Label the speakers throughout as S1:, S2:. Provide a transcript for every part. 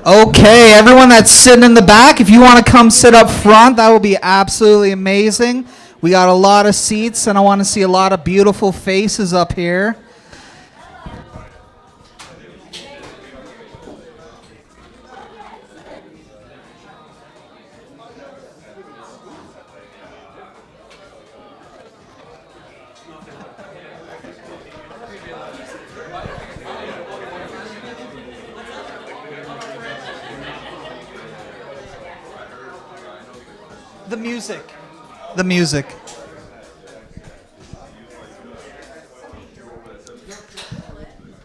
S1: Okay, everyone that's sitting in the back, if you want to come sit up front, that will be absolutely amazing. We got a lot of seats, and I want to see a lot of beautiful faces up here. The music.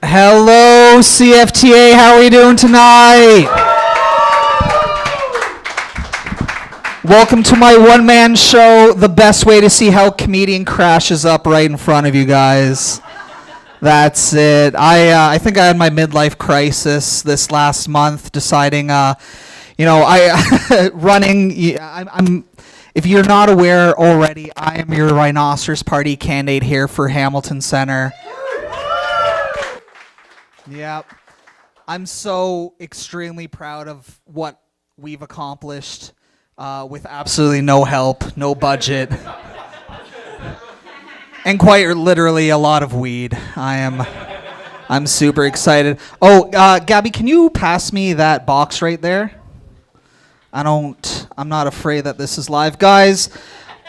S1: Hello, CFTA. How are we doing tonight? Welcome to my one-man show, the best way to see how a comedian crashes up right in front of you guys. That's it. I think I had my midlife crisis this last month, deciding, I'm. If you're not aware already, I am your Rhinoceros Party candidate here for Hamilton Center. Yep. I'm so extremely proud of what we've accomplished with absolutely no help, no budget, and quite literally a lot of weed. I'm super excited. Oh, Gabby, can you pass me that box right there? I'm not afraid that this is live. Guys,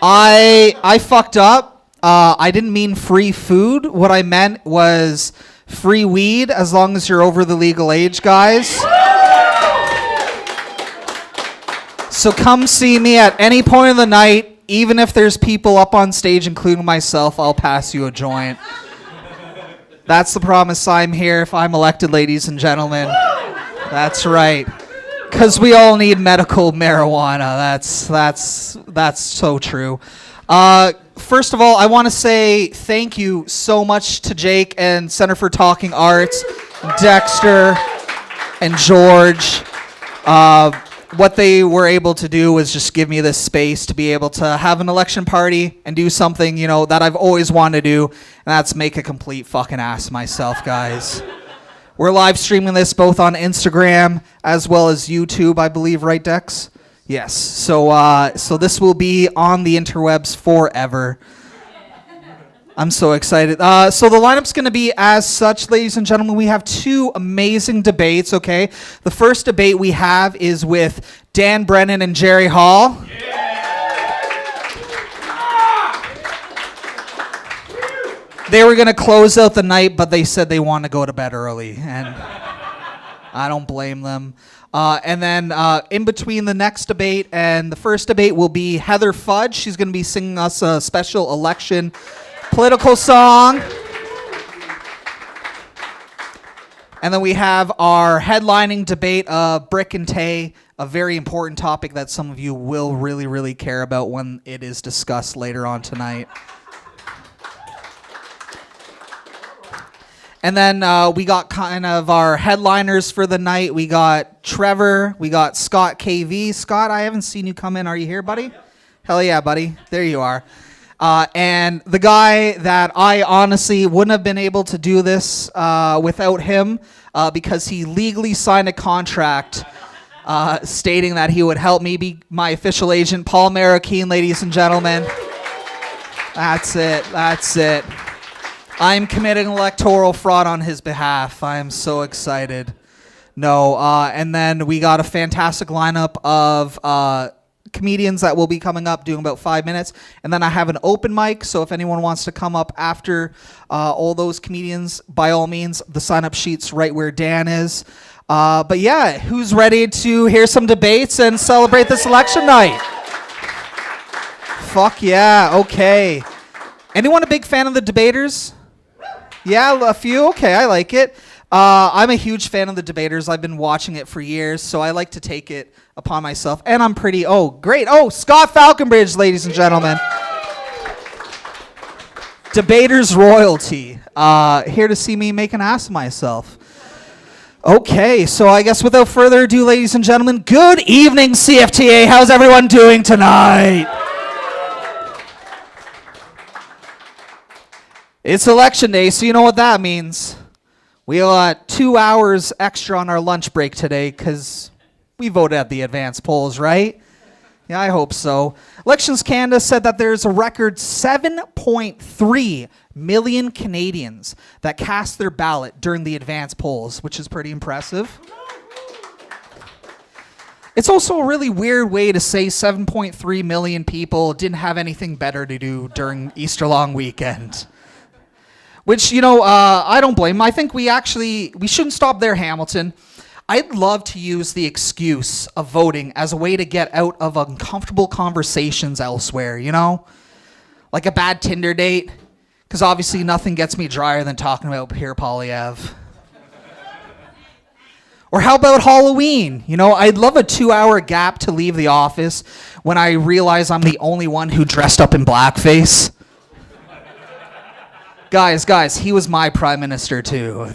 S1: I fucked up. I didn't mean free food. What I meant was free weed as long as you're over the legal age, guys. So come see me at any point of the night. Even if there's people up on stage, including myself, I'll pass you a joint. That's the promise I'm here if I'm elected, ladies and gentlemen. That's right. Because we all need medical marijuana. That's so true. First of all, I want to say thank you so much to Jake and Center for Talking Arts, Dexter, and George. What they were able to do was just give me this space to be able to have an election party and do something, that I've always wanted to do, and that's make a complete fucking ass of myself, guys. We're live streaming this both on Instagram as well as YouTube, I believe, right, Dex? Yes. So this will be on the interwebs forever. I'm so excited. So the lineup's going to be as such, ladies and gentlemen. We have two amazing debates, okay? The first debate we have is with Dan Brennan and Jerry Hall. Yeah. They were going to close out the night, but they said they want to go to bed early, and I don't blame them. And then in between the next debate and the first debate will be Heather Fudge. She's going to be singing us a special election political song. And then we have our headlining debate of Brick and Tay, a very important topic that some of you will really, really care about when it is discussed later on tonight. And then we got kind of our headliners for the night. We got Trevor. We got Scott KV. Scott, I haven't seen you come in. Are you here, buddy? Hell yeah, buddy. There you are. And the guy that I honestly wouldn't have been able to do this without him because he legally signed a contract stating that he would help me be my official agent, Paul Marroquin, ladies and gentlemen. That's it. That's it. I'm committing electoral fraud on his behalf. I am so excited. No, and then we got a fantastic lineup of comedians that will be coming up doing about 5 minutes. And then I have an open mic, so if anyone wants to come up after all those comedians, by all means, the sign-up sheet's right where Dan is. But yeah, who's ready to hear some debates and celebrate this election night? Fuck yeah, okay. Anyone a big fan of the debaters? Yeah, a few? Okay, I like it. I'm a huge fan of the debaters. I've been watching it for years, so I like to take it upon myself. And I'm pretty, great. Scott Falconbridge, ladies and gentlemen. Debaters royalty. Here to see me make an ass of myself. Okay, so I guess without further ado, ladies and gentlemen, good evening, CFTA. How's everyone doing tonight? It's election day, so you know what that means. We got 2 hours extra on our lunch break today because we voted at the advance polls, right? Yeah, I hope so. Elections Canada said that there's a record 7.3 million Canadians that cast their ballot during the advance polls, which is pretty impressive. It's also a really weird way to say 7.3 million people didn't have anything better to do during Easter long weekend. Which, I don't blame them. I think we shouldn't stop there, Hamilton. I'd love to use the excuse of voting as a way to get out of uncomfortable conversations elsewhere, Like a bad Tinder date, because obviously nothing gets me drier than talking about Pierre Poilievre. Or how about Halloween? I'd love a 2-hour gap to leave the office when I realize I'm the only one who dressed up in blackface. Guys, he was my prime minister too.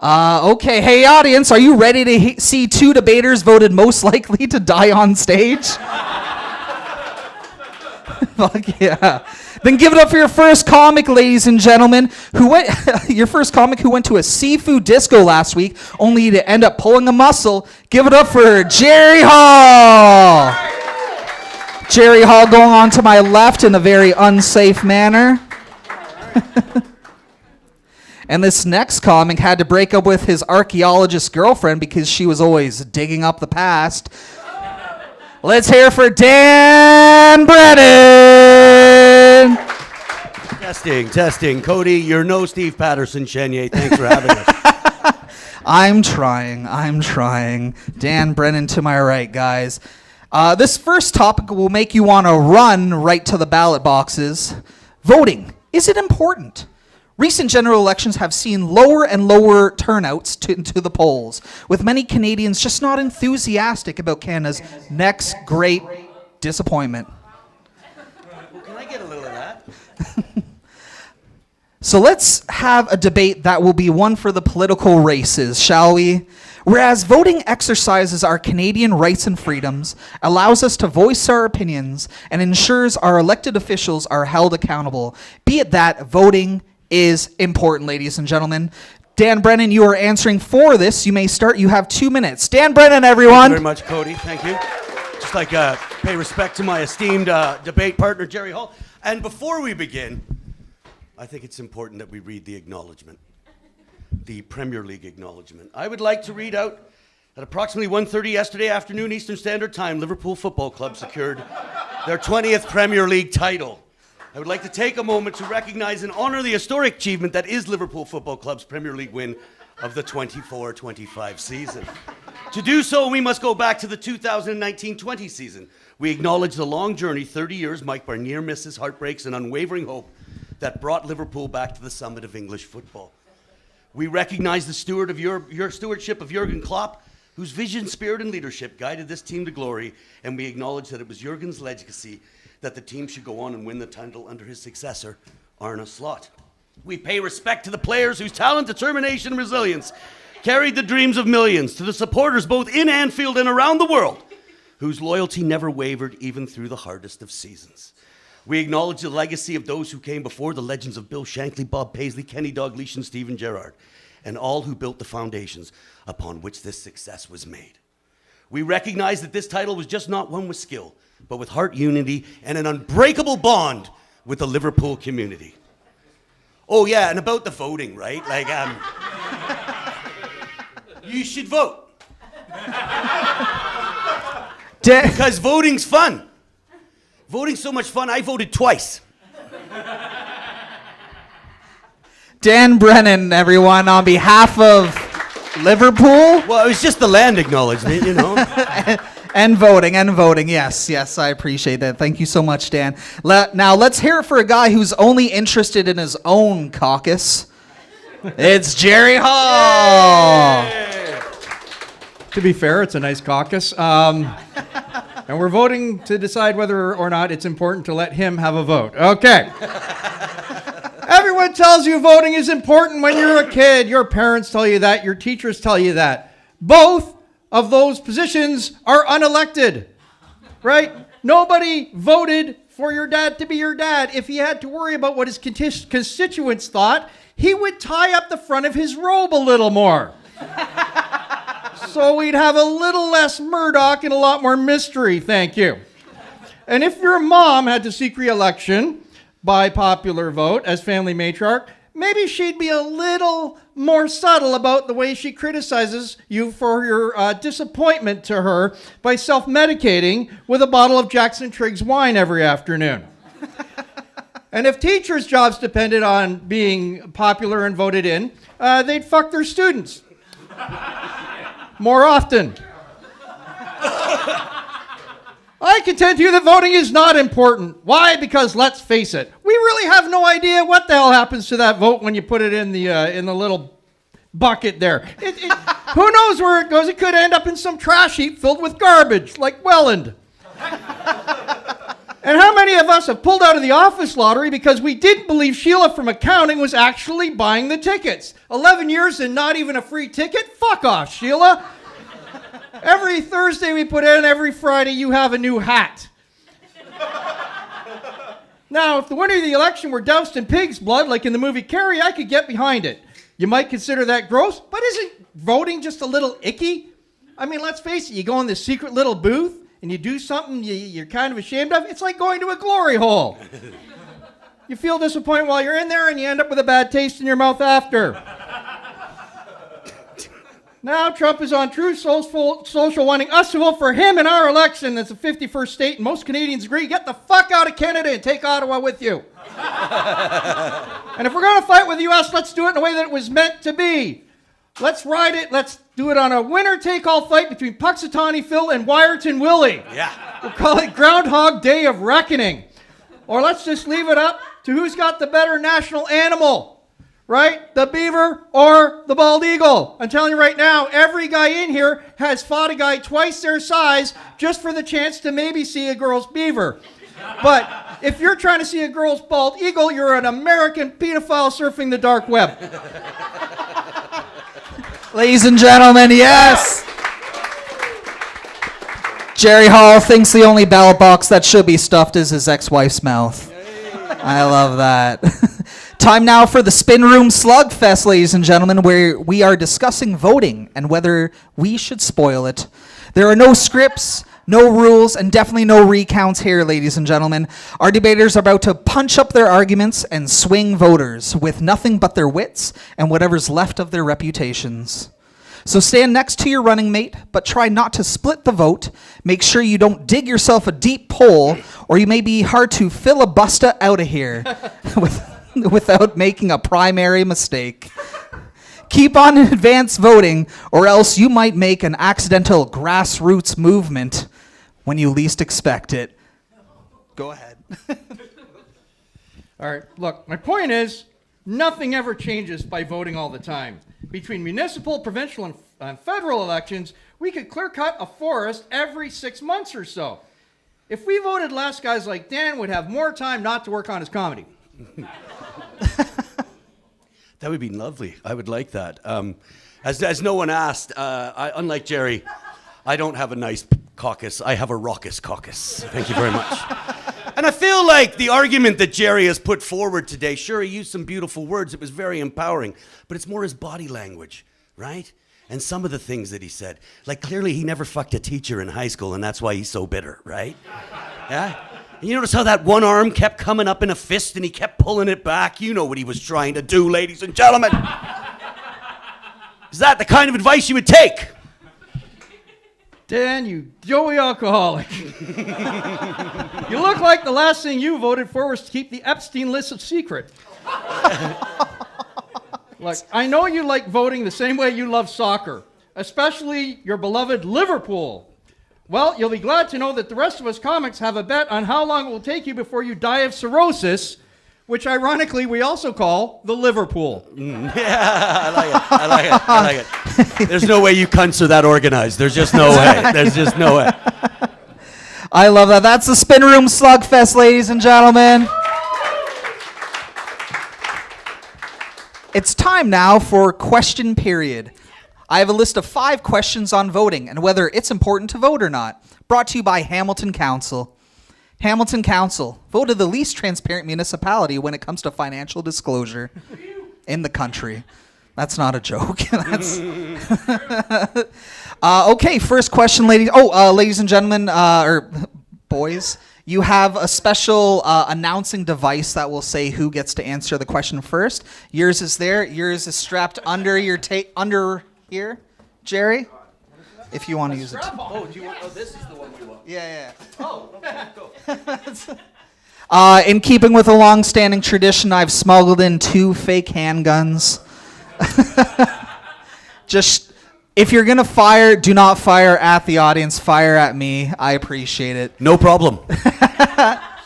S1: Okay, hey audience, are you ready to see 2 debaters voted most likely to die on stage? Fuck yeah. Then give it up for your first comic, ladies and gentlemen, your first comic who went to a seafood disco last week, only to end up pulling a muscle. Give it up for Jerry Hall. Jerry Hall going on to my left in a very unsafe manner. And this next comic had to break up with his archaeologist girlfriend because she was always digging up the past. Let's hear for Dan Brennan.
S2: Testing. Cody, you're no Steve Patterson, Chenier. Thanks for having us.
S1: I'm trying. Dan Brennan to my right, guys. This first topic will make you want to run right to the ballot boxes. Voting. Is it important? Recent general elections have seen lower and lower turnouts to the polls, with many Canadians just not enthusiastic about Canada's next great disappointment.
S2: Well, can I get a little of that?
S1: So let's have a debate that will be one for the political races, shall we? Whereas voting exercises our Canadian rights and freedoms, allows us to voice our opinions, and ensures our elected officials are held accountable, be it that voting is important, ladies and gentlemen. Dan Brennan, you are answering for this. You may start. You have 2 minutes. Dan Brennan, everyone.
S2: Thank you very much, Cody. Thank you. Just like pay respect to my esteemed debate partner, Jerry Hall. And before we begin, I think it's important that we read the acknowledgement, the Premier League acknowledgement. I would like to read out at approximately 1:30 yesterday afternoon Eastern Standard Time, Liverpool Football Club secured their 20th Premier League title. I would like to take a moment to recognize and honor the historic achievement that is Liverpool Football Club's Premier League win of the 24-25 season. To do so, we must go back to the 2019-20 season. We acknowledge the long journey, 30 years, marked by near misses, heartbreaks, and unwavering hope that brought Liverpool back to the summit of English football. We recognize the steward of your stewardship of Jurgen Klopp, whose vision, spirit, and leadership guided this team to glory, and we acknowledge that it was Jurgen's legacy that the team should go on and win the title under his successor, Arne Slot. We pay respect to the players whose talent, determination, and resilience carried the dreams of millions, to the supporters both in Anfield and around the world, whose loyalty never wavered even through the hardest of seasons. We acknowledge the legacy of those who came before, the legends of Bill Shankly, Bob Paisley, Kenny Dalglish, and Steven Gerrard, and all who built the foundations upon which this success was made. We recognize that this title was just not won with skill, but with heart, unity, and an unbreakable bond with the Liverpool community. Oh yeah, and about the voting, right? You should vote. Because voting's fun. Voting's so much fun, I voted twice.
S1: Dan Brennan, everyone, on behalf of Liverpool.
S2: Well, it was just the land acknowledgement,
S1: And voting, yes, I appreciate that. Thank you so much, Dan. Now, let's hear it for a guy who's only interested in his own caucus. It's Jerry Hall.
S3: Yay! To be fair, it's a nice caucus. And we're voting to decide whether or not it's important to let him have a vote. Okay. Everyone tells you voting is important when you're a kid. Your parents tell you that. Your teachers tell you that. Both of those positions are unelected, right? Nobody voted for your dad to be your dad. If he had to worry about what his constituents thought, he would tie up the front of his robe a little more. So we'd have a little less Murdoch and a lot more mystery, thank you. And if your mom had to seek re-election by popular vote as family matriarch, maybe she'd be a little more subtle about the way she criticizes you for your disappointment to her by self-medicating with a bottle of Jackson Triggs wine every afternoon. And if teachers' jobs depended on being popular and voted in, they'd fuck their students more often. I contend to you that voting is not important. Why? Because let's face it, we really have no idea what the hell happens to that vote when you put it in the little bucket there. Who knows where it goes? It could end up in some trash heap filled with garbage, like Welland. And how many of us have pulled out of the office lottery because we didn't believe Sheila from accounting was actually buying the tickets? 11 years and not even a free ticket? Fuck off, Sheila. Every Thursday we put in, every Friday you have a new hat. Now, if the winner of the election were doused in pig's blood, like in the movie Carrie, I could get behind it. You might consider that gross, but isn't voting just a little icky? I mean, let's face it, you go in this secret little booth, and you do something you're kind of ashamed of, it's like going to a glory hole. You feel disappointed while you're in there, and you end up with a bad taste in your mouth after. Now Trump is on true social wanting us to vote for him in our election. That's the 51st state, and most Canadians agree. Get the fuck out of Canada and take Ottawa with you. And if we're going to fight with the U.S., let's do it in a way that it was meant to be. Let's ride it. Let's do it on a winner-take-all fight between Puxatawny Phil and Wyerton Willie.
S2: Yeah.
S3: We'll call it Groundhog Day of Reckoning. Or let's just leave it up to who's got the better national animal, right? The beaver or the bald eagle. I'm telling you right now, every guy in here has fought a guy twice their size just for the chance to maybe see a girl's beaver. But if you're trying to see a girl's bald eagle, you're an American pedophile surfing the dark web.
S1: Ladies and gentlemen, yes! Jerry Hall thinks the only ballot box that should be stuffed is his ex-wife's mouth. I love that. Time now for the Spin Room Slugfest, ladies and gentlemen, where we are discussing voting and whether we should spoil it. There are no scripts, no rules, and definitely no recounts here, ladies and gentlemen. Our debaters are about to punch up their arguments and swing voters with nothing but their wits and whatever's left of their reputations. So stand next to your running mate, but try not to split the vote. Make sure you don't dig yourself a deep hole, or you may be hard to filibuster out of here without making a primary mistake. Keep on in advance voting, or else you might make an accidental grassroots movement when you least expect it. Go ahead.
S3: All right, look, my point is, nothing ever changes by voting all the time. Between municipal, provincial, and federal elections, we could clear-cut a forest every 6 months or so. If we voted less, guys like Dan would have more time not to work on his comedy.
S2: That would be lovely. I would like that. As no one asked, unlike Jerry, I don't have a nice caucus. I have a raucous caucus. Thank you very much. And I feel like the argument that Jerry has put forward today, sure, he used some beautiful words. It was very empowering. But it's more his body language, right? And some of the things that he said. Like, clearly he never fucked a teacher in high school, and that's why he's so bitter, right? Yeah? And you notice how that one arm kept coming up in a fist and he kept pulling it back? You know what he was trying to do, ladies and gentlemen. Is that the kind of advice you would take?
S3: Dan, you Joey alcoholic. You look like the last thing you voted for was to keep the Epstein list a secret. Look, I know you like voting the same way you love soccer, especially your beloved Liverpool. Well, you'll be glad to know that the rest of us comics have a bet on how long it will take you before you die of cirrhosis, which ironically we also call the Liverpool.
S2: Yeah, I like it. There's no way you cunts are that organized. There's just no way. There's just no way.
S1: I love that. That's the Spin Room Slugfest, ladies and gentlemen. It's time now for question period. I have a list of 5 questions on voting and whether it's important to vote or not. Brought to you by Hamilton Council. Hamilton Council voted the least transparent municipality when it comes to financial disclosure in the country. That's not a joke. That's okay, first question, ladies. Ladies and gentlemen, or boys, you have a special announcing device that will say who gets to answer the question first. Yours is there. Yours is strapped under your under here, Jerry. If you want to use it.
S2: Oh, do you want? Oh, this is the one you want.
S1: Yeah.
S2: Oh, okay, go.
S1: In keeping with a long-standing tradition, I've smuggled in 2 fake handguns. Just, if you're going to fire, do not fire at the audience. Fire at me. I appreciate it.
S2: No problem.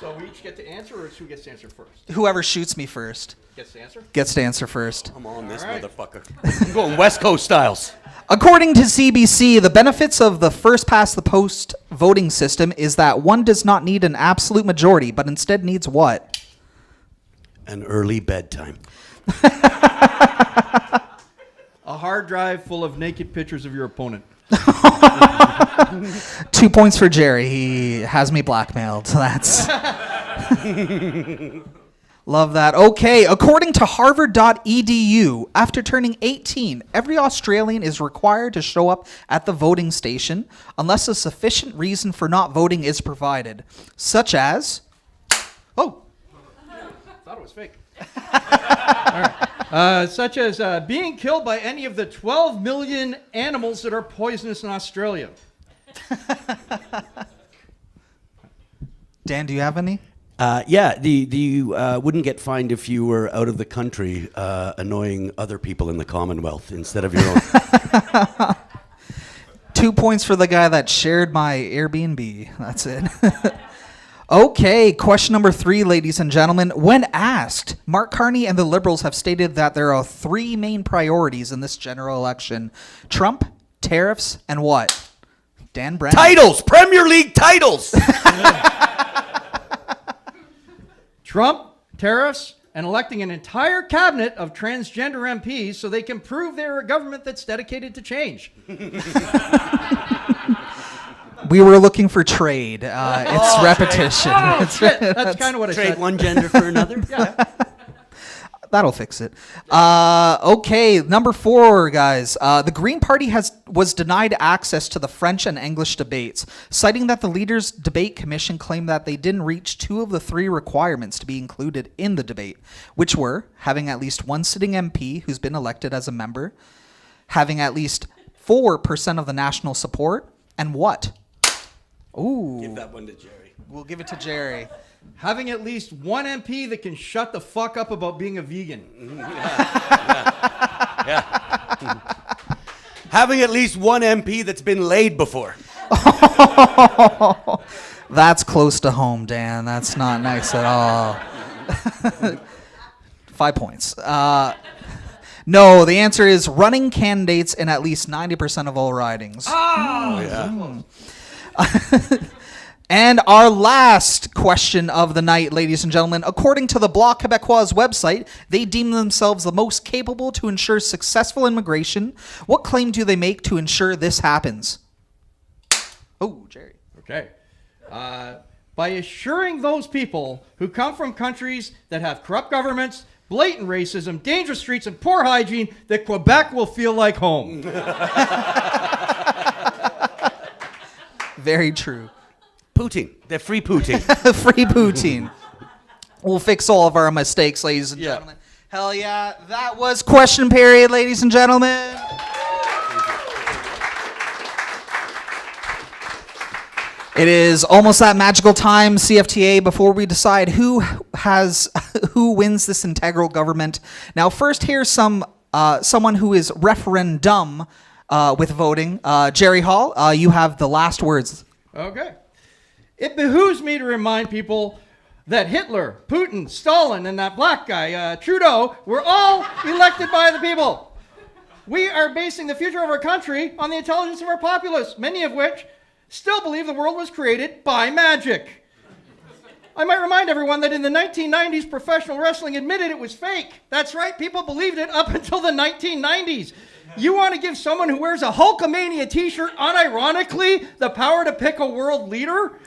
S3: So we each get to answer, or it's who gets to answer first?
S1: Whoever shoots me first
S3: Gets to answer?
S1: gets to answer first.
S2: I'm on this
S3: All right.
S2: motherfucker. I'm going West Coast styles.
S1: According to CBC, the benefits of the first-past-the-post voting system is that one does not need an absolute majority, but instead needs what?
S2: An early bedtime.
S3: A hard drive full of naked pictures of your opponent.
S1: 2 points for Jerry. He has me blackmailed. So that's... Love that. Okay, according to harvard.edu, after turning 18, every Australian is required to show up at the voting station unless a sufficient reason for not voting is provided, such as... Oh.
S3: Thought it was fake. All right. Such as being killed by any of the 12 million animals that are poisonous in Australia.
S1: Dan, do you have any?
S2: You wouldn't get fined if you were out of the country annoying other people in the Commonwealth instead of your own.
S1: 2 points for the guy that shared my Airbnb. That's it. Okay, question number 3, ladies and gentlemen. When asked, Mark Carney and the Liberals have stated that there are 3 main priorities in this general election. Trump, tariffs, and what? Dan Brennan.
S2: Titles! Premier League titles!
S3: Trump, tariffs, and electing an entire cabinet of transgender MPs so they can prove they're a government that's dedicated to change.
S1: We were looking for trade. It's repetition.
S3: Oh,
S1: It's
S3: shit. That's kind of what I
S2: Trade
S3: said.
S2: one gender for another?
S3: Yeah.
S1: That'll fix it. Okay, number 4, guys. The Green Party was denied access to the French and English debates, citing that the Leaders' Debate Commission claimed that they didn't reach 2 of the 3 requirements to be included in the debate, which were having at least 1 sitting MP who's been elected as a member, having at least 4% of the national support, and what? Ooh.
S2: Give that one to Jerry.
S1: We'll give it to Jerry.
S3: Having at least 1 MP that can shut the fuck up about being a vegan.
S2: Having at least 1 MP that's been laid before.
S1: That's close to home, Dan. That's not nice at all. 5 points. No, the answer is running candidates in at least 90% of all ridings.
S2: Oh, yeah.
S1: And our last question of the night, ladies and gentlemen. According to the Bloc Québécois website, they deem themselves the most capable to ensure successful immigration. What claim do they make to ensure this happens? Oh, Jerry.
S3: Okay. By assuring those people who come from countries that have corrupt governments, blatant racism, dangerous streets, and poor hygiene that Quebec will feel like home.
S1: Very true.
S2: Poutine. They're free poutine.
S1: Free poutine. We'll fix all of our mistakes, ladies and gentlemen. Hell yeah. That was question period, ladies and gentlemen. It is almost that magical time, CFTA, before we decide who wins this integral government. Now, first, here's someone who is referendum with voting. Jerry Hall, you have the last words.
S3: Okay. It behooves me to remind people that Hitler, Putin, Stalin, and that black guy, Trudeau, were all elected by the people. We are basing the future of our country on the intelligence of our populace, many of which still believe the world was created by magic. I might remind everyone that in the 1990s, professional wrestling admitted it was fake. That's right, people believed it up until the 1990s. You want to give someone who wears a Hulkamania t-shirt unironically the power to pick a world leader?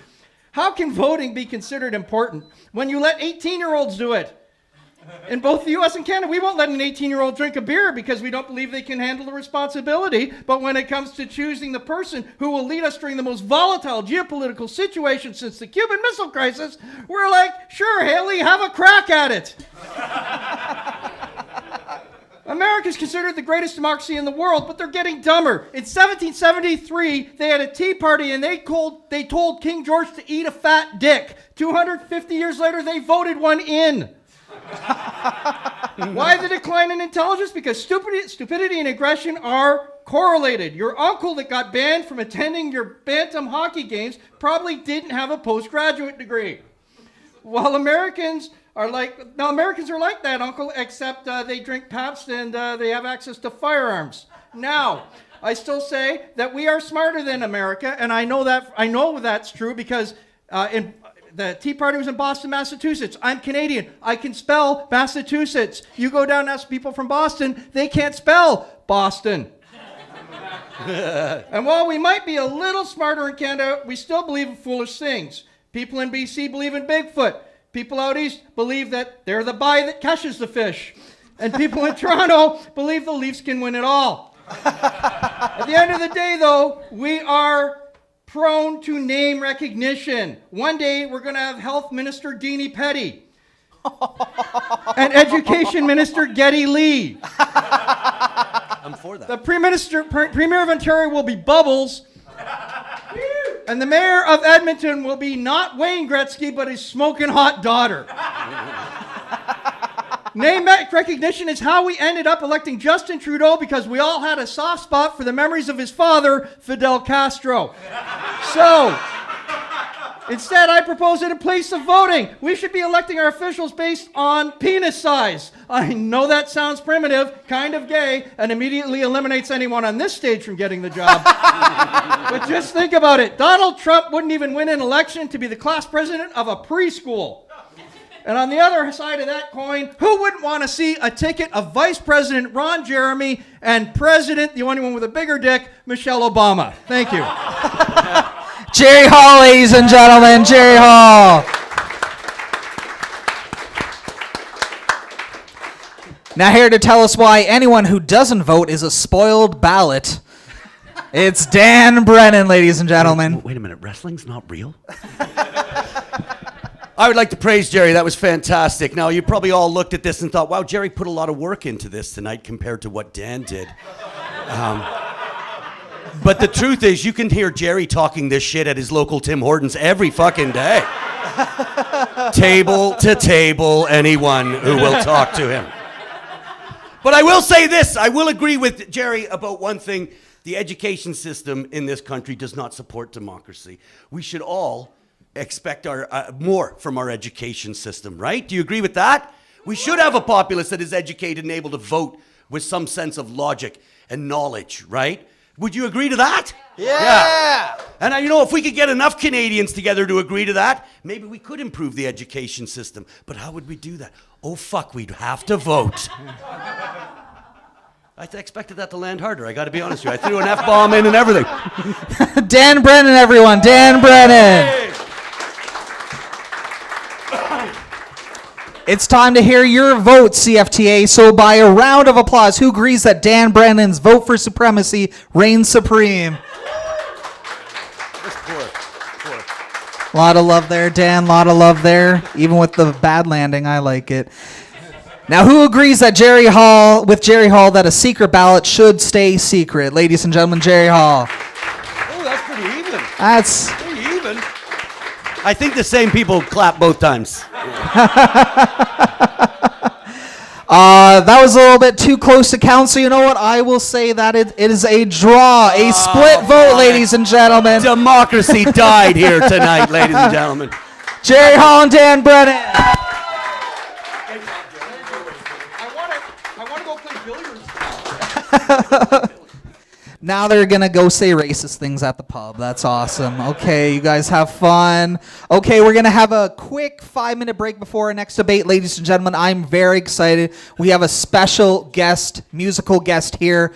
S3: How can voting be considered important when you let 18-year-olds do it? In both the U.S. and Canada, we won't let an 18-year-old drink a beer because we don't believe they can handle the responsibility. But when it comes to choosing the person who will lead us during the most volatile geopolitical situation since the Cuban Missile Crisis, we're like, sure, Haley, have a crack at it. America is considered the greatest democracy in the world, but they're getting dumber. In 1773, they had a tea party and they told King George to eat a fat dick. 250 years later, they voted one in. Why the decline in intelligence? Because stupidity and aggression are correlated. Your uncle that got banned from attending your bantam hockey games probably didn't have a postgraduate degree. While Americans are like that, uncle, except they drink Pabst and they have access to firearms. Now, I still say that we are smarter than America, and I know that's true because the Tea Party was in Boston, Massachusetts. I'm Canadian. I can spell Massachusetts. You go down and ask people from Boston, they can't spell Boston. And while we might be a little smarter in Canada, we still believe in foolish things. People in BC believe in Bigfoot. People out east believe that they're the bye that catches the fish. And people in Toronto believe the Leafs can win it all. At the end of the day, though, we are prone to name recognition. One day, we're going to have Health Minister Deanie Petty and Education Minister Geddy Lee.
S2: I'm for that.
S3: The Premier of Ontario will be Bubbles. And the Mayor of Edmonton will be not Wayne Gretzky, but his smoking hot daughter. Name recognition is how we ended up electing Justin Trudeau because we all had a soft spot for the memories of his father, Fidel Castro. So, instead, I propose in place of voting, we should be electing our officials based on penis size. I know that sounds primitive, kind of gay, and immediately eliminates anyone on this stage from getting the job. But just think about it. Donald Trump wouldn't even win an election to be the class president of a preschool. And on the other side of that coin, who wouldn't want to see a ticket of Vice President Ron Jeremy and President, the only one with a bigger dick, Michelle Obama? Thank you.
S1: Jerry Hall, ladies and gentlemen, Jerry Hall. Now here to tell us why anyone who doesn't vote is a spoiled ballot. It's Dan Brennan, ladies and gentlemen.
S2: Wait a minute, wrestling's not real? I would like to praise Jerry. That was fantastic. Now, you probably all looked at this and thought, wow, Jerry put a lot of work into this tonight compared to what Dan did. But the truth is, you can hear Jerry talking this shit at his local Tim Hortons every fucking day. Table to table, anyone who will talk to him. But I will say this. I will agree with Jerry about one thing. The education system in this country does not support democracy. We should all expect more from our education system, right? Do you agree with that? We should have a populace that is educated and able to vote with some sense of logic and knowledge, right? Would you agree to that?
S1: Yeah.
S2: And if we could get enough Canadians together to agree to that, maybe we could improve the education system. But how would we do that? Oh, fuck, we'd have to vote. I expected that to land harder. I got to be honest with you. I threw an F-bomb in and everything.
S1: Dan Brennan, everyone. Dan Brennan.
S2: Hey!
S1: It's time to hear your vote, CFTA. So by a round of applause, who agrees that Dan Brennan's vote for supremacy reigns supreme? A lot of love there, Dan. A lot of love there. Even with the bad landing, I like it. Now, who agrees that Jerry Hall that a secret ballot should stay secret? Ladies and gentlemen, Jerry Hall.
S2: Oh, that's pretty even.
S1: That's
S2: pretty even. I think the same people clap both times.
S1: That was a little bit too close to count, so you know what? I will say that it is a draw, a split vote, ladies and gentlemen.
S2: Democracy died here tonight, ladies and gentlemen.
S1: Jerry Hall and Dan Brennan.
S3: I want to go play billiards.
S1: Now they're going to go say racist things at the pub. That's awesome. Okay, you guys have fun. Okay, we're going to have a quick 5-minute break before our next debate. Ladies and gentlemen, I'm very excited. We have a special guest, musical guest here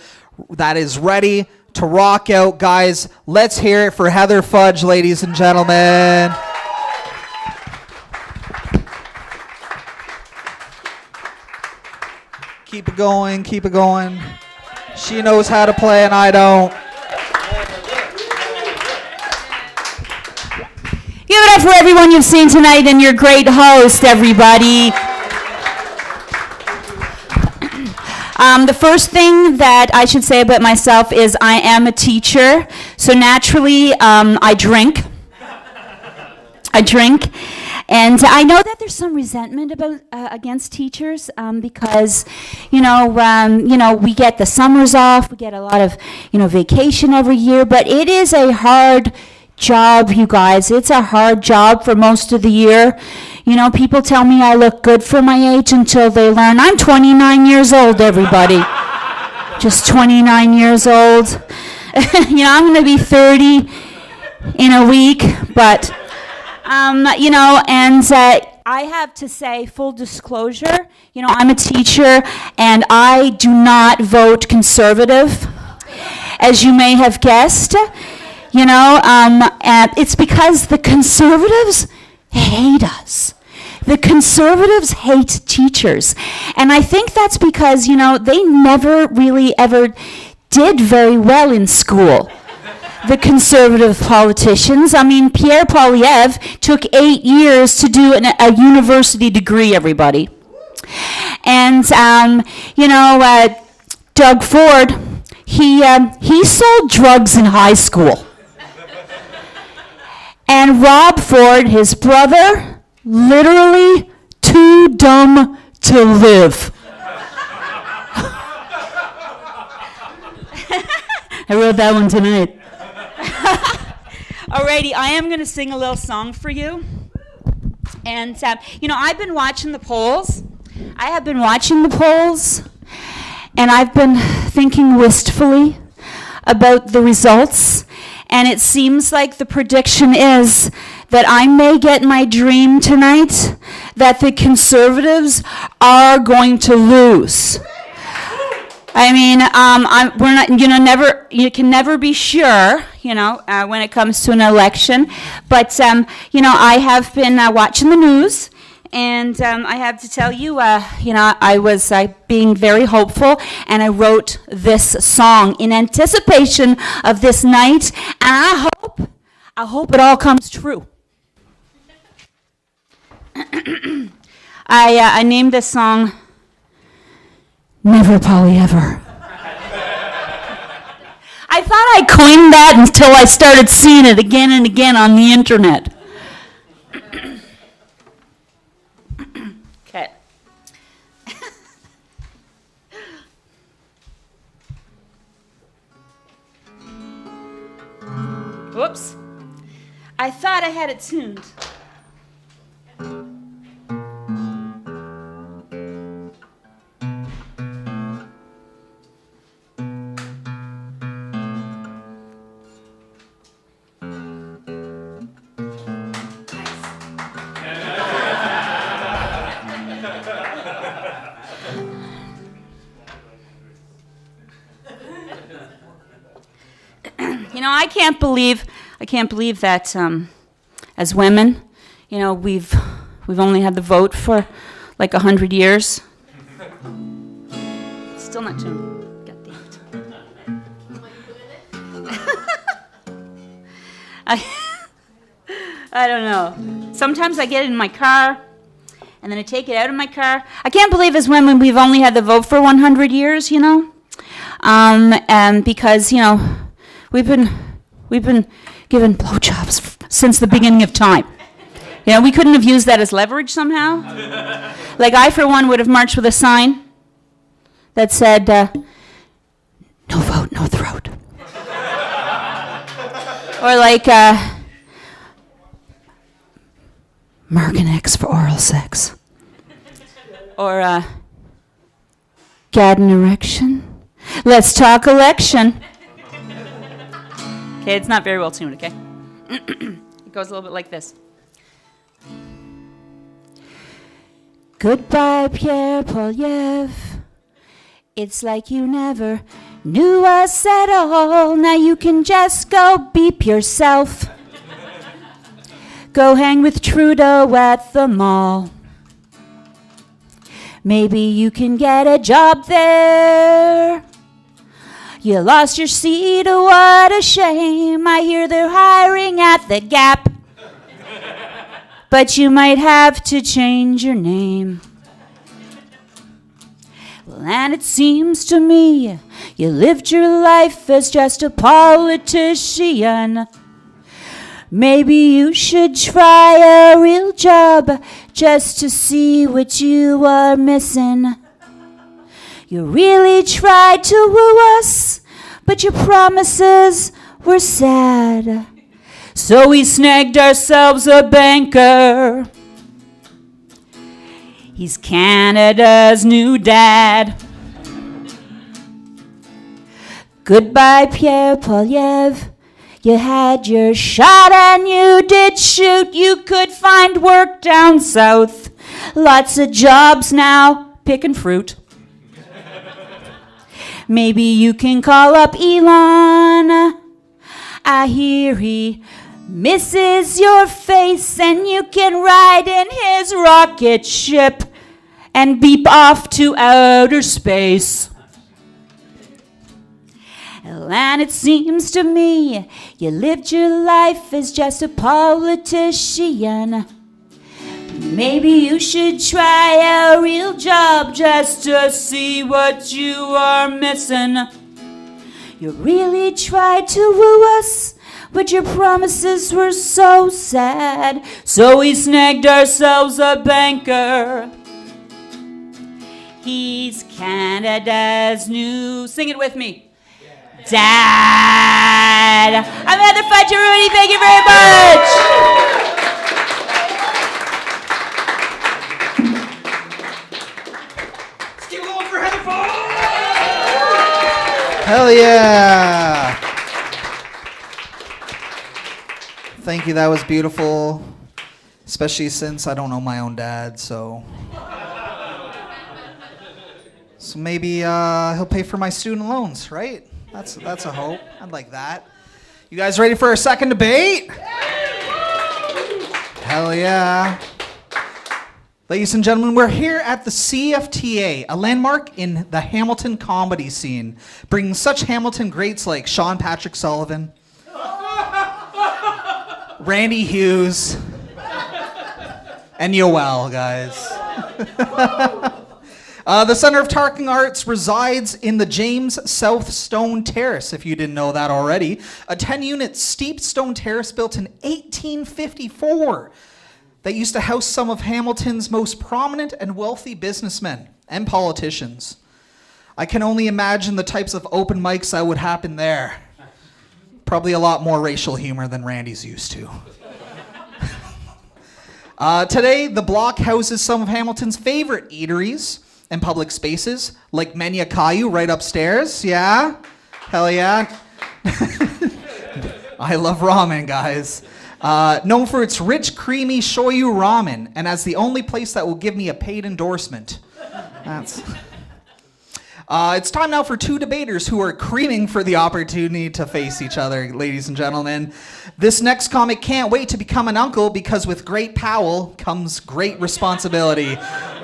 S1: that is ready to rock out. Guys, let's hear it for Heather Fudge, ladies and gentlemen. Keep it going, keep it going. She knows how to play and I don't.
S4: Give it up for everyone you've seen tonight and your great host, everybody. The first thing that I should say about myself is I am a teacher, so naturally I drink. And I know that there's some resentment about against teachers because, we get the summers off, we get a lot of, vacation every year, but it is a hard job, you guys. It's a hard job for most of the year. People tell me I look good for my age until they learn I'm 29 years old, everybody. Just 29 years old. I'm going to be 30 in a week, but... I have to say, full disclosure, I'm a teacher and I do not vote conservative, as you may have guessed. It's because the conservatives hate us. The conservatives hate teachers. And I think that's because, they never really ever did very well in school. The conservative politicians. Pierre Poilievre took 8 years to do a university degree, everybody. And, Doug Ford, he sold drugs in high school. And Rob Ford, his brother, literally too dumb to live. I wrote that one tonight. Alrighty, I am going to sing a little song for you. And, I've been watching the polls. I have been watching the polls, and I've been thinking wistfully about the results. And it seems like the prediction is that I may get my dream tonight, that the Conservatives are going to lose. We're not, you can never be sure, when it comes to an election. But, I have been watching the news, and I have to tell you, I was being very hopeful, and I wrote this song in anticipation of this night, and I hope it all comes true. I named this song Never Polly Ever. I thought I coined that until I started seeing it again and again on the internet. Okay. Whoops. I thought I had it tuned. I can't believe that as women, we've only had the vote for like 100 years. Still not tuned. God damn it. I don't know. Sometimes I get in my car and then I take it out of my car. I can't believe as women we've only had the vote for 100 years, because we've been given blowjobs since the beginning of time. We couldn't have used that as leverage somehow. Like I, for one, would have marched with a sign that said, "No vote, no throat." Or like, "Mark an X for oral sex." Or, "Got an erection? Let's talk election." Okay, it's not very well tuned, okay? It goes a little bit like this. Goodbye, Pierre Poilievre. It's like you never knew us at all. Now you can just go beep yourself. Go hang with Trudeau at the mall. Maybe you can get a job there. You lost your seat, oh, what a shame. I hear they're hiring at the Gap. But you might have to change your name. Well, and it seems to me you lived your life as just a politician. Maybe you should try a real job just to see what you are missing. You really tried to woo us, but your promises were sad. So we snagged ourselves a banker. He's Canada's new dad. Goodbye, Pierre Polyev. You had your shot and you did shoot. You could find work down south. Lots of jobs now, picking fruit. Maybe you can call up Elon. I hear he misses your face, and you can ride in his rocket ship and beep off to outer space. And it seems to me you lived your life as just a politician. Maybe you should try a real job just to see what you are missing. You really tried to woo us, but your promises were so sad. So we snagged ourselves a banker. He's Canada's new, sing it with me, dad. I'm Heather Fudgerooney, thank you very much.
S1: Hell yeah! Thank you, that was beautiful. Especially since I don't know my own dad, so maybe he'll pay for my student loans, right? That's a hope. I'd like that. You guys ready for our second debate? Hell yeah. Ladies and gentlemen, we're here at the CFTA, a landmark in the Hamilton comedy scene, bringing such Hamilton greats like Sean Patrick Sullivan, Randy Hughes, and Yoel, guys. The Center of Talking Arts resides in the James South Stone Terrace, if you didn't know that already, a 10-unit steep stone terrace built in 1854 that used to house some of Hamilton's most prominent and wealthy businessmen and politicians. I can only imagine the types of open mics that would happen there. Probably a lot more racial humor than Randy's used to. Today, the block houses some of Hamilton's favorite eateries and public spaces, like Menya Kayu right upstairs. Yeah? Hell yeah. I love ramen, guys. Known for its rich, creamy shoyu ramen, and as the only place that will give me a paid endorsement. It's time now for two debaters who are creaming for the opportunity to face each other, ladies and gentlemen. This next comic can't wait to become an uncle because with great Powell comes great responsibility.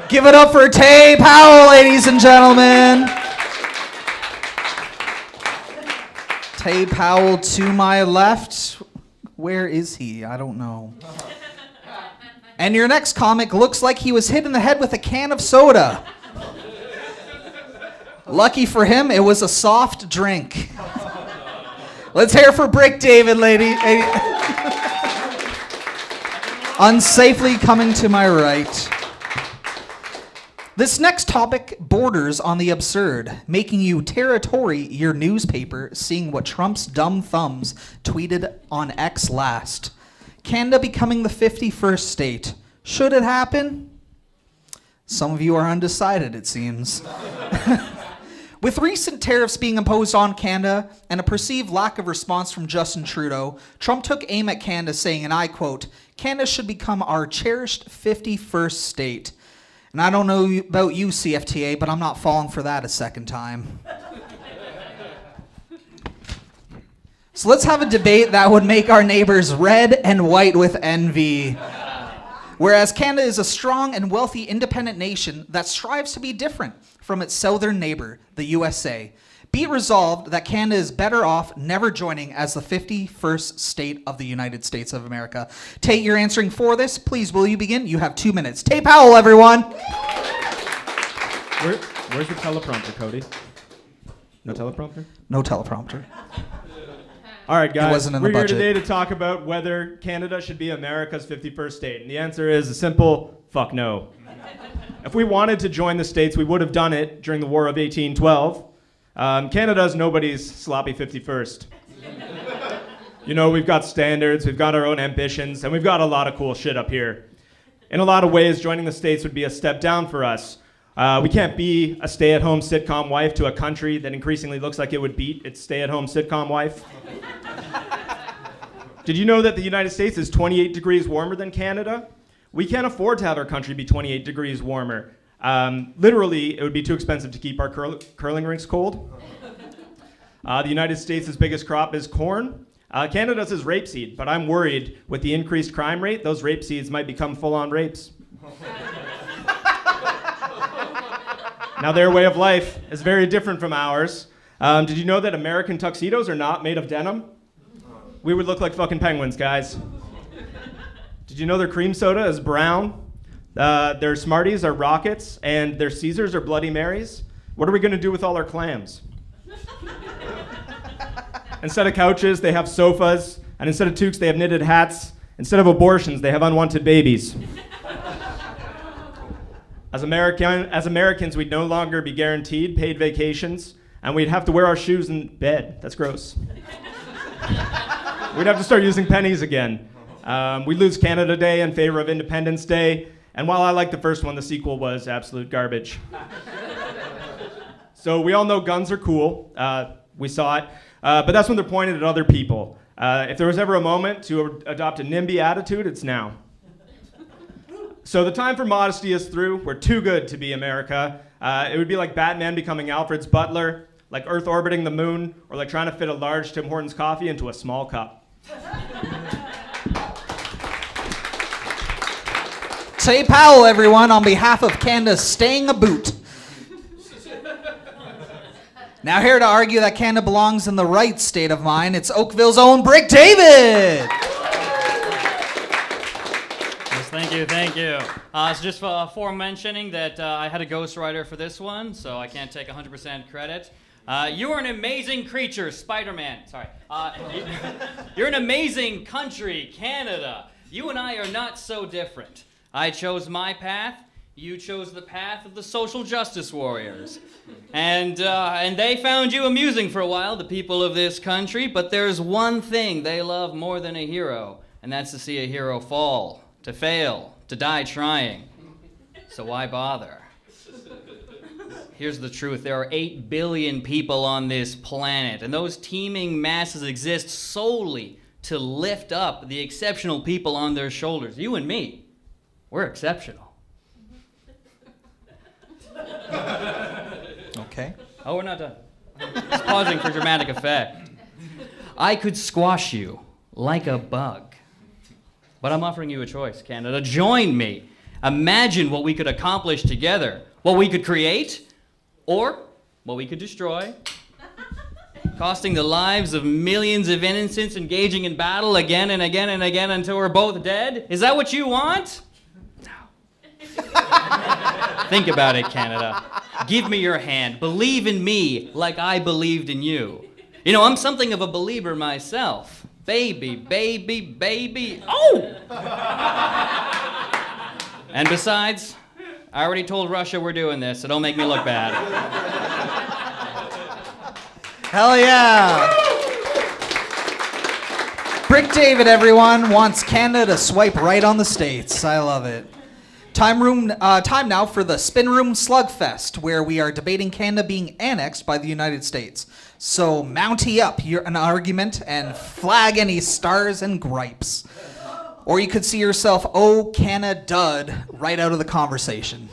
S1: Give it up for Tay Powell, ladies and gentlemen. Tay Powell to my left. Where is he? I don't know. And your next comic looks like he was hit in the head with a can of soda. Lucky for him, it was a soft drink. Let's hear it for Brick David, lady. Unsafely coming to my right. This next topic borders on the absurd, making you territory your newspaper seeing what Trump's dumb thumbs tweeted on X last. Canada becoming the 51st state. Should it happen? Some of you are undecided, it seems. With recent tariffs being imposed on Canada and a perceived lack of response from Justin Trudeau, Trump took aim at Canada saying, and I quote, "Canada should become our cherished 51st state." And I don't know about you, CFTA, but I'm not falling for that a second time. So let's have a debate that would make our neighbors red and white with envy. Whereas Canada is a strong and wealthy independent nation that strives to be different from its southern neighbor, the USA. Be it resolved that Canada is better off never joining as the 51st state of the United States of America. Tate, you're answering for this. Please, will you begin? You have 2 minutes. Tate Powell, everyone.
S5: Where's the teleprompter, Cody? No teleprompter?
S1: No teleprompter.
S5: All right, guys.
S1: wasn't in the
S5: We're here
S1: budget.
S5: today to talk about whether Canada should be America's 51st state. And the answer is a simple fuck no. If we wanted to join the states, we would have done it during the War of 1812. Canada's nobody's sloppy 51st. You know, we've got standards, we've got our own ambitions, and we've got a lot of cool shit up here. In a lot of ways, joining the states would be a step down for us. We can't be a stay-at-home sitcom wife to a country that increasingly looks like it would beat its stay-at-home sitcom wife. Did you know that the United States is 28 degrees warmer than Canada? We can't afford to have our country be 28 degrees warmer. Literally, it would be too expensive to keep our curling rinks cold. The United States' biggest crop is corn. Canada's is rapeseed, but I'm worried with the increased crime rate, those rapeseeds might become full-on rapes. Now, their way of life is very different from ours. Did you know that American tuxedos are not made of denim? We would look like fucking penguins, guys. Did you know their cream soda is brown? Their Smarties are rockets, and their Caesars are Bloody Marys? What are we gonna do with all our clams? Instead of couches, they have sofas, and instead of toques, they have knitted hats. Instead of abortions, they have unwanted babies. As Americans, we'd no longer be guaranteed paid vacations, and we'd have to wear our shoes in bed. That's gross. We'd have to start using pennies again. We'd lose Canada Day in favor of Independence Day, and while I liked the first one, the sequel was absolute garbage. So we all know guns are cool. We saw it. But that's when they're pointed at other people. If there was ever a moment to adopt a NIMBY attitude, it's now. So the time for modesty is through. We're too good to be America. It would be like Batman becoming Alfred's butler, like Earth orbiting the moon, or like trying to fit a large Tim Hortons coffee into a small cup.
S1: Tate Powell, everyone, on behalf of Canada staying a boot. Now here to argue that Canada belongs in the right state of mind, it's Oakville's own Brick David.
S6: Yes, thank you. So just for mentioning that I had a ghostwriter for this one, so I can't take 100% credit. You are an amazing creature, Spider-Man. Sorry. You're an amazing country, Canada. You and I are not so different. I chose my path. You chose the path of the social justice warriors. And they found you amusing for a while, the people of this country, but there's one thing they love more than a hero, and that's to see a hero fall, to fail, to die trying. So why bother? Here's the truth. There are 8 billion people on this planet, and those teeming masses exist solely to lift up the exceptional people on their shoulders. You and me, we're exceptional.
S1: Okay.
S6: Oh, we're not done. Just pausing for dramatic effect. I could squash you like a bug. But I'm offering you a choice, Canada. Join me. Imagine what we could accomplish together. What we could create, or what we could destroy. Costing the lives of millions of innocents engaging in battle again and again and again until we're both dead? Is that what you want? Think about it, Canada. Give me your hand. Believe in me like I believed in you. You know, I'm something of a believer myself. Baby, baby, baby. Oh! And besides, I already told Russia we're doing this, so don't make me look bad.
S1: Hell yeah. Brick David, everyone, wants Canada to swipe right on the States. I love it. Time now for the Spin Room Slugfest, where we are debating Canada being annexed by the United States. So mounty up an argument and flag any stars and gripes. Or you could see yourself, oh, Canada, right out of the conversation.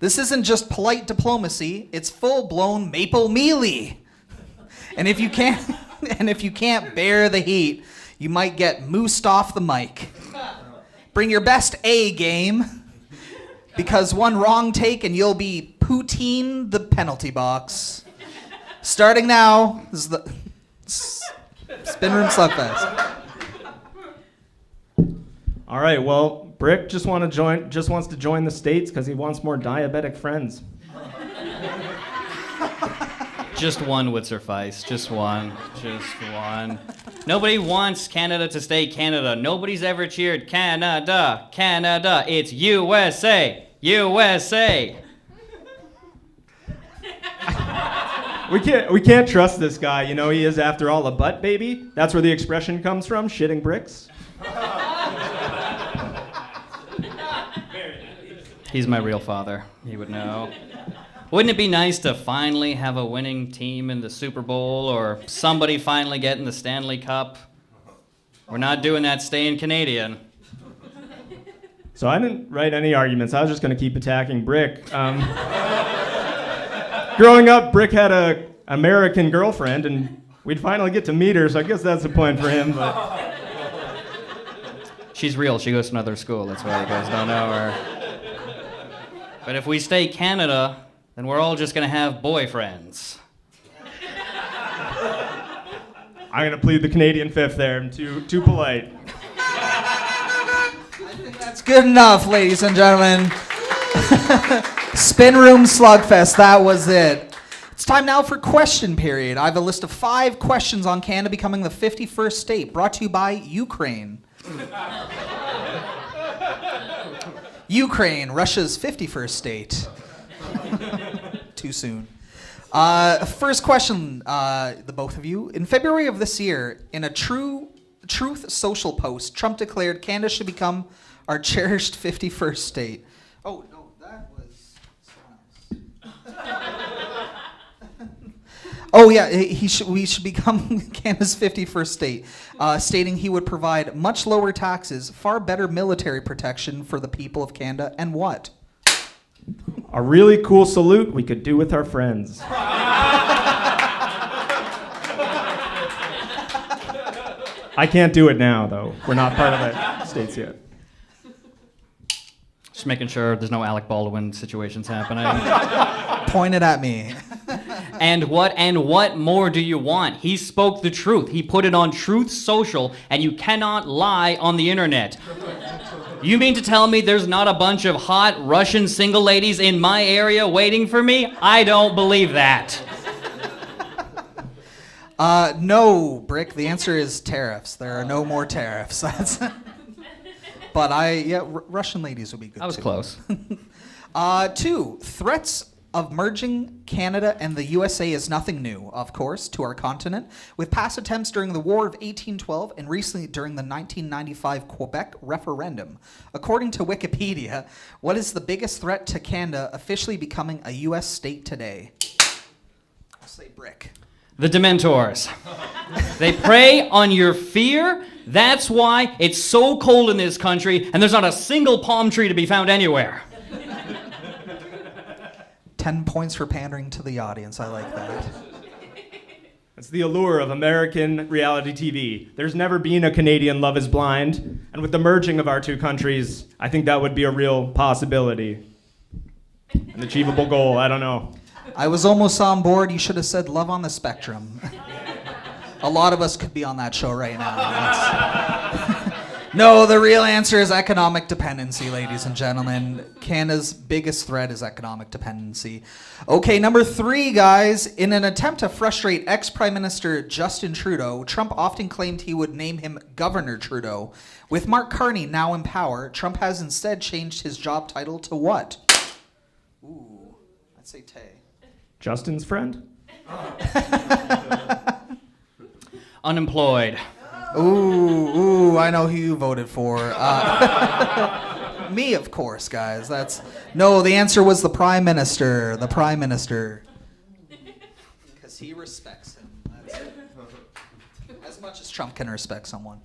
S1: This isn't just polite diplomacy, it's full-blown maple mealy. And if you can't bear the heat, you might get moosed off the mic. Bring your best A game, because one wrong take and you'll be poutine the penalty box. Starting now, this is the Spin Room Slugfest.
S5: All right, well, Brick just wants to join the States because he wants more diabetic friends.
S6: Just one would suffice. Just one. Just one. Nobody wants Canada to stay Canada. Nobody's ever cheered Canada, Canada. It's USA, USA.
S5: We can't trust this guy. You know, he is, after all, a butt baby. That's where the expression comes from, shitting bricks.
S6: He's my real father. He would know. Wouldn't it be nice to finally have a winning team in the Super Bowl, or somebody finally getting the Stanley Cup? We're not doing that, staying Canadian.
S5: So I didn't write any arguments. I was just going to keep attacking Brick. Growing up, Brick had an American girlfriend, and we'd finally get to meet her, so I guess that's the point for him. But
S6: She's real. She goes to another school. That's why you guys don't know her. But if we stay Canada, then we're all just going to have boyfriends.
S5: I'm going to plead the Canadian fifth there. I'm too polite.
S1: I think that's good enough, ladies and gentlemen. Spin Room Slugfest, that was it. It's time now for question period. I have a list of 5 questions on Canada becoming the 51st state, brought to you by Ukraine. Ukraine, Russia's 51st state. Too soon. First question, the both of you. In February of this year, in a Truth Social post, Trump declared Canada should become our cherished 51st state. Oh, no, that was someone else. Oh, yeah, we should become Canada's 51st state, stating he would provide much lower taxes, far better military protection for the people of Canada, and what?
S5: A really cool salute we could do with our friends. I can't do it now, though. We're not part of the states yet.
S6: Just making sure there's no Alec Baldwin situations happening.
S1: Pointed at me.
S6: And what more do you want? He spoke the truth. He put it on Truth Social, and you cannot lie on the internet. You mean to tell me there's not a bunch of hot Russian single ladies in my area waiting for me? I don't believe that.
S1: No, Brick. The answer is tariffs. There are no more tariffs. But Russian ladies would be good too.
S6: I was close.
S1: 2, threats of merging Canada and the USA is nothing new, of course, to our continent, with past attempts during the War of 1812 and recently during the 1995 Quebec referendum. According to Wikipedia, what is the biggest threat to Canada officially becoming a U.S. state today? I'll say Brick.
S6: The Dementors. They prey on your fear. That's why it's so cold in this country, and there's not a single palm tree to be found anywhere.
S1: 10 points for pandering to the audience. I like that.
S5: That's the allure of American reality TV. There's never been a Canadian Love is Blind, and with the merging of our two countries, I think that would be a real possibility. An achievable goal, I don't know.
S1: I was almost on board. You should have said Love on the Spectrum. A lot of us could be on that show right now. No, the real answer is economic dependency, ladies and gentlemen. Canada's biggest threat is economic dependency. Okay, number 3, guys. In an attempt to frustrate ex-Prime Minister Justin Trudeau, Trump often claimed he would name him Governor Trudeau. With Mark Carney now in power, Trump has instead changed his job title to what? Ooh, I'd say Tay.
S5: Justin's friend?
S6: Unemployed.
S1: Ooh, I know who you voted for. Me, of course, guys. No, the answer was the Prime Minister. The Prime Minister. Because he respects him. That's it. As much as Trump can respect someone.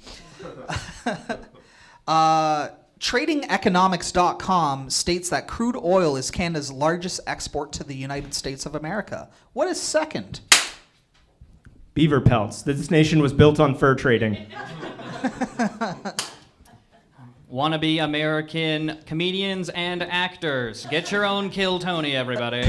S1: TradingEconomics.com states that crude oil is Canada's largest export to the United States of America. What is second?
S5: Beaver pelts. This nation was built on fur trading.
S6: wannabe American comedians and actors. Get your own Kill Tony, everybody.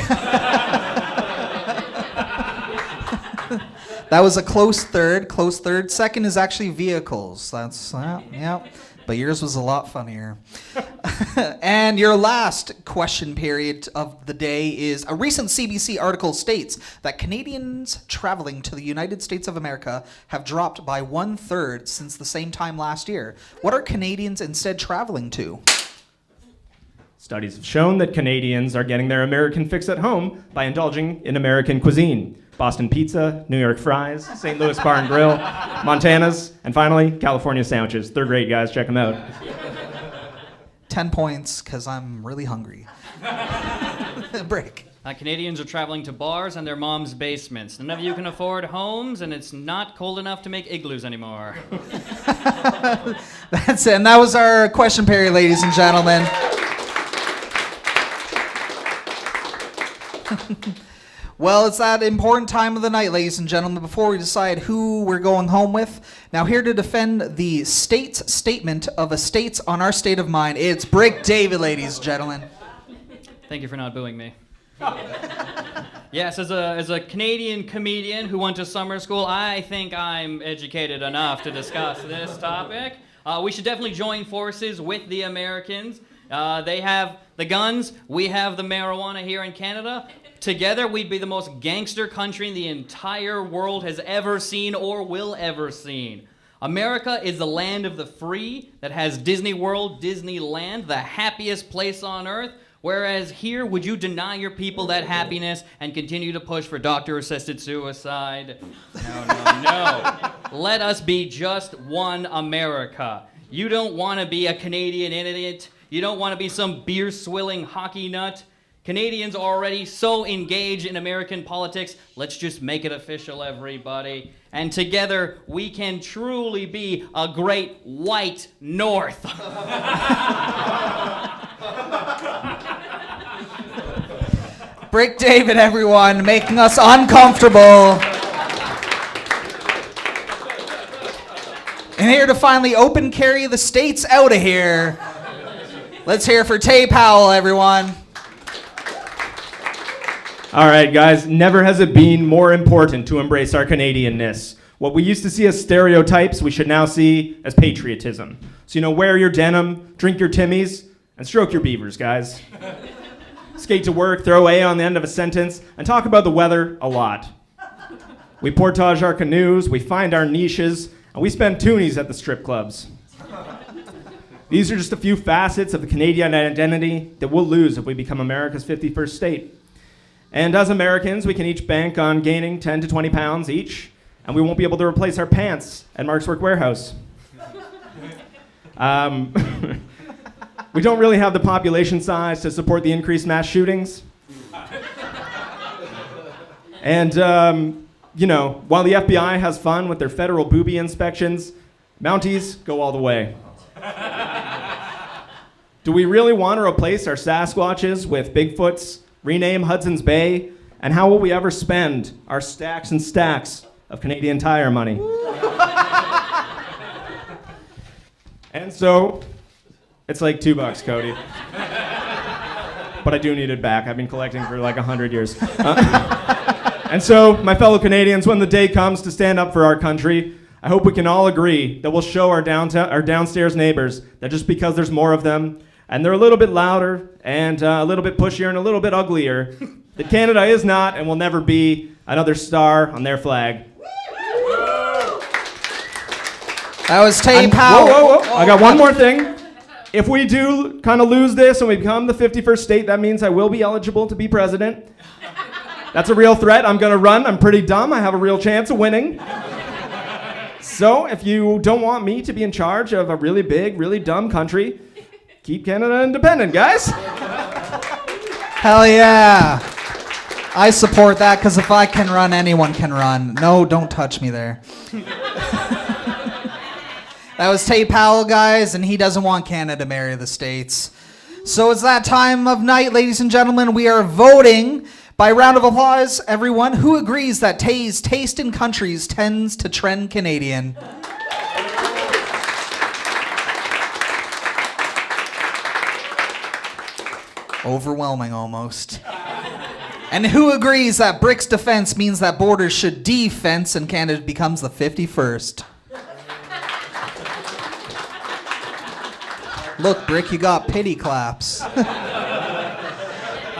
S1: That was a close third. Close third. Second is actually vehicles. That's, yeah. But yours was a lot funnier. And your last question period of the day is, a recent CBC article states that Canadians traveling to the United States of America have dropped by 1/3 since the same time last year. What are Canadians instead traveling to?
S5: Studies have shown that Canadians are getting their American fix at home by indulging in American cuisine. Boston pizza, New York fries, St. Louis Bar and Grill, Montana's, and finally, California sandwiches. They're great, guys. Check them out.
S1: 10 points, because I'm really hungry. Break.
S6: Canadians are traveling to bars and their mom's basements. None of you can afford homes, and it's not cold enough to make igloos anymore.
S1: That's it. And that was our question period, ladies and gentlemen. Well, it's that important time of the night, ladies and gentlemen, before we decide who we're going home with. Now, here to defend the state's statement of estates on our state of mind, it's Brick David, ladies and gentlemen.
S6: Thank you for not booing me. Yes, as a Canadian comedian who went to summer school, I think I'm educated enough to discuss this topic. We should definitely join forces with the Americans. They have the guns, we have the marijuana here in Canada. Together, we'd be the most gangster country the entire world has ever seen or will ever see. America is the land of the free that has Disney World, Disneyland, the happiest place on earth. Whereas here, would you deny your people that happiness and continue to push for doctor-assisted suicide? No. Let us be just one America. You don't want to be a Canadian idiot. You don't want to be some beer-swilling hockey nut. Canadians are already so engaged in American politics. Let's just make it official, everybody. And together, we can truly be a great white North.
S1: Brick David, everyone, making us uncomfortable. And here to finally open carry the states out of here. Let's hear for Tay Powell, everyone.
S5: All right, guys, never has it been more important to embrace our Canadianness. What we used to see as stereotypes, we should now see as patriotism. So, wear your denim, drink your Timmies, and stroke your beavers, guys. Skate to work, throw A on the end of a sentence, and talk about the weather a lot. We portage our canoes, we find our niches, and we spend toonies at the strip clubs. These are just a few facets of the Canadian identity that we'll lose if we become America's 51st state. And as Americans, we can each bank on gaining 10 to 20 pounds each, and we won't be able to replace our pants at Mark's Work Warehouse. We don't really have the population size to support the increased mass shootings. And, while the FBI has fun with their federal booby inspections, Mounties go all the way. Do we really want to replace our Sasquatches with Bigfoots? Rename Hudson's Bay, and how will we ever spend our stacks and stacks of Canadian Tire money? And so, it's like $2, Cody. But I do need it back. I've been collecting for like 100 years. And so, my fellow Canadians, when the day comes to stand up for our country, I hope we can all agree that we'll show our downstairs neighbors that just because there's more of them, and they're a little bit louder, and a little bit pushier, and a little bit uglier, that Canada is not and will never be another star on their flag.
S1: That was Tay Powell.
S5: Whoa. I got one more thing. If we do kind of lose this and we become the 51st state, that means I will be eligible to be president. That's a real threat. I'm going to run. I'm pretty dumb. I have a real chance of winning. So if you don't want me to be in charge of a really big, really dumb country, keep Canada independent, guys.
S1: Hell yeah. I support that, because if I can run, anyone can run. No, don't touch me there. That was Tay Powell, guys, and he doesn't want Canada to marry the States. So it's that time of night, ladies and gentlemen. We are voting by round of applause, everyone. Who agrees that Tay's taste in countries tends to trend Canadian? Overwhelming almost. And who agrees that Brick's defense means that borders should defense and Canada becomes the 51st? Look, Brick, you got pity claps.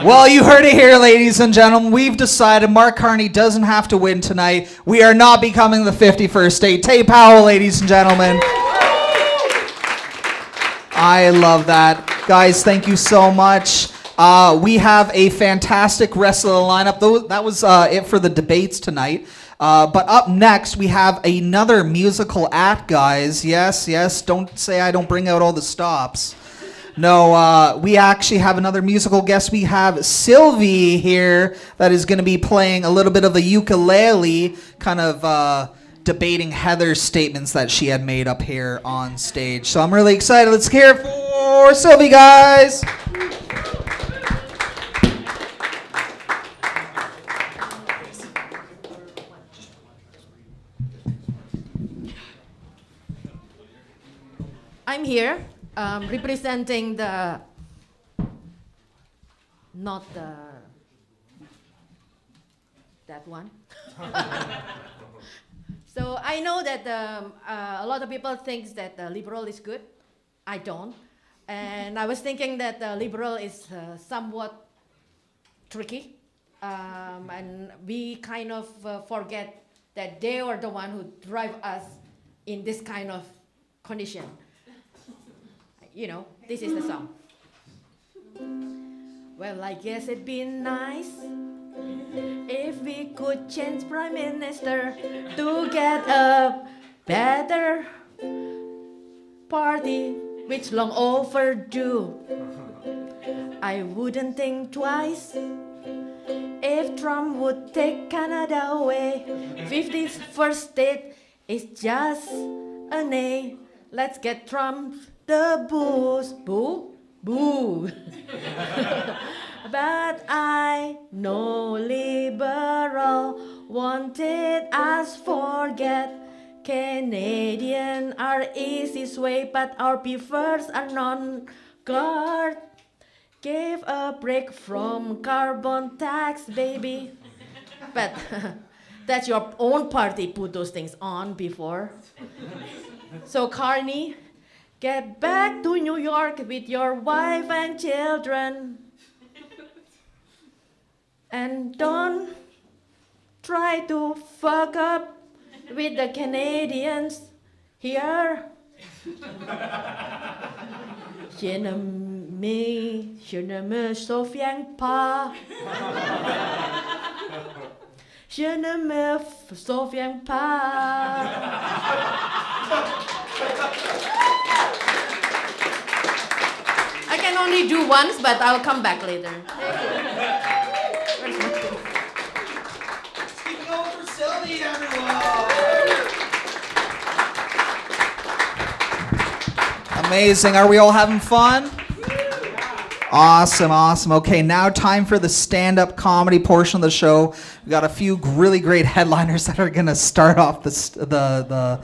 S1: Well, you heard it here, ladies and gentlemen. We've decided Mark Carney doesn't have to win tonight. We are not becoming the 51st state. Tay Powell, ladies and gentlemen. I love that. Guys, thank you so much. We have a fantastic rest of the lineup. That was it for the debates tonight. But up next, we have another musical act, guys. Yes, don't say I don't bring out all the stops. No, we actually have another musical guest. We have Sylvie here that is going to be playing a little bit of the ukulele, kind of debating Heather's statements that she had made up here on stage. So I'm really excited. Let's hear it for Sylvie, guys.
S7: I'm here representing the, not the, that one. So I know that a lot of people think that the liberal is good. I don't. And I was thinking that the liberal is somewhat tricky. And we kind of forget that they are the one who drive us in this kind of condition. You know, this is the song. Well, I guess it'd be nice if we could change Prime Minister to get a better party, which long overdue. I wouldn't think twice if Trump would take Canada away. 51st state is just a nay. Let's get Trump the booze. Boo? Boo. But I know liberal wanted us forget. Canadian are easy way, but our prefers are non-guard. Gave a break from carbon tax, baby. But that's your own party put those things on before. So Carney, get back to New York with your wife and children. And don't try to fuck up with the Canadians here. Je ne me souviens pas. Je ne me souviens pas. I can only do once, but I'll come back later.
S1: Keep it going for Sylvie, everyone. Amazing. Are we all having fun? Awesome. Okay, now time for the stand-up comedy portion of the show. We got a few really great headliners that are going to start off the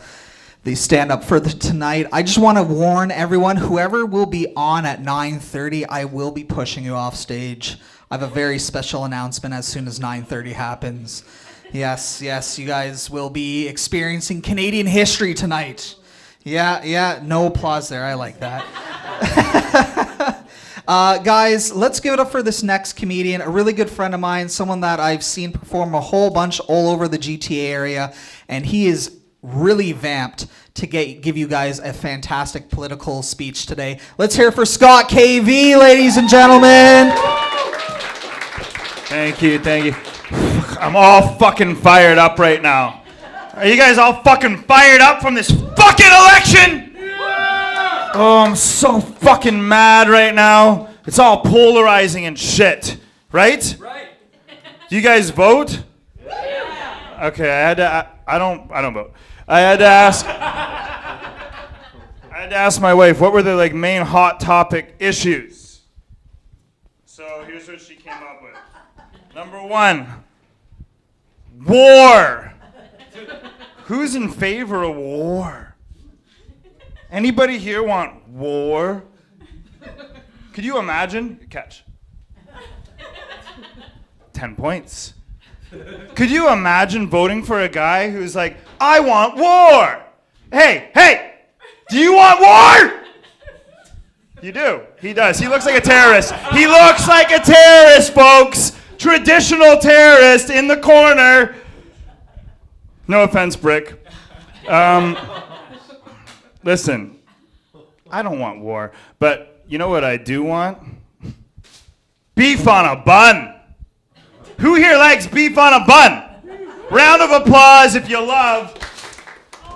S1: stand-up for tonight. I just want to warn everyone, whoever will be on at 9:30, I will be pushing you off stage. I have a very special announcement as soon as 9:30 happens. Yes, you guys will be experiencing Canadian history tonight. Yeah, no applause there. I like that. Guys, let's give it up for this next comedian, a really good friend of mine, someone that I've seen perform a whole bunch all over the GTA area, and he is really vamped to give you guys a fantastic political speech today. Let's hear it for Scott KV, ladies and gentlemen.
S8: Thank you. I'm all fucking fired up right now. Are you guys all fucking fired up from this fucking election? Yeah! Oh, I'm so fucking mad right now. It's all polarizing and shit, right? Right. Do you guys vote? Yeah. Okay, I don't vote. I had to ask my wife what were the main hot topic issues. So here's what she came up with. Number 1, war. Who's in favor of war? Anybody here want war? Could you imagine? Catch. 10 points. Could you imagine voting for a guy who's like, I want war? Hey, do you want war? You do. He does. He looks like a terrorist. He looks like a terrorist, folks. Traditional terrorist in the corner. No offense, Brick. Listen, I don't want war, but you know what I do want? Beef on a bun. Who here likes beef on a bun? Round of applause if you love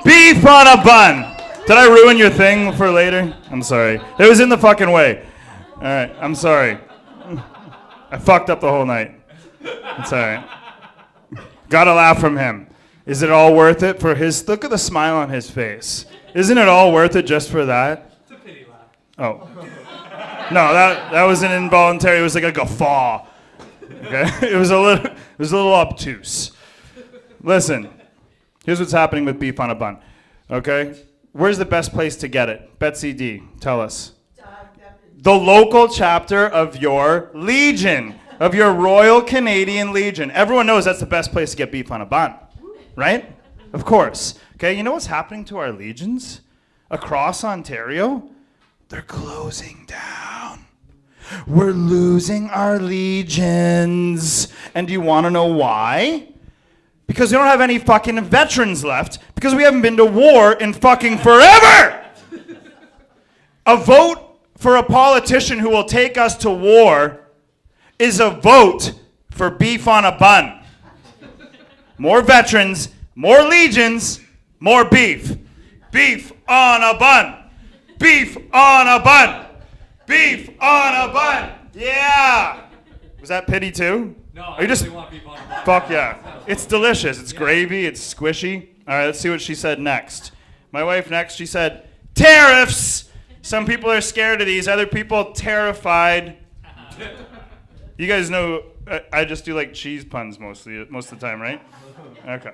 S8: beef on a bun. Did I ruin your thing for later? I'm sorry. It was in the fucking way. All right, I'm sorry. I fucked up the whole night. It's all right. Gotta laugh from him. Is it all worth it for his... Look at the smile on his face. Isn't it all worth it just for that?
S9: It's a pity laugh.
S8: Oh. No, that was an involuntary... It was like a guffaw. Okay? It was a little obtuse. Listen. Here's what's happening with beef on a bun. Okay? Where's the best place to get it? Betsy D, tell us. The local chapter of your Legion. Of your Royal Canadian Legion. Everyone knows that's the best place to get beef on a bun. Right? Of course. Okay, you know what's happening to our legions? Across Ontario? They're closing down. We're losing our legions. And do you want to know why? Because we don't have any fucking veterans left. Because we haven't been to war in fucking forever. A vote for a politician who will take us to war is a vote for beef on a bun. More veterans, more legions, more beef. Beef on a bun. Beef on a bun. Beef on a bun. Yeah. Was that pity too?
S9: No,
S8: Are
S9: I
S8: you just
S9: really want beef on a bun.
S8: fuck yeah. It's delicious. It's gravy. It's squishy. All right, let's see what she said next. My wife next, she said, tariffs. Some people are scared of these. Other people terrified. You guys know I just do like cheese puns most of the time, right? Okay.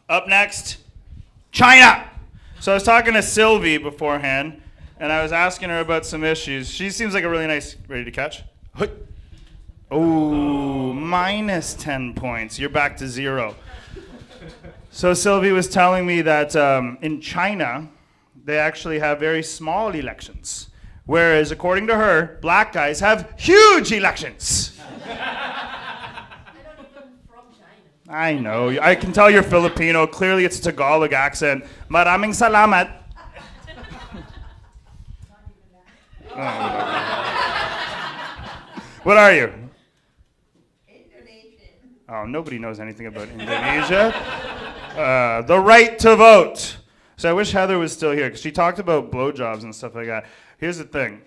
S8: Up next, China. So I was talking to Sylvie beforehand, and I was asking her about some issues. She seems like a really nice... Ready to catch? Oh, minus 10 points. You're back to 0. So Sylvie was telling me that in China, they actually have very small elections. Whereas, according to her, black guys have huge elections. I know. I can tell you're Filipino. Clearly, it's a Tagalog accent. Maraming salamat. What are you? Indonesian. Oh, nobody knows anything about Indonesia. The right to vote. So I wish Heather was still here, because she talked about blowjobs and stuff like that. Here's the thing.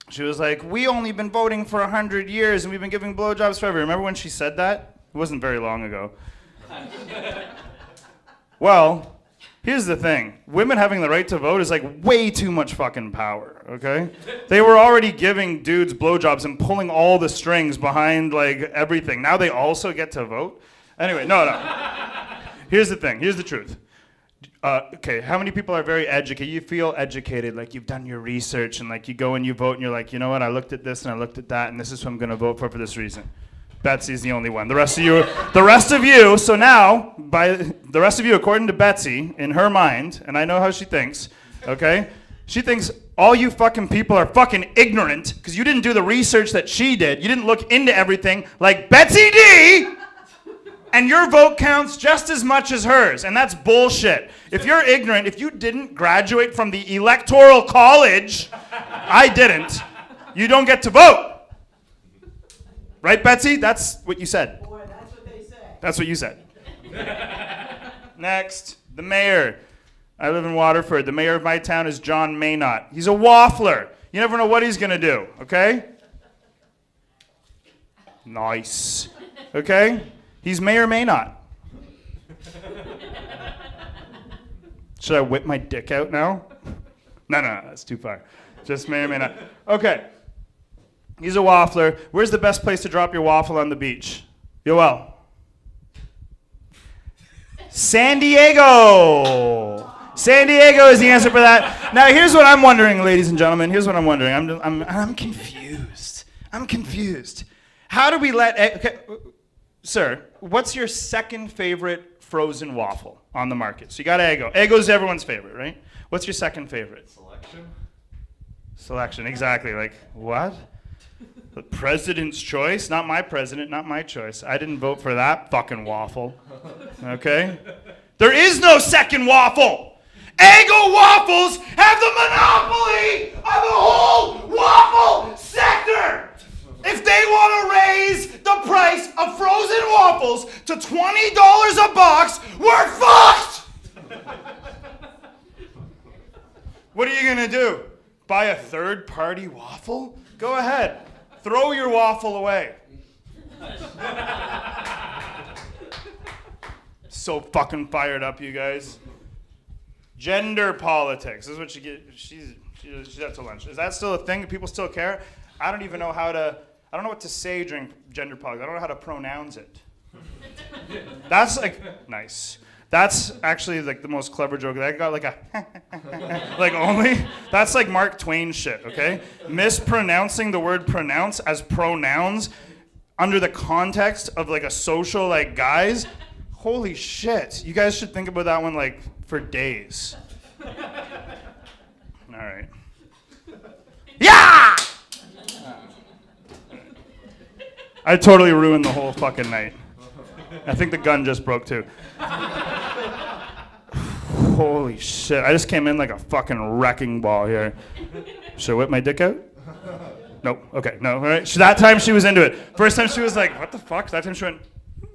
S8: She was like, we only been voting for 100 years, and we've been giving blowjobs forever. Remember when she said that? It wasn't very long ago. Well, here's the thing. Women having the right to vote is like way too much fucking power, okay? They were already giving dudes blowjobs and pulling all the strings behind like everything. Now they also get to vote? Anyway, no. Here's the thing. Here's the truth. Okay, how many people are very educated? You feel educated, like you've done your research, and like you go and you vote, and you're like, you know what, I looked at this and I looked at that, and this is who I'm going to vote for this reason. Betsy's the only one. The rest of you, so now, the rest of you, according to Betsy, in her mind, and I know how she thinks, okay, she thinks all you fucking people are fucking ignorant, because you didn't do the research that she did. You didn't look into everything like Betsy D! And your vote counts just as much as hers, and that's bullshit. If you're ignorant, if you didn't graduate from the electoral college, I didn't, you don't get to vote. Right, Betsy? That's what you said.
S10: Boy, that's what they say.
S8: That's what you said. Next, the mayor. I live in Waterford. The mayor of my town is John Maynot. He's a waffler. You never know what he's going to do, okay? Nice. Okay? He's Mayor Maynot. Should I whip my dick out now? No, that's too far. Just Mayor Maynot. Okay. He's a waffler. Where's the best place to drop your waffle on the beach? Yoel. San Diego. San Diego is the answer for that. Now, here's what I'm wondering, ladies and gentlemen. Here's what I'm wondering. I'm confused. I'm confused. How do we let... Okay, sir, what's your second favorite frozen waffle on the market? So you got Eggo. Eggo's everyone's favorite, right? What's your second favorite? Selection, exactly. Like, what? The president's choice? Not my president, not my choice. I didn't vote for that fucking waffle. Okay? There is no second waffle. Eggo waffles have the monopoly of the whole waffle sector. If they want to raise the price of frozen waffles to $20 a box, we're fucked. What are you going to do? Buy a third-party waffle? Go ahead. Throw your waffle away. So fucking fired up, you guys. Gender politics. This is what she get. She's out to lunch. Is that still a thing? Do people still care? I don't even know how to. I don't know what to say during gender politics. I don't know how to pronounce it. That's like nice. That's actually like the most clever joke. I got like a like only. That's like Mark Twain shit. Okay, mispronouncing the word pronounce as pronouns under the context of like a social like guys. Holy shit! You guys should think about that one like for days. All right. Yeah! I totally ruined the whole fucking night. I think the gun just broke too. Holy shit. I just came in like a fucking wrecking ball here. Should I whip my dick out? Nope. Okay, no. All right. That time she was into it. First time she was like, what the fuck? That time she went,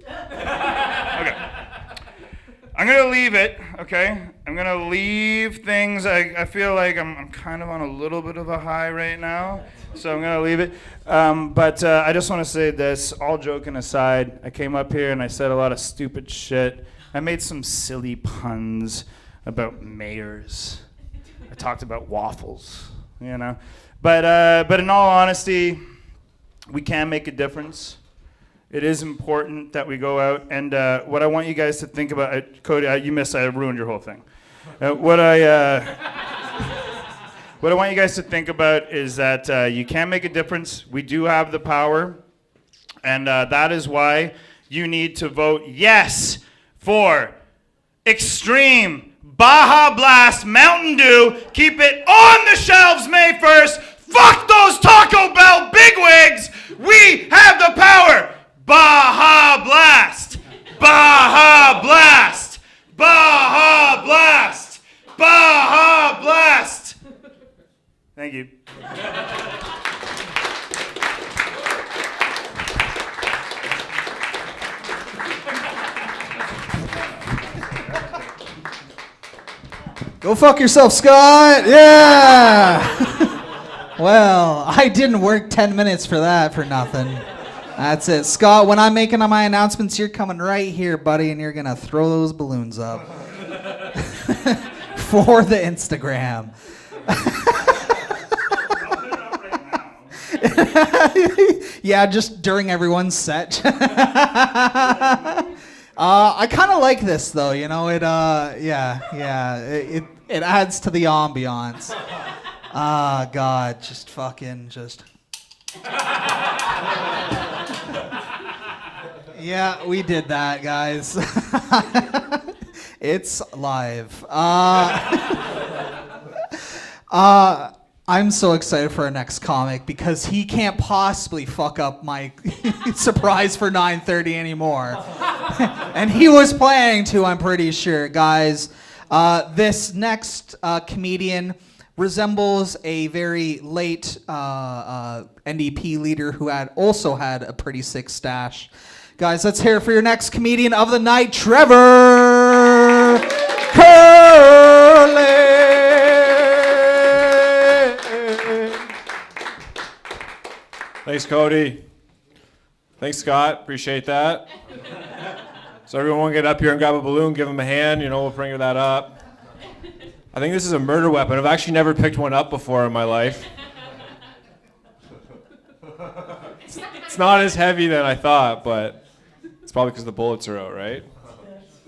S8: okay. I'm going to leave it, okay? I'm going to leave things. I feel like I'm kind of on a little bit of a high right now, so I'm going to leave it. But I just want to say this, all joking aside, I came up here and I said a lot of stupid shit. I made some silly puns about mayors. I talked about waffles, you know? But in all honesty, we can make a difference. It is important that we go out, and what I want you guys to think about, Cody, you missed, I ruined your whole thing. What I want you guys to think about is that you can make a difference. We do have the power, and that is why you need to vote yes for Extreme Baja Blast Mountain Dew. Keep it on the shelves May 1st. Fuck those Taco Bell bigwigs. We have the power. Baja Blast! Baja Blast! Baja Blast! Baja Blast! Thank you.
S1: Go fuck yourself, Scott! Yeah! Well, I didn't work 10 minutes for that for nothing. That's it. Scott, when I'm making my announcements, you're coming right here, buddy, and you're going to throw those balloons up for the Instagram. Yeah, just during everyone's set. I kind of like this, though. You know, it adds to the ambiance. God, just fucking just... Yeah, we did that, guys. It's live. I'm so excited for our next comic because he can't possibly fuck up my surprise for 9:30 anymore. And he was planning to, I'm pretty sure. Guys, this next comedian resembles a very late NDP leader who had also had a pretty sick stash. Guys, let's hear it for your next comedian of the night, Trevor Curley.
S9: Thanks, Cody. Thanks, Scott. Appreciate that. So everyone get up here and grab a balloon, give him a hand. You know, we'll bring that up. I think this is a murder weapon. I've actually never picked one up before in my life. It's not as heavy than I thought, but it's probably because the bullets are out, right?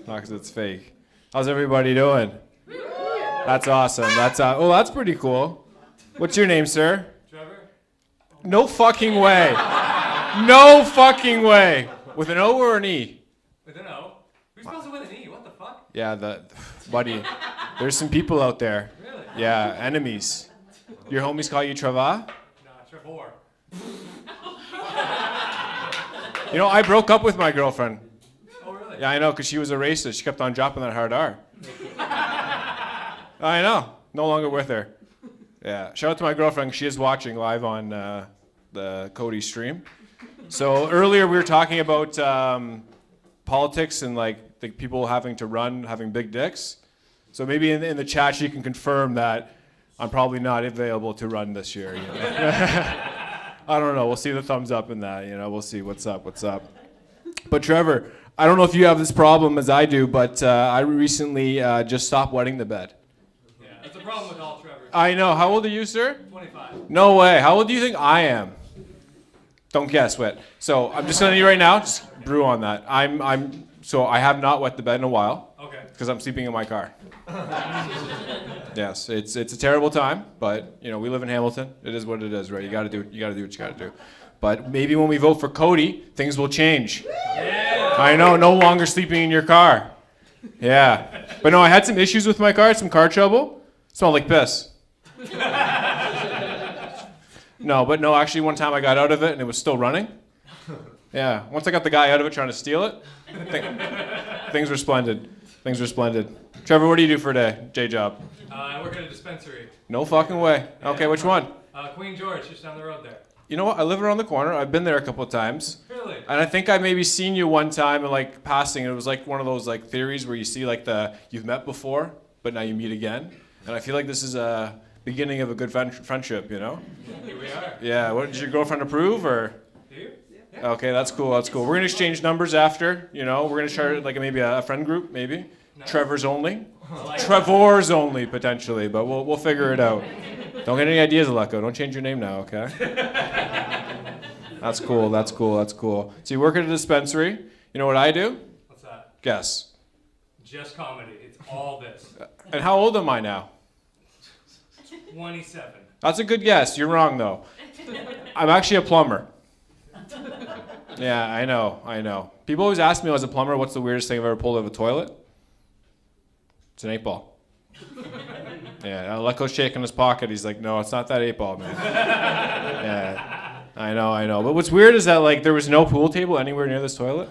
S9: Not because it's fake. How's everybody doing? That's awesome. That's pretty cool. What's your name, sir? Trevor. No fucking way. No fucking way. With an O or an E?
S10: With an O. Who spells it with an E? What the fuck?
S9: Yeah, buddy. There's some people out there.
S10: Really?
S9: Yeah, enemies. Your homies call you Trevor?
S10: Nah, Trevor.
S9: You know, I broke up with my girlfriend.
S10: Oh, really?
S9: Yeah, I know, because she was a racist. She kept on dropping that hard R. I know. No longer with her. Yeah. Shout out to my girlfriend. She is watching live on the Cody stream. So earlier we were talking about politics and like the people having to run, having big dicks. So maybe in the chat she can confirm that I'm probably not available to run this year. You know? I don't know. We'll see the thumbs up in that. You know, we'll see what's up. But Trevor, I don't know if you have this problem as I do, but I recently just stopped wetting the bed.
S10: Yeah, that's a problem with all Trevors.
S9: I know. How old are you, sir?
S10: 25.
S9: No way. How old do you think I am? Don't guess, wet. So I'm just telling you right now, just brew on that. So I have not wet the bed in a while.
S10: Okay.
S9: Because I'm sleeping in my car. Yes, it's a terrible time, but you know we live in Hamilton. It is what it is, right? You got to do what you got to do. But maybe when we vote for Cody, things will change.
S10: Yeah.
S9: I know, no longer sleeping in your car. Yeah, but no, I had some issues with my car, some car trouble. Smelled like piss. No, actually one time I got out of it and it was still running. Yeah, once I got the guy out of it trying to steal it, things were splendid. Trevor, what do you do for a day job?
S10: I work at a dispensary.
S9: No fucking way. Okay, which one?
S10: Queen George, just down the road there.
S9: You know what? I live around the corner. I've been there a couple of times.
S10: Really?
S9: And I think I maybe seen you one time and like passing. It was like one of those like theories where you see like you've met before, but now you meet again. And I feel like this is a beginning of a good friendship, you know?
S10: Here we are.
S9: Yeah. What did your girlfriend approve or?
S10: Do you?
S9: Yeah. Okay, that's cool. We're gonna exchange numbers after. You know, we're gonna start like maybe a friend group, maybe. No. Trevor's only. Trevor's only potentially, but we'll figure it out. Don't get any ideas, Aleko. Don't change your name now, okay? That's cool. So you work at a dispensary. You know what I do?
S10: What's that?
S9: Guess.
S10: Just comedy. It's all this.
S9: And how old am I now?
S10: 27.
S9: That's a good guess. You're wrong though. I'm actually a plumber. Yeah, I know. People always ask me as a plumber, what's the weirdest thing I've ever pulled out of a toilet? It's an 8-ball. Yeah, Aleko's shaking his pocket. He's like, no, it's not that 8-ball, man. Yeah, I know. But what's weird is that like there was no pool table anywhere near this toilet.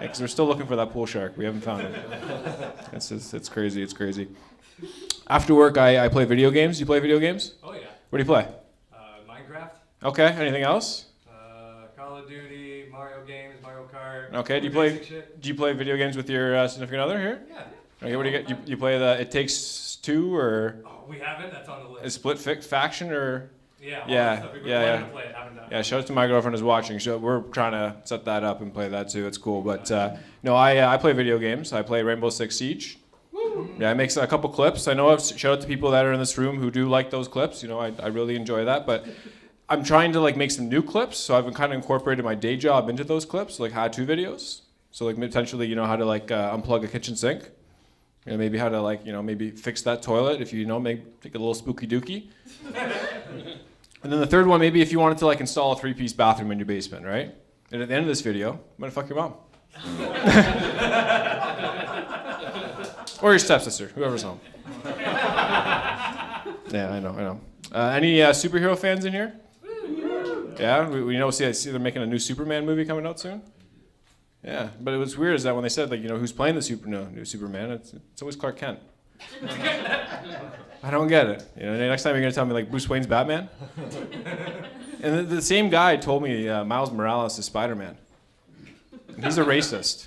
S9: Because we're still looking for that pool shark. We haven't found it. It's crazy. After work, I play video games. You play video games?
S10: Oh yeah.
S9: What do you play?
S10: Minecraft.
S9: Okay. Anything else?
S10: Call of Duty, Mario games, Mario Kart.
S9: Okay. Do you play video games with your significant other here?
S10: Yeah.
S9: Okay. What do you get? You play the It Takes Two or?
S10: Oh, we haven't. That's on the list.
S9: A split faction or?
S10: Yeah.
S9: Yeah.
S10: To play it, haven't done.
S9: Yeah, shout out to my girlfriend who's watching. We're trying to set that up and play that too. It's cool. But no, I play video games. I play Rainbow Six Siege. Woo. Yeah, I make a couple clips. I know I've shout out to people that are in this room who do like those clips. You know, I really enjoy that. But I'm trying to like make some new clips. So I've kind of incorporated my day job into those clips, like how-to videos. So like potentially, you know, how to like unplug a kitchen sink. You know, maybe how to like, you know, maybe fix that toilet if you know, maybe take a little spooky dookie. And then the third one, maybe if you wanted to like install a 3-piece bathroom in your basement, right? And at the end of this video, I'm gonna fuck your mom. Or your stepsister, whoever's home. Yeah, I know. Any superhero fans in here? Yeah, we know. See, they're making a new Superman movie coming out soon. Yeah, but it was weird is that when they said like, you know, who's playing the new Superman, it's always Clark Kent. I don't get it. You know, next time you're gonna tell me like Bruce Wayne's Batman. And the same guy told me Miles Morales is Spider-Man. And he's a racist,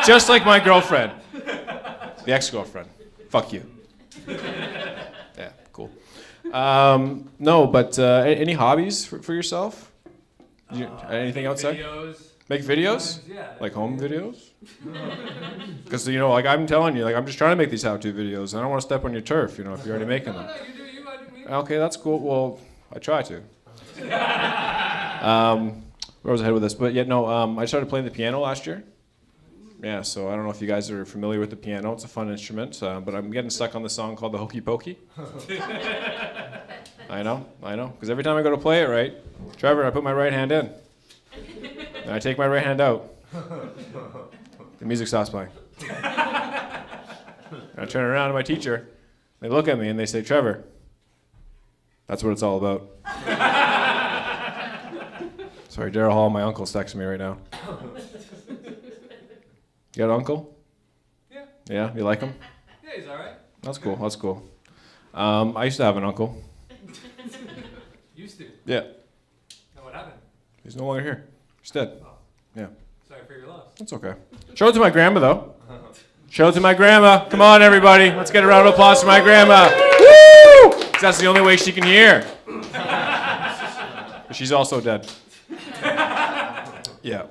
S9: just like my girlfriend, the ex-girlfriend. Fuck you. Yeah, cool. No, but any hobbies for yourself? Anything outside?
S10: Videos.
S9: Make videos?
S10: Yeah.
S9: Like home videos? Because, you know, like I'm telling you, like I'm just trying to make these how-to videos. I don't want to step on your turf, you know, if you're already making them.
S10: No, you do you, I do me.
S9: Okay, that's cool. Well, I try to. Where was I headed with this? But yeah, no, I started playing the piano last year. Yeah, so I don't know if you guys are familiar with the piano. It's a fun instrument, but I'm getting stuck on the song called the Hokey Pokey. I know. Because every time I go to play it, right, Trevor, I put my right hand in. And I take my right hand out. The music stops playing. And I turn around to my teacher. They look at me and they say, Trevor, that's what it's all about. Sorry, Daryl Hall, my uncle's texting me right now. You got an uncle?
S10: Yeah.
S9: Yeah, you like him?
S10: Yeah, he's all right.
S9: That's cool. I used to have an uncle.
S10: Used to.
S9: Yeah.
S10: And what happened?
S9: He's no longer here. He's dead.
S10: Oh.
S9: Yeah.
S10: Sorry for your loss.
S9: That's okay. Show it to my grandma, though. Show it to my grandma. Come on, everybody. Let's get a round of applause for my grandma. Woo! 'Cause that's the only way she can hear. But she's also dead. Yeah.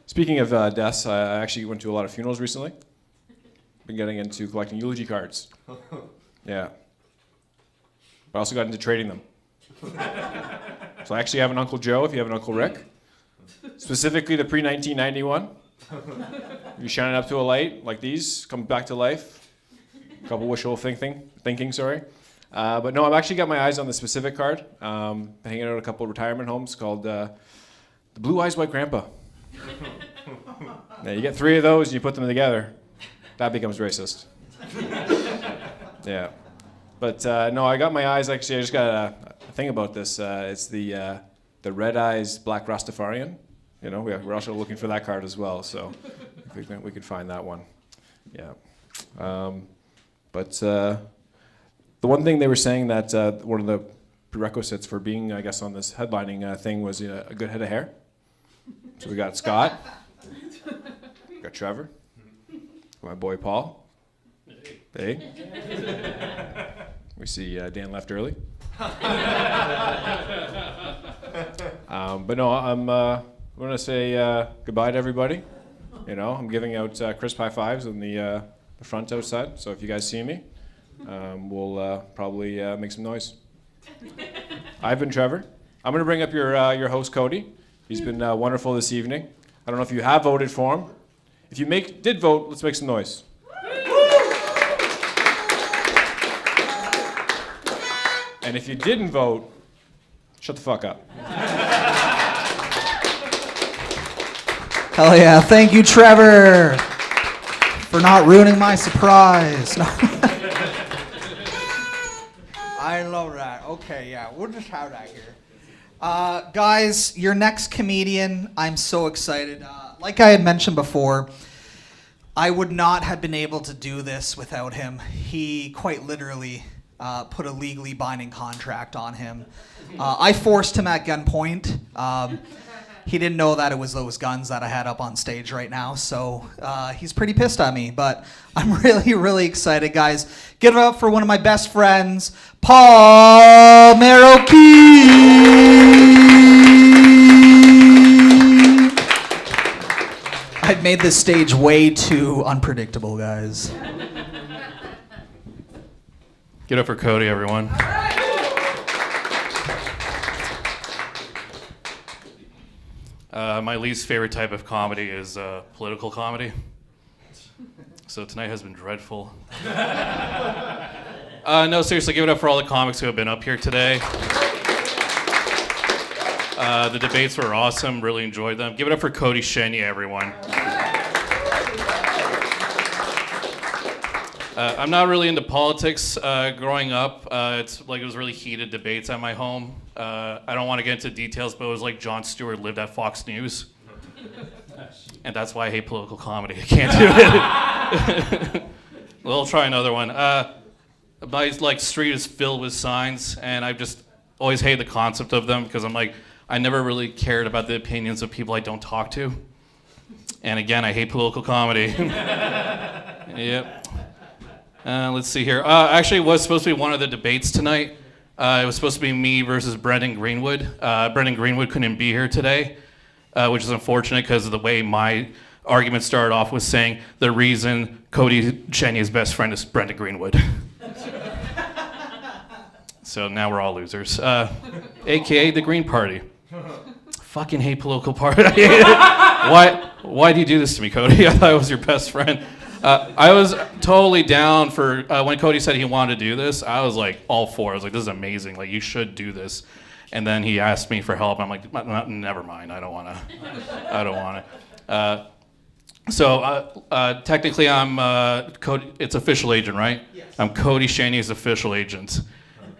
S9: Speaking of deaths, I actually went to a lot of funerals recently. Been getting into collecting eulogy cards. Yeah. But I also got into trading them. So I actually have an Uncle Joe if you have an Uncle Rick. Specifically the pre-1991. You shine it up to a light like these, come back to life. A couple wishful thinking. But no, I've actually got my eyes on the specific card. Hanging out at a couple of retirement homes called the Blue Eyes White Grandpa. Now you get 3 of those and you put them together. That becomes racist. Yeah. But no, I got my eyes, actually, I just got a thing about this. It's the Red Eyes Black Rastafarian. You know, we're also looking for that card as well, so if we could find that one. Yeah. But the one thing they were saying that one of the prerequisites for being, I guess, on this headlining thing was a good head of hair. So we got Scott, we got Trevor, my boy Paul. Hey. We see Dan left early. But no, I'm going to say goodbye to everybody. You know, I'm giving out crisp high fives in the front outside. So if you guys see me, we'll probably make some noise. I've been Trevor. I'm going to bring up your host, Cody. He's been wonderful this evening. I don't know if you have voted for him. If you did vote, let's make some noise. And if you didn't vote, shut the fuck up.
S1: Hell yeah. Thank you, Trevor, for not ruining my surprise. No. I love that. Okay, yeah. We'll just have that here. Guys, your next comedian, I'm so excited. Like I had mentioned before, I would not have been able to do this without him. He quite literally put a legally binding contract on him. I forced him at gunpoint. He didn't know that it was those guns that I had up on stage right now, so he's pretty pissed at me, but I'm really, really excited, guys. Give it up for one of my best friends, Paul Marroquin. I've made this stage way too unpredictable, guys.
S11: Get up for Cody, everyone. My least favorite type of comedy is political comedy. So tonight has been dreadful. No, seriously, give it up for all the comics who have been up here today. The debates were awesome, really enjoyed them. Give it up for Cody Chenier, everyone. I'm not really into politics growing up. It was really heated debates at my home. I don't want to get into details, but it was like Jon Stewart lived at Fox News. And that's why I hate political comedy. I can't do it. Well, I'll try another one. My street is filled with signs, and I've just always hated the concept of them because I never really cared about the opinions of people I don't talk to. And again, I hate political comedy. Yep. Let's see here. Actually, it was supposed to be one of the debates tonight. It was supposed to be me versus Brendan Greenwood. Brendan Greenwood couldn't be here today, which is unfortunate because of the way my argument started off with saying the reason Cody Chenier's best friend is Brendan Greenwood. So now we're all losers. AKA the Green Party. Fucking hate political party. Why do you do this to me, Cody? I thought I was your best friend. I was totally down for when Cody said he wanted to do this. I was like all for it. I was like, this is amazing. Like, you should do this. And then he asked me for help. I'm like, never mind. I don't want to. So technically, I'm Cody. It's official agent, right? Yes. I'm Cody Chenier's official agent.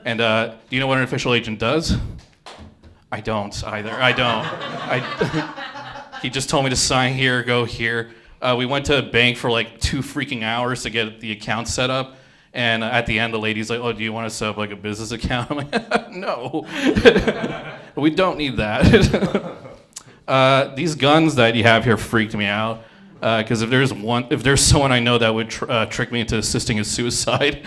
S11: And do you know what an official agent does? I don't either. I don't. He just told me to sign here, go here. We went to a bank for like 2 freaking hours to get the account set up. And at the end, the lady's like, oh, do you want to set up like a business account? I'm like, no. We don't need that. These guns that you have here freaked me out. Because if there's someone I know that would trick me into assisting in suicide.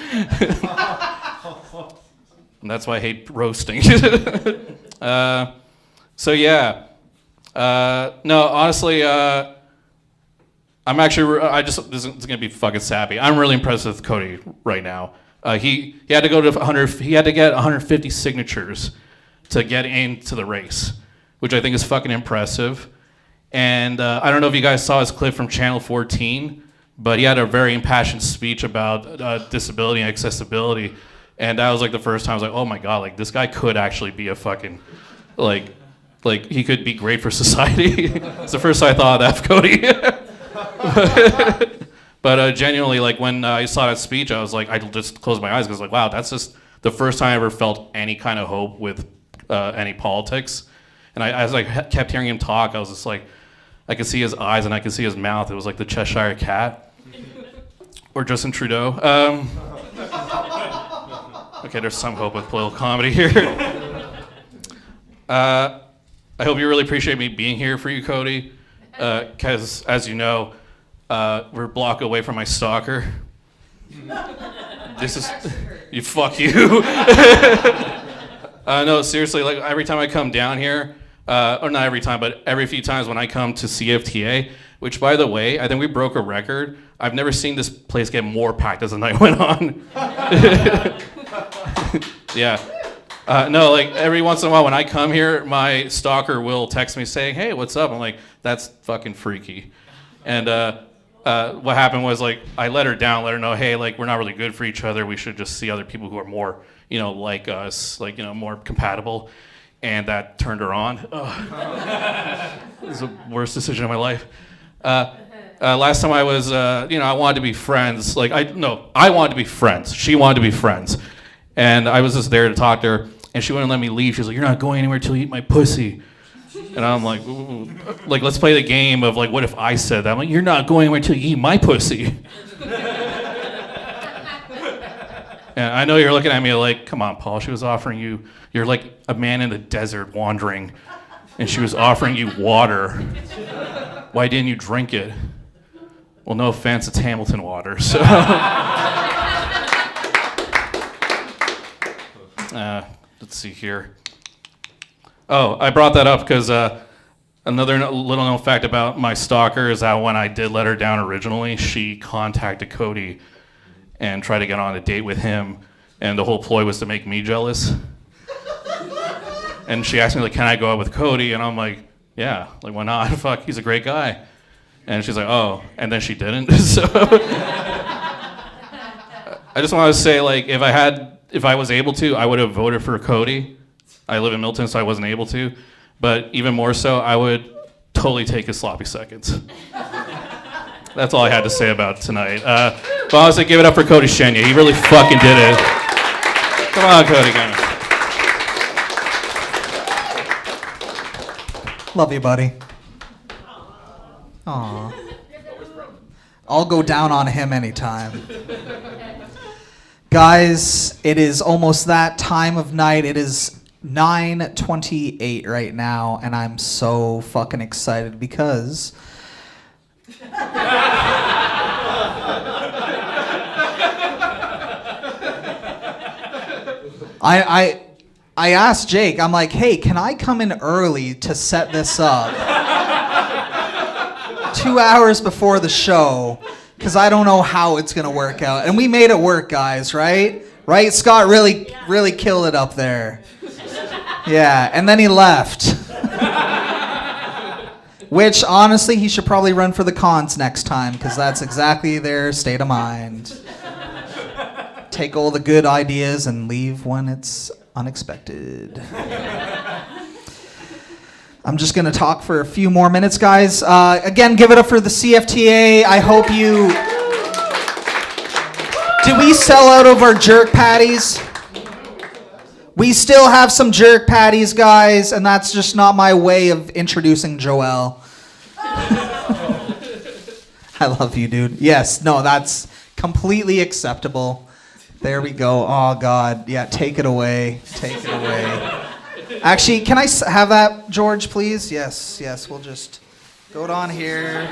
S11: And that's why I hate roasting. So yeah. No, honestly, I'm actually. This is gonna be fucking sappy. I'm really impressed with Cody right now. He had to go to 100. He had to get 150 signatures to get into the race, which I think is fucking impressive. And I don't know if you guys saw his clip from Channel 14, but he had a very impassioned speech about disability and accessibility. And that was like the first time I was like, oh my god, like this guy could actually be a fucking like he could be great for society. It's the first time I thought of that, Cody. But genuinely, like when I saw that speech, I was like, I just closed my eyes because like, wow, that's just the first time I ever felt any kind of hope with any politics. And as I kept hearing him talk, I was just like, I could see his eyes and I could see his mouth. It was like the Cheshire Cat or Justin Trudeau. Okay, there's some hope with political comedy here. I hope you really appreciate me being here for you, Cody, because as you know, we're a block away from my stalker. This is, you fuck you. No, seriously, like every time I come down here, or not every time, but every few times when I come to CFTA, which by the way, I think we broke a record. I've never seen this place get more packed as the night went on. Yeah. No, like every once in a while when I come here, my stalker will text me saying, hey, what's up? I'm like, that's fucking freaky. And what happened was like, I let her down, let her know, hey, like we're not really good for each other. We should just see other people who are more, like us, like, more compatible. And that turned her on. It was the worst decision of my life. Last time I was, I wanted to be friends. Like, I wanted to be friends. She wanted to be friends. And I was just there to talk to her, and she wouldn't let me leave. She's like, you're not going anywhere till you eat my pussy. And I'm like, ooh. Like, let's play the game of, like, what if I said that? I'm like, you're not going anywhere till you eat my pussy. And I know you're looking at me like, come on, Paul, she was offering you, you're like a man in the desert wandering, and she was offering you water. Why didn't you drink it? Well, no offense, it's Hamilton water, so. Let's see here. Oh, I brought that up because another little known fact about my stalker is that when I did let her down originally, she contacted Cody and tried to get on a date with him, and the whole ploy was to make me jealous. And she asked me, like, can I go out with Cody? And I'm like, yeah, like, why not? Fuck, he's a great guy. And she's like, oh, and then she didn't. So I just want to say, like, if I was able to, I would have voted for Cody. I live in Milton, so I wasn't able to. But even more so, I would totally take his sloppy seconds. That's all I had to say about tonight. But honestly, give it up for Cody Chenier. He really fucking did it. Come on, Cody.
S1: Love you, buddy. Aw. I'll go down on him anytime. Guys, it is almost that time of night. It is 9:28 right now, and I'm so fucking excited because I asked Jake, I'm like, hey, can I come in early to set this up? 2 hours before the show, because I don't know how it's going to work out. And we made it work, guys, right? Right? Scott really killed it up there. Yeah, and then he left. Which, honestly, he should probably run for the cons next time, because that's exactly their state of mind. Take all the good ideas and leave when it's unexpected. I'm just going to talk for a few more minutes, guys. Again, give it up for the CFTA. I hope you... Did we sell out of our jerk patties? We still have some jerk patties, guys, and that's just not my way of introducing Joel. I love you, dude. Yes, no, that's completely acceptable. There we go. Oh, God. Yeah, take it away. Take it away. Actually, can I have that, George, please? Yes, we'll just go on here.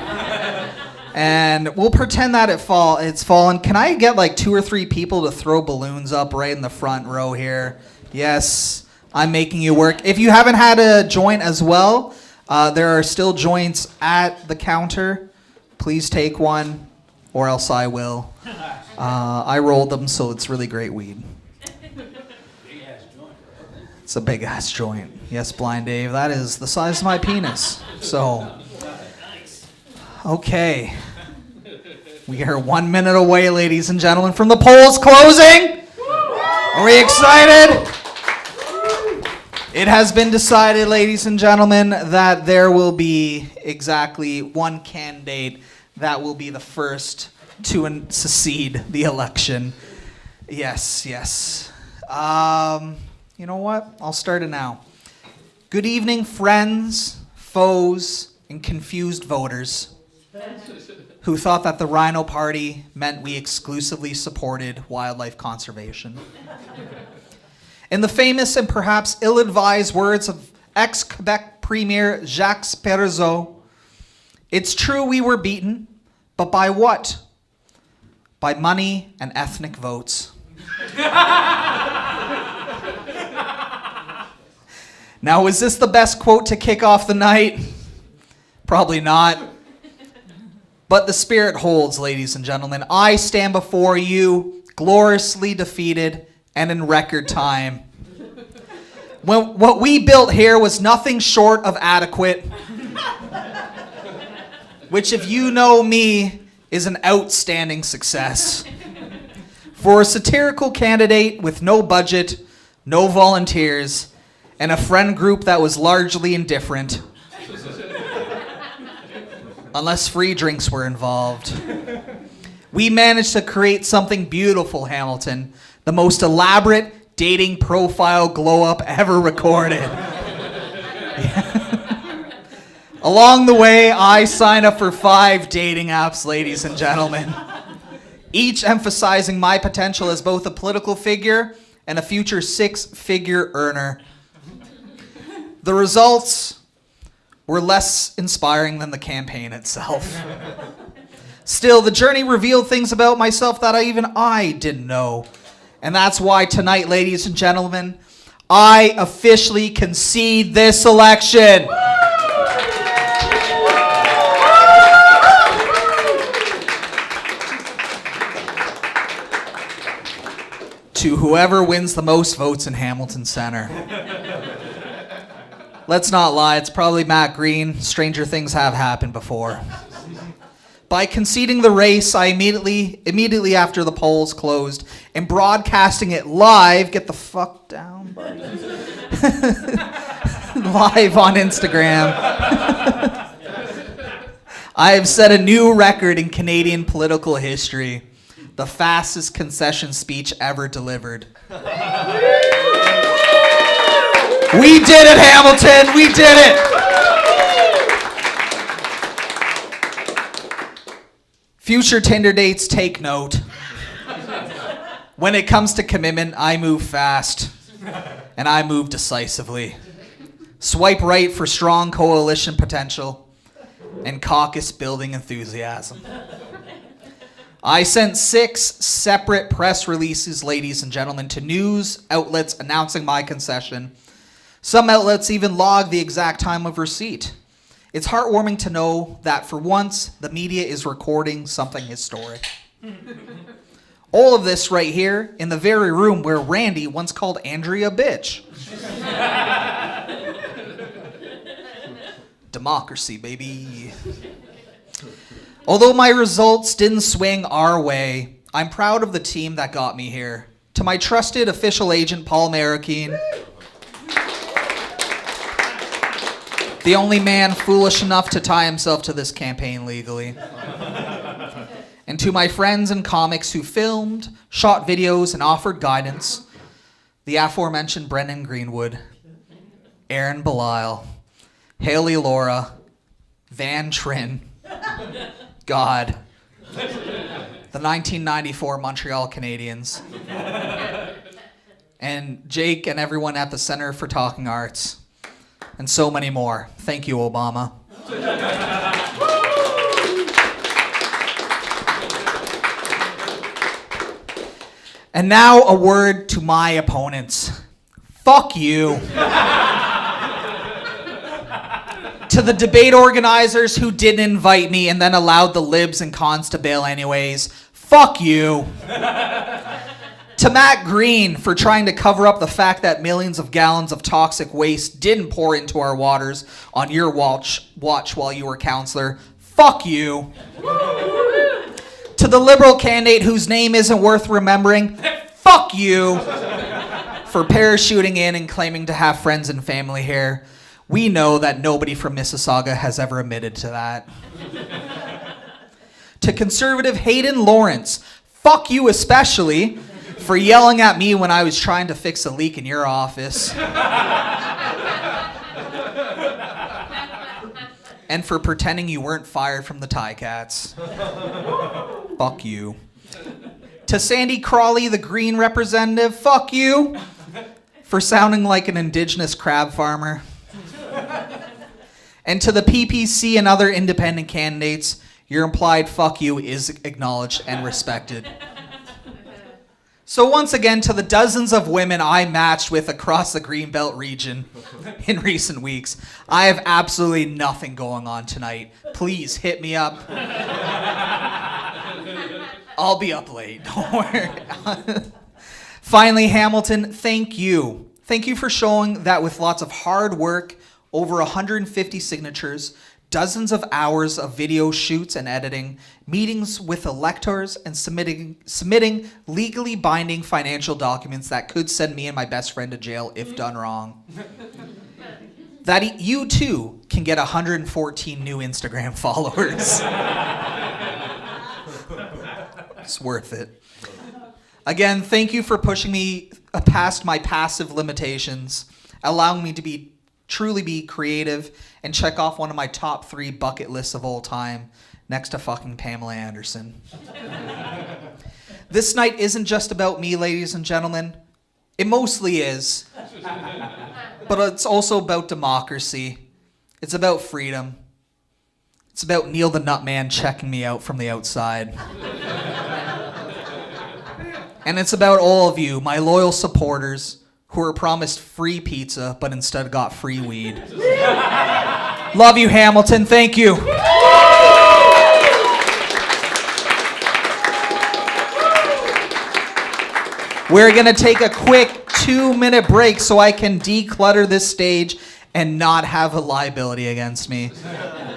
S1: And we'll pretend that it's fallen. Can I get like 2 or 3 people to throw balloons up right in the front row here? Yes, I'm making you work. If you haven't had a joint as well, there are still joints at the counter. Please take one, or else I will. I rolled them, so it's really great weed. It's a big-ass joint. Yes, Blind Dave, that is the size of my penis. So, okay. We are 1 minute away, ladies and gentlemen, from the polls closing. Are we excited? It has been decided, ladies and gentlemen, that there will be exactly one candidate that will be the first to secede the election. Yes. You know what? I'll start it now. Good evening, friends, foes, and confused voters who thought that the Rhino Party meant we exclusively supported wildlife conservation. In the famous and perhaps ill-advised words of ex-Quebec Premier Jacques Parizeau, it's true we were beaten, but by what? By money and ethnic votes. Now, is this the best quote to kick off the night? Probably not. But the spirit holds, ladies and gentlemen. I stand before you, gloriously defeated and in record time. What we built here was nothing short of adequate, which, if you know me, is an outstanding success. For a satirical candidate with no budget, no volunteers, and a friend group that was largely indifferent, unless free drinks were involved, we managed to create something beautiful, Hamilton. The most elaborate dating profile glow-up ever recorded. Along the way, I signed up for 5 dating apps, ladies and gentlemen, each emphasizing my potential as both a political figure and a future 6-figure earner. The results were less inspiring than the campaign itself. Still, the journey revealed things about myself that even I didn't know. And that's why tonight, ladies and gentlemen, I officially concede this election. To whoever wins the most votes in Hamilton Center. Let's not lie, it's probably Matt Green. Stranger things have happened before. By conceding the race, I immediately after the polls closed and broadcasting it live, get the fuck down, buddy. Live on Instagram. I have set a new record in Canadian political history. The fastest concession speech ever delivered. We did it, Hamilton! We did it! Future Tinder dates, take note. When it comes to commitment, I move fast. And I move decisively. Swipe right for strong coalition potential and caucus building enthusiasm. I sent 6 separate press releases, ladies and gentlemen, to news outlets announcing my concession. Some outlets even logged the exact time of receipt. It's heartwarming to know that for once, the media is recording something historic. All of this right here in the very room where Randy once called Andrea a bitch. Democracy, baby. Although my results didn't swing our way, I'm proud of the team that got me here. To my trusted official agent, Paul Marroquin, the only man foolish enough to tie himself to this campaign legally. And to my friends and comics who filmed, shot videos, and offered guidance, the aforementioned Brendan Greenwood, Aaron Belisle, Haley Laura, Van Trin, God, the 1994 Montreal Canadiens, and Jake and everyone at the Center for Talking Arts, and so many more. Thank you, Obama. And now a word to my opponents. Fuck you. To the debate organizers who didn't invite me and then allowed the libs and cons to bail anyways. Fuck you. To Matt Green for trying to cover up the fact that millions of gallons of toxic waste didn't pour into our waters on your watch while you were counselor. Fuck you. To the Liberal candidate whose name isn't worth remembering. Fuck you. For parachuting in and claiming to have friends and family here. We know that nobody from Mississauga has ever admitted to that. To conservative Hayden Lawrence, fuck you especially for yelling at me when I was trying to fix a leak in your office. And for pretending you weren't fired from the Ticats. Fuck you. To Sandy Crawley, the Green representative, fuck you for sounding like an indigenous crab farmer. And to the PPC and other independent candidates, your implied fuck you is acknowledged and respected. So once again, to the dozens of women I matched with across the Greenbelt region in recent weeks, I have absolutely nothing going on tonight. Please hit me up. I'll be up late, don't worry. Finally, Hamilton, thank you. Thank you for showing that with lots of hard work, over 150 signatures, dozens of hours of video shoots and editing, meetings with electors, and submitting legally binding financial documents that could send me and my best friend to jail if done wrong. That you too can get 114 new Instagram followers. It's worth it. Again, thank you for pushing me past my passive limitations, allowing me to truly be creative and check off one of my top 3 bucket lists of all time, next to fucking Pamela Anderson. This night isn't just about me, ladies and gentlemen. It mostly is. But it's also about democracy. It's about freedom. It's about Neil the Nutman checking me out from the outside. And it's about all of you, my loyal supporters, who were promised free pizza, but instead got free weed. Love you, Hamilton. Thank you. We're going to take a quick 2-minute break so I can declutter this stage and not have a liability against me.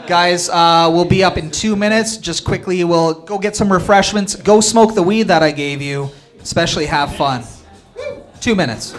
S1: Guys, we'll be up in 2 minutes. Just quickly, we'll go get some refreshments. Go smoke the weed that I gave you. Especially have fun. 2 minutes.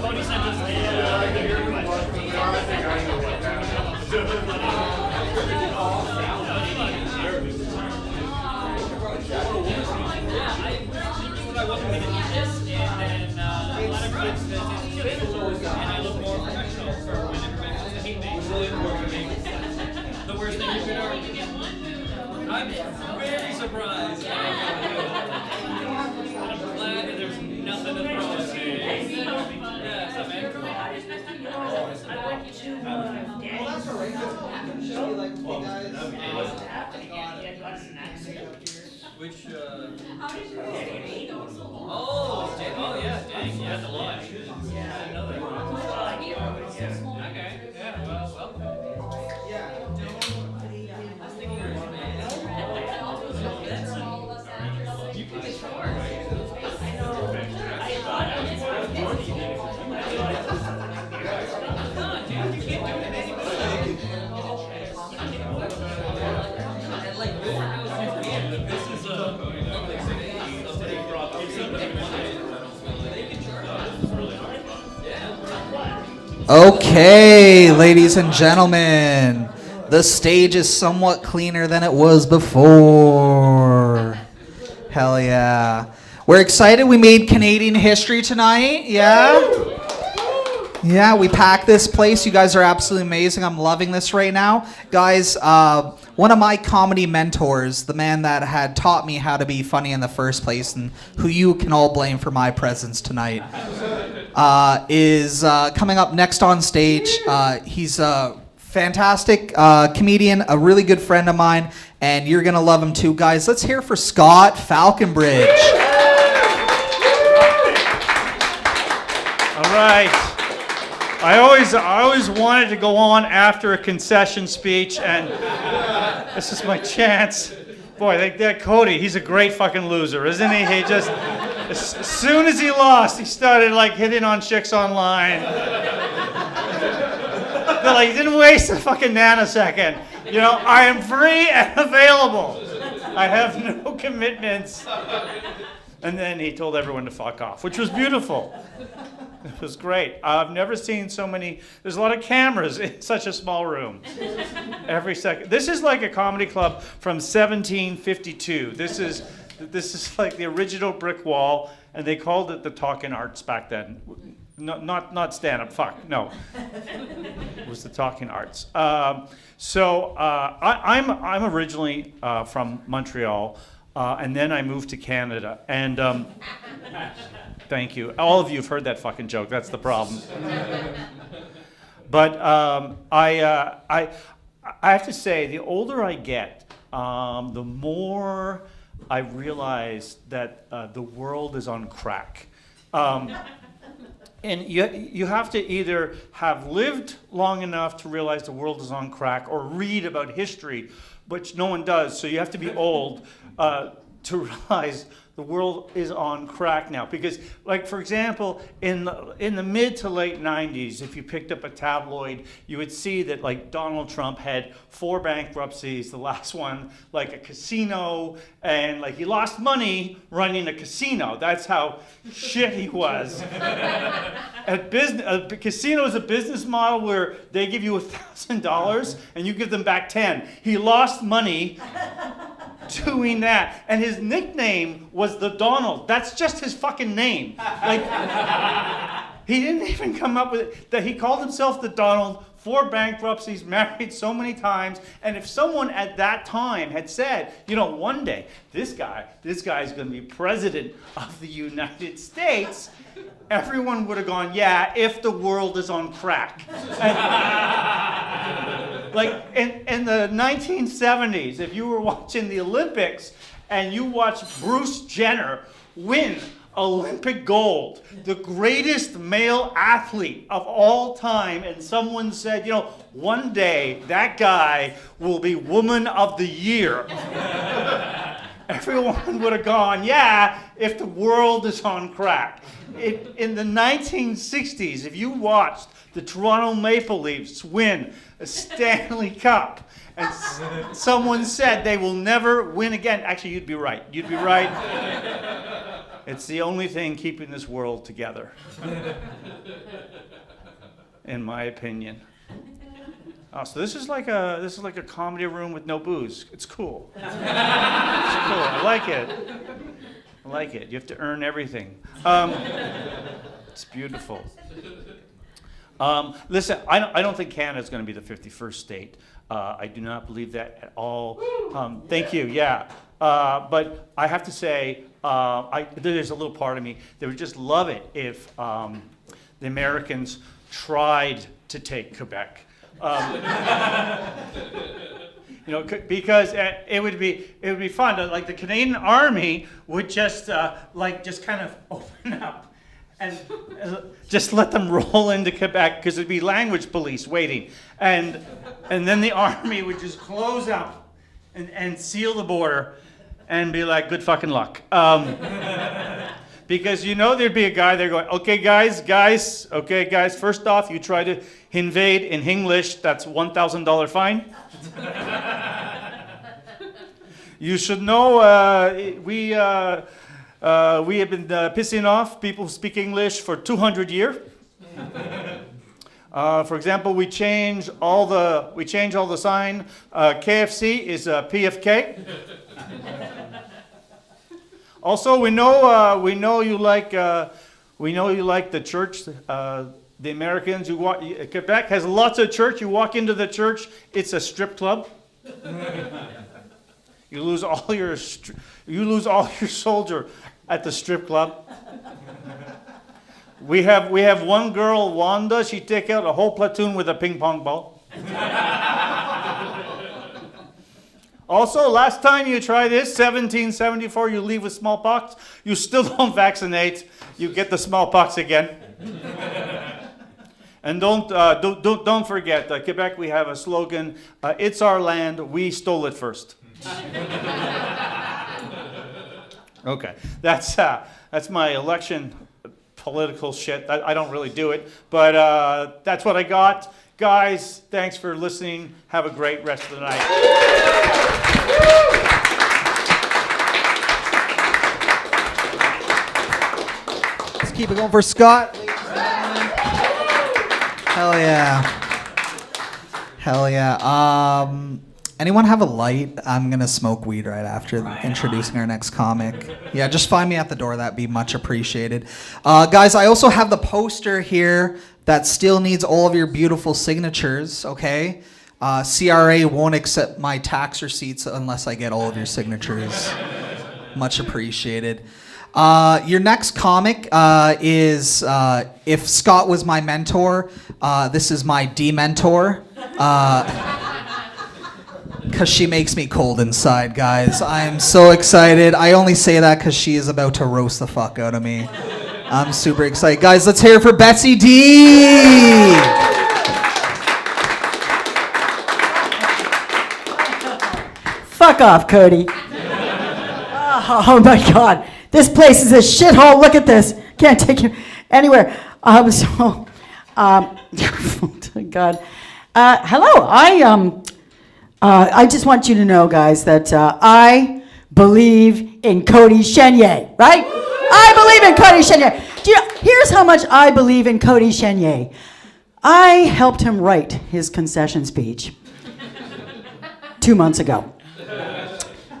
S6: Cody sent us I wasn't going to eat this, and then a lot of friends visited, and I look more professional for when everybody wants to hate me. The worst thing you could argue. I'm very surprised. I'm glad that there's nothing to throw at me. Yes, I'm angry.
S12: Well, that's all right. Show you like the big guys.
S6: Which, oh, yeah, dang, yeah, the line. Yeah, I didn't know that. Okay, yeah, well. You can get short. You can't do it anyway.
S1: Okay, ladies and gentlemen, the stage is somewhat cleaner than it was before. Hell yeah. We're excited we made Canadian history tonight, yeah? Yeah, we packed this place. You guys are absolutely amazing. I'm loving this right now. Guys, one of my comedy mentors, the man that had taught me how to be funny in the first place and who you can all blame for my presence tonight, is coming up next on stage. He's a fantastic comedian, a really good friend of mine, and you're going to love him too. Guys, let's hear for Scott Falconbridge.
S8: All right. I always wanted to go on after a concession speech, and this is my chance. Boy, that Cody, he's a great fucking loser, isn't he? He just, as soon as he lost, he started like hitting on chicks online. They're like, he didn't waste a fucking nanosecond. You know, I am free and available. I have no commitments. And then he told everyone to fuck off, which was beautiful. It was great. I've never seen so many. There's a lot of cameras in such a small room. Every second. This is like a comedy club from 1752. This is like the original brick wall, and they called it the Talking Arts back then. Not stand-up. Fuck no. It was the Talking Arts. I'm originally from Montreal. And then I moved to Canada, and thank you. All of you have heard that fucking joke. That's the problem. But I have to say, the older I get, the more I realize that the world is on crack. And you have to either have lived long enough to realize the world is on crack, or read about history, which no one does. So you have to be old to realize the world is on crack now. Because, like, for example, in the mid to late 90s, if you picked up a tabloid, you would see that, like, Donald Trump had 4 bankruptcies, the last one, like, a casino, and, like, he lost money running a casino. That's how shit he was. A casino is a business model where they give you $1,000 and you give them back 10. He lost money doing that, and his nickname was the Donald. That's just his fucking name. Like, he didn't even come up with it. That he called himself the Donald. 4 bankruptcies, married so many times, and if someone at that time had said, you know, one day this guy is going to be president of the United States, everyone would have gone, yeah, if the world is on crack. And, like, in the 1970s, if you were watching the Olympics and you watched Bruce Jenner win Olympic gold, the greatest male athlete of all time, and someone said, you know, one day that guy will be Woman of the Year. Everyone would have gone, yeah, if the world is on crack. In the 1960s, if you watched the Toronto Maple Leafs win a Stanley Cup, and someone said they will never win again, actually, you'd be right. You'd be right. It's the only thing keeping this world together, in my opinion. Oh, so this is like a comedy room with no booze. It's cool. It's cool. I like it. I like it. You have to earn everything. It's beautiful. Listen, I don't think Canada's going to be the 51st state. I do not believe that at all. Thank you. Yeah. But I have to say, there's a little part of me that would just love it if the Americans tried to take Quebec. You know, because it would be fun. Like the Canadian Army would just kind of open up and just let them roll into Quebec, because it'd be language police waiting, and then the Army would just close up and seal the border. And be like, good fucking luck. Because you know there'd be a guy there going, okay guys, first off, you try to invade in English, that's $1,000 fine. You should know we have been pissing off people who speak English for 200 years. For example, we change all the sign. KFC is PFK. Also, we know you like the church. The Americans, Quebec has lots of church. You walk into the church, it's a strip club. You lose all your soldier at the strip club. We have one girl, Wanda. She take out a whole platoon with a ping pong ball. Also, last time you try this, 1774, you leave with smallpox. You still don't vaccinate. You get the smallpox again. And don't forget, Quebec, we have a slogan, it's our land, we stole it first. Okay, that's my election political shit. I don't really do it, but that's what I got. Guys, thanks for listening. Have a great rest of the night.
S1: Let's keep it going for Scott. Hell yeah. Hell yeah. Anyone have a light? I'm going to smoke weed right after introducing our next comic. Yeah, just find me at the door. That'd be much appreciated. Guys, I also have the poster here that still needs all of your beautiful signatures, okay? CRA won't accept my tax receipts unless I get all of your signatures. Much appreciated. Your next comic is, if Scott was my mentor, this is my dementor. Because she makes me cold inside, guys. I'm so excited. I only say that because she is about to roast the fuck out of me. I'm super excited. Guys, let's hear it for Betsy D!
S13: Fuck off, Cody. Oh my God. This place is a shithole. Look at this. Can't take you anywhere. God. Hello. I just want you to know, guys, that I believe in Cody Chenier, right? I believe in Cody Chenier. Do you know, here's how much I believe in Cody Chenier. I helped him write his concession speech 2 months ago.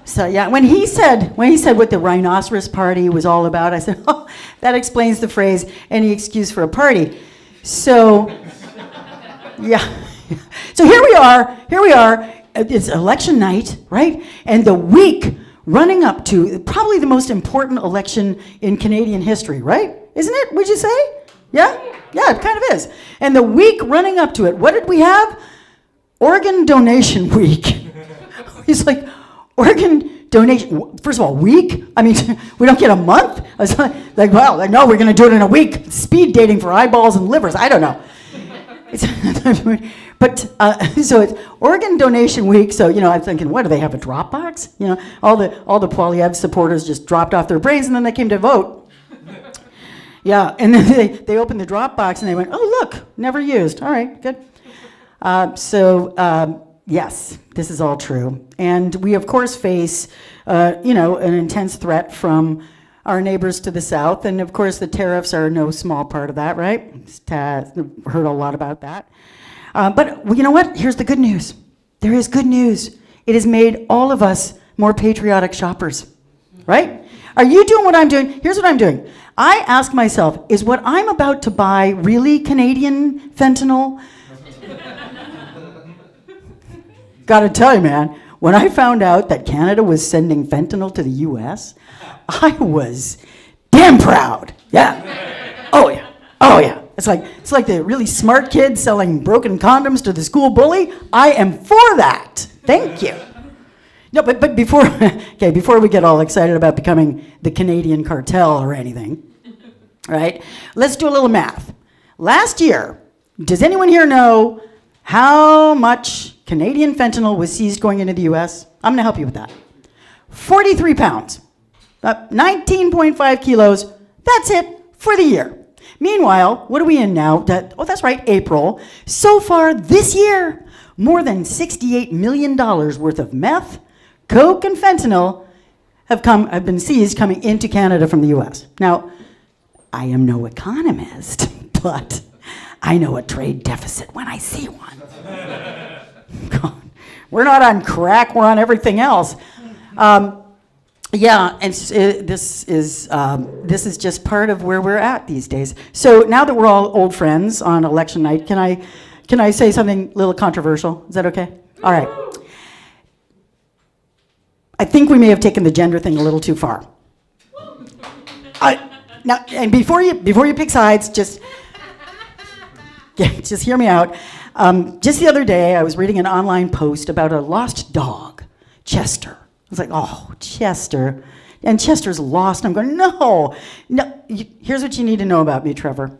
S13: So yeah, when he said what the rhinoceros party was all about, I said, oh, that explains the phrase, any excuse for a party. So, yeah. So here we are, it's election night, right? And the week running up to probably the most important election in Canadian history, right? Isn't it, would you say? Yeah? Yeah, it kind of is. And the week running up to it, what did we have? Organ donation week. He's like, organ donation, first of all, week? I mean, we don't get a month? I was like, well, no, we're going to do it in a week. Speed dating for eyeballs and livers. I don't know. But, so it's organ donation week. So, I'm thinking, what, do they have a Dropbox? All the Poilievre supporters just dropped off their brains and then they came to vote. Yeah, and then they opened the Dropbox and they went, oh, look, never used. All right, good. Yes, this is all true. And we, of course, face, an intense threat from our neighbors to the south. And, of course, the tariffs are no small part of that, right? Heard a lot about that. But you know what? Here's the good news. There is good news. It has made all of us more patriotic shoppers, right? Are you doing what I'm doing? Here's what I'm doing. I ask myself, is what I'm about to buy really Canadian fentanyl? Gotta tell you, man, when I found out that Canada was sending fentanyl to the US, I was damn proud. Yeah. Oh, yeah. Oh, yeah. It's like the really smart kid selling broken condoms to the school bully. I am for that. Thank you. No, but before we get all excited about becoming the Canadian cartel or anything, right? Let's do a little math. Last year, does anyone here know how much Canadian fentanyl was seized going into the US? I'm going to help you with that. 43 pounds, 19.5 kilos. That's it for the year. Meanwhile, what are we in now? That's right, April. So far this year, more than $68 million worth of meth, coke, and fentanyl have been seized coming into Canada from the US. Now, I am no economist, but I know a trade deficit when I see one. We're not on crack, we're on everything else. Yeah, and this is just part of where we're at these days. So now that we're all old friends on election night, can I say something a little controversial? Is that okay? All right. I think we may have taken the gender thing a little too far. Now, and before you pick sides, just hear me out. Just the other day, I was reading an online post about a lost dog, Chester. I was like, oh, Chester. And Chester's lost. And I'm going, no. Here's what you need to know about me, Trevor.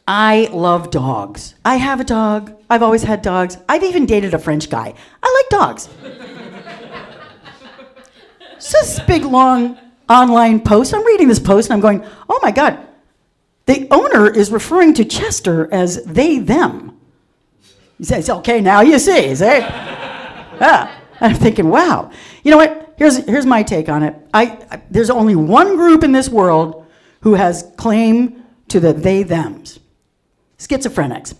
S13: I love dogs. I have a dog. I've always had dogs. I've even dated a French guy. I like dogs. So this big, long online post. I'm reading this post and I'm going, oh my God. The owner is referring to Chester as they, them. He says, okay, now you see. Yeah. And I'm thinking, wow. You know what? Here's my take on it. There's only one group in this world who has claim to the they, thems. Schizophrenics.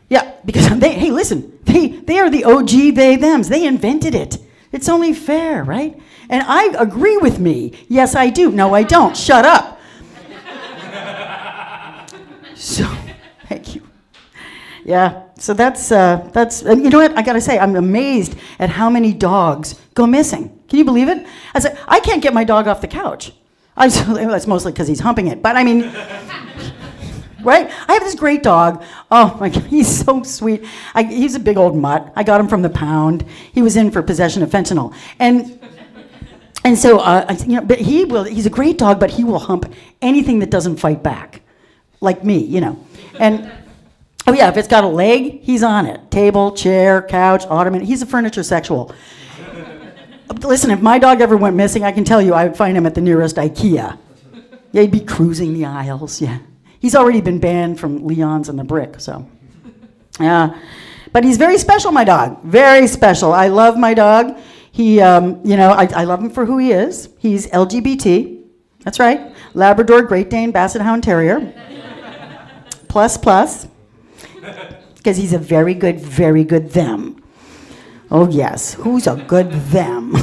S13: Yeah, because hey, listen, they are the OG they, thems. They invented it. It's only fair, right? And I agree with me. Yes, I do. No, I don't. Shut up. So, thank you. Yeah, so that's you know what, I gotta say, I'm amazed at how many dogs go missing. Can you believe it? I can't get my dog off the couch. That's mostly because he's humping it, but I mean, right? I have this great dog. Oh my God, he's so sweet. He's a big old mutt. I got him from the pound. He was in for possession of fentanyl. And so, but he's a great dog, but he will hump anything that doesn't fight back. Like me, And, oh yeah, if it's got a leg, he's on it. Table, chair, couch, ottoman. He's a furniture sexual. Listen, if my dog ever went missing, I can tell you I would find him at the nearest IKEA. Yeah, he'd be cruising the aisles, yeah. He's already been banned from Leon's and the Brick, so. Yeah. But he's very special, my dog. Very special. I love my dog. He, I love him for who he is. He's LGBT. That's right. Labrador, Great Dane, Basset Hound Terrier. Plus. Because he's a very good them. Oh, yes. Who's a good them?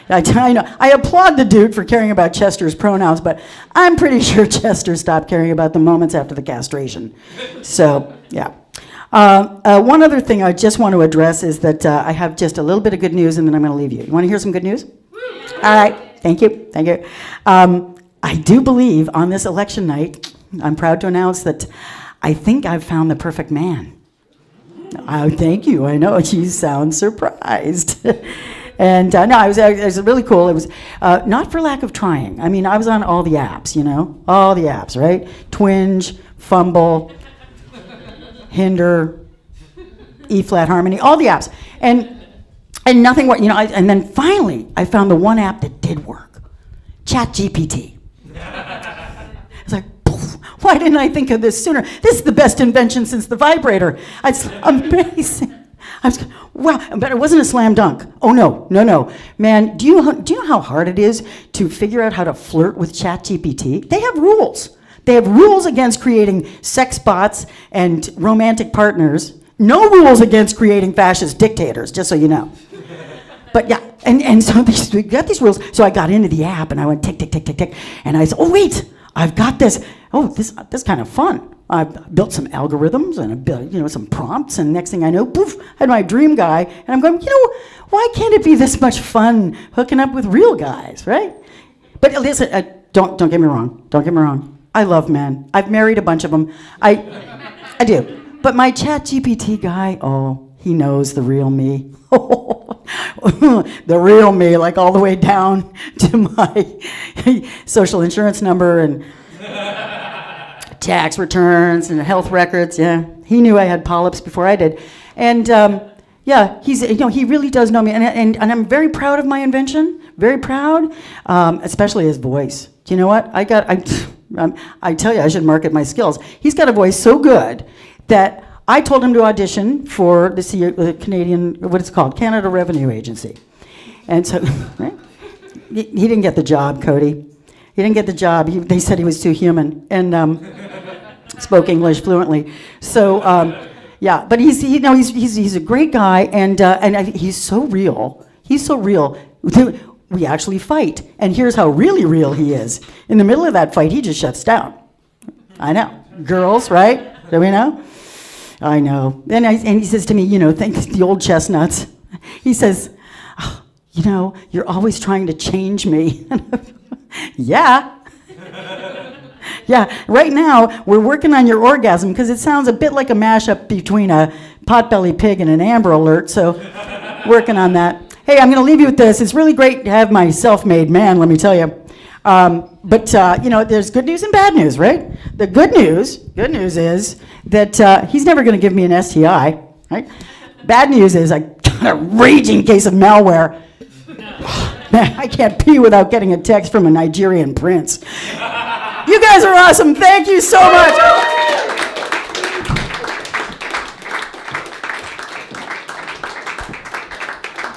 S13: I know. I applaud the dude for caring about Chester's pronouns, but I'm pretty sure Chester stopped caring about the moments after the castration. So, yeah. One other thing I just want to address is that I have just a little bit of good news, and then I'm going to leave you. You want to hear some good news? All right. Thank you. I do believe on this election night, I'm proud to announce that I think I've found the perfect man. Thank you. I know you sound surprised. And no, it was really cool. It was not for lack of trying. I mean, I was on all the apps, all the apps, right? Twinge, Fumble, Hinder, E-flat Harmony, all the apps, and nothing worked. And then finally, I found the one app that did work, ChatGPT. It's like, why didn't I think of this sooner? This is the best invention since the vibrator. It's amazing. Wow, but it wasn't a slam dunk. Oh no, man. Do you know how hard it is to figure out how to flirt with ChatGPT? They have rules. They have rules against creating sex bots and romantic partners. No rules against creating fascist dictators, just so you know. But yeah, and so we got these rules. So I got into the app and I went tick, tick, tick, tick, tick. And I said, oh wait, I've got this. Oh, this is kind of fun. I built some algorithms and I built, some prompts. And next thing I know, poof, I had my dream guy. And I'm going, why can't it be this much fun hooking up with real guys, right? But listen, don't get me wrong. Don't get me wrong. I love men. I've married a bunch of them. I do. But my ChatGPT guy, he knows the real me. The real me, like all the way down to my social insurance number and tax returns and health records. Yeah, he knew I had polyps before I did. And yeah, he really does know me. And I'm very proud of my invention. Very proud, especially his voice. Do you know what? I tell you, I should market my skills. He's got a voice so good that I told him to audition for the Canadian, what it's called, Canada Revenue Agency. And so, right? He didn't get the job, Cody. He didn't get the job. They said he was too human and spoke English fluently. So, yeah, but he's a great guy, and he's so real. He's so real. We actually fight, and here's how really real he is. In the middle of that fight, he just shuts down. I know. Girls, right? Do we know? I know. And he says to me, thank the old chestnuts. He says, you're always trying to change me. Yeah. Yeah, right now, we're working on your orgasm because it sounds a bit like a mashup between a potbelly pig and an Amber Alert, so working on that. Hey, I'm going to leave you with this. It's really great to have my self-made man, let me tell you. But there's good news and bad news, right? The good news is that he's never going to give me an STI, right? Bad news is I got a raging case of malware. Man, I can't pee without getting a text from a Nigerian prince. You guys are awesome. Thank you so much.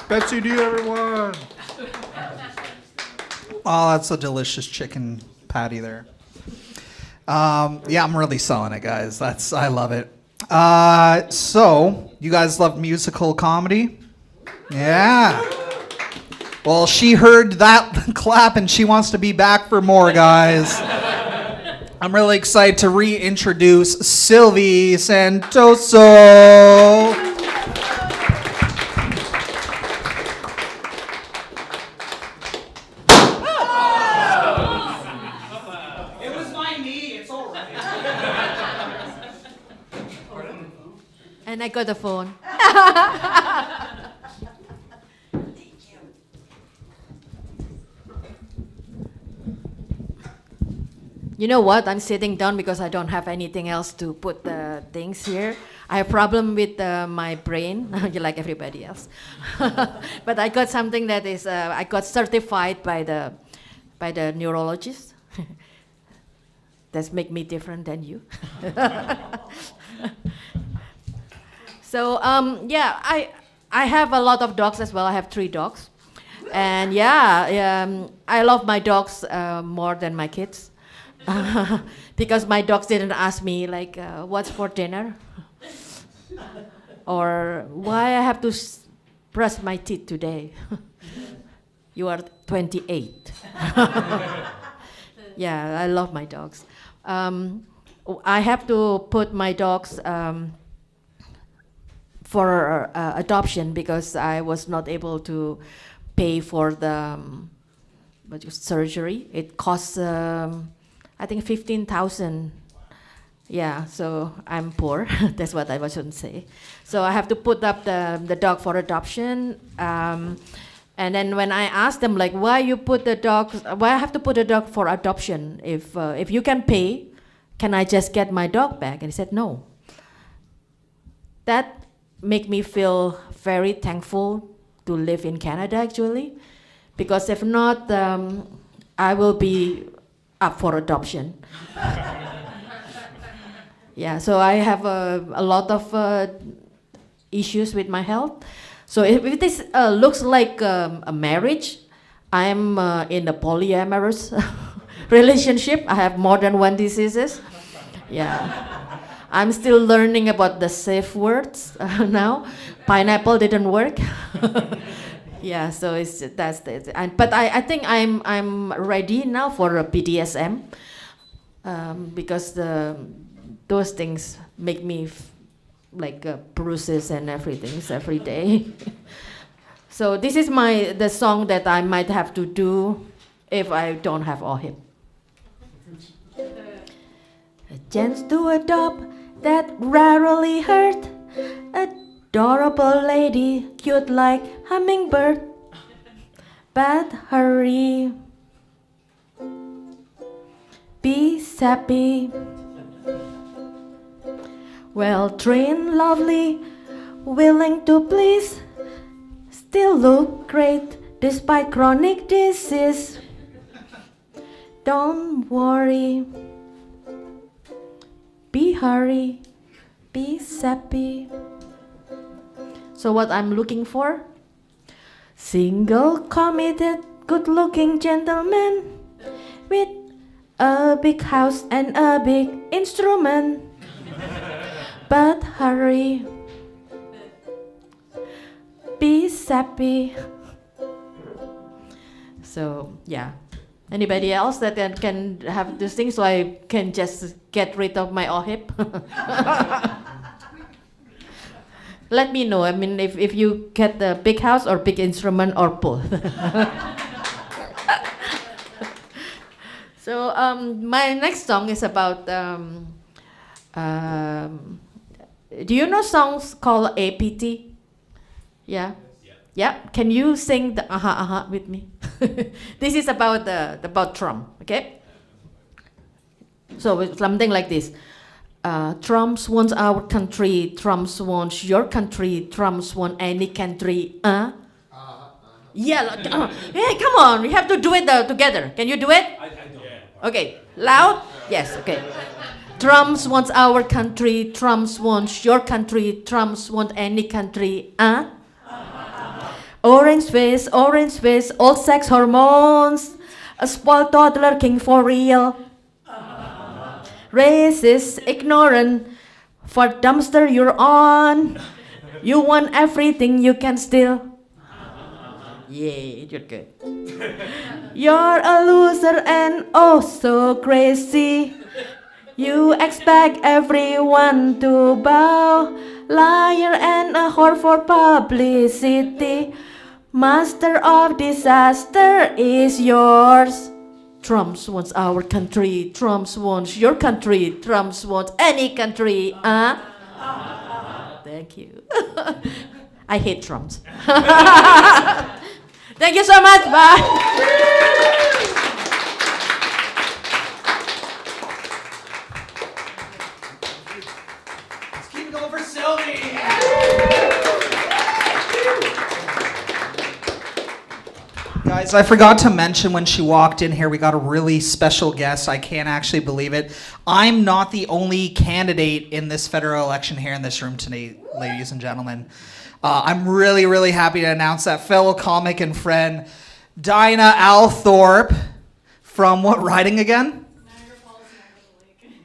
S1: Betsy, do you, everyone? Oh, that's a delicious chicken patty there. Yeah, I'm really selling it, guys. I love it. So, you guys love musical comedy? Yeah. Well, she heard that clap and she wants to be back for more, guys. I'm really excited to reintroduce Sylvie Santoso.
S7: And I got the phone. You know what? I'm sitting down because I don't have anything else to put the things here. I have problem with my brain, like everybody else. But I got something that is, I got certified by the neurologist. That's make me different than you. So yeah, I have a lot of dogs as well. I have 3 dogs. And yeah, I love my dogs more than my kids. Because my dogs didn't ask me like, what's for dinner? Or why I have to brush my teeth today. You are 28. Yeah, I love my dogs. I have to put my dogs for adoption because I was not able to pay for the surgery. It costs, I think, 15,000. Yeah, so I'm poor. That's what I was going to say. So I have to put up the dog for adoption. And then when I asked them, like, why I have to put a dog for adoption? If you can pay, can I just get my dog back? And he said, no. That make me feel very thankful to live in Canada, actually. Because if not, I will be up for adoption. Yeah, so I have a lot of issues with my health. So if this looks like a marriage, I'm in a polyamorous relationship. I have more than one diseases. Yeah, I'm still learning about the safe words now. Pineapple didn't work. Yeah, so that's it. But I think I'm ready now for a BDSM because those things make me like bruises and everything every day. So this is the song that I might have to do if I don't have OHIP. A chance to adopt that rarely hurt. Adorable lady, cute like hummingbird. But hurry, be sappy. Well trained, lovely, willing to please. Still look great despite chronic disease. Don't worry, be hurry, be sappy. So what I'm looking for? Single, committed, good-looking gentleman with a big house and a big instrument. But hurry, be sappy. So yeah, anybody else that can have this thing so I can just get rid of my OHIP? Let me know. I mean, if you get the big house or big instrument or both. So my next song is about. Do you know songs called APT? Yeah. Yeah. Can you sing the with me? This is about Trump. Okay. So it's something like this. Trumps wants our country, Trumps wants your country, Trumps want any country. Yeah, hey, come on, we have to do it together. Can you do it? I don't. Okay, loud? Yes, okay. Trumps wants our country, Trumps wants your country, Trumps want any country. Orange face, all sex hormones, a spoiled toddler king for real. Racist, ignorant, for dumpster you're on. You want everything you can steal. Yeah, you're good. You're a loser and oh so crazy. You expect everyone to bow. Liar and a whore for publicity. Master of disaster is yours. Trumps wants our country, Trumps wants your country, Trumps wants any country, Thank you. I hate Trumps. Thank you so much, bye.
S1: can go for Sylvie. Guys, I forgot to mention when she walked in here, we got a really special guest. I can't actually believe it. I'm not the only candidate in this federal election here in this room tonight, ladies and gentlemen. I'm really, really happy to announce that fellow comic and friend, Dinah Althorpe, from what riding again?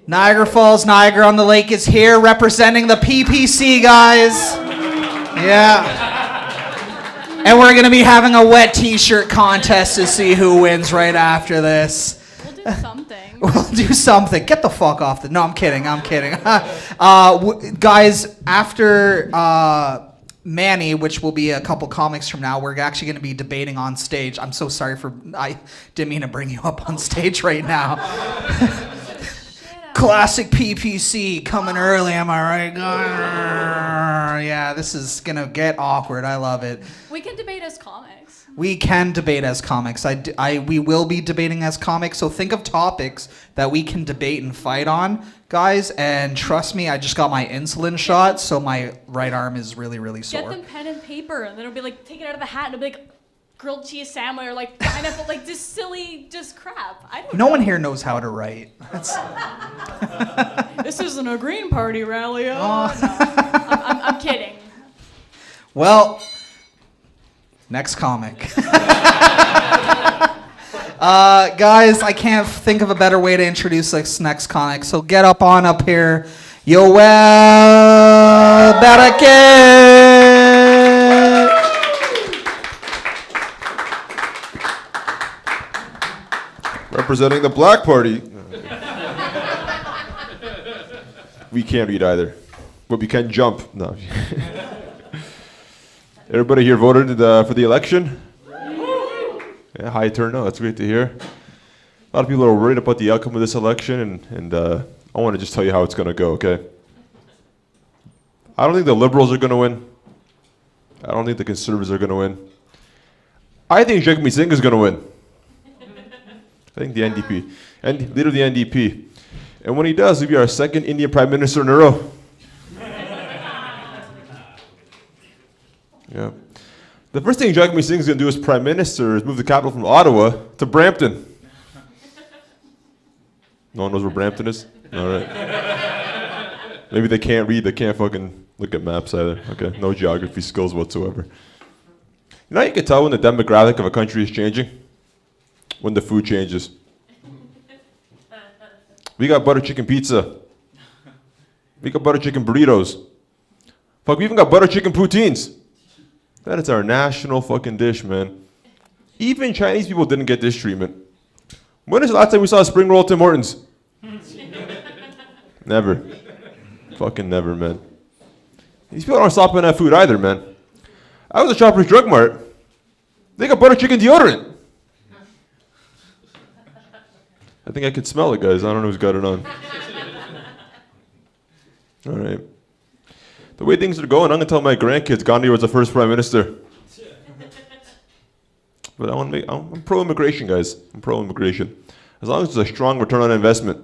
S1: Niagara Falls, Niagara on the Lake is here representing the PPC, guys. Yeah. And we're going to be having a wet t-shirt contest to see who wins right after this.
S14: We'll do something.
S1: We'll do something. Get the fuck off the... No, I'm kidding. Guys, after Manny, which will be a couple comics from now, we're actually going to be debating on stage. I'm so sorry for... I didn't mean to bring you up on stage right now. Classic PPC coming early, am I right? Yeah, this is going to get awkward. I love it.
S14: We can debate as comics.
S1: We can debate as comics. We will be debating as comics, so think of topics that we can debate and fight on, guys, and trust me, I just got my insulin shot, so my right arm is really, really sore.
S14: Get them pen and paper, and then it'll be like, take it out of the hat, and it'll be like, grilled cheese sandwich, or like pineapple, like just silly, just crap. I don't know.
S1: No one here knows how to write.
S14: This isn't a Green Party rally. No. I'm kidding.
S1: Well, next comic. Guys, I can't think of a better way to introduce this next comic, so get up here. Yoel Baraket.
S15: Representing the Black Party. We can't read either, but we can jump. No. Everybody here voted for the election? Yeah, high turnout. That's great to hear. A lot of people are worried about the outcome of this election, and I want to just tell you how it's going to go, okay? I don't think the Liberals are going to win. I don't think the Conservatives are going to win. I think Jagmeet Singh is going to win. I think the NDP, and leader of the NDP. And when he does, he'll be our second Indian Prime Minister in a row. Yeah. The first thing Jagmeet Singh is going to do as Prime Minister is move the capital from Ottawa to Brampton. No one knows where Brampton is? All right. Maybe they can't read, they can't fucking look at maps either. Okay, no geography skills whatsoever. You know how you can tell when the demographic of a country is changing? When the food changes. We got butter chicken pizza. We got butter chicken burritos. Fuck, we even got butter chicken poutines. That is our national fucking dish, man. Even Chinese people didn't get this treatment. When is the last time we saw a spring roll at Tim Hortons? Never. Fucking never, man. These people aren't stopping at food either, man. I was at Shoppers Drug Mart. They got butter chicken deodorant. I think I could smell it, guys. I don't know who's got it on. All right. The way things are going, I'm going to tell my grandkids Gandhi was the first prime minister. But I'm pro-immigration, guys. I'm pro-immigration. As long as there's a strong return on investment.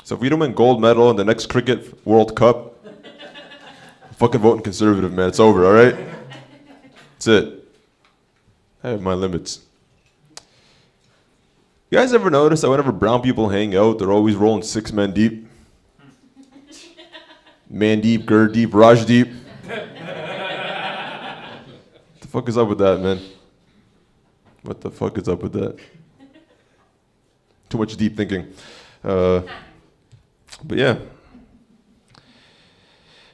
S15: So if we don't win gold medal in the next cricket World Cup, I'm fucking voting conservative, man. It's over, all right? That's it. I have my limits. You guys ever notice that whenever brown people hang out, they're always rolling 6 men deep? Man deep, Gurd deep, Raj deep. What the fuck is up with that, man? What the fuck is up with that? Too much deep thinking. But yeah.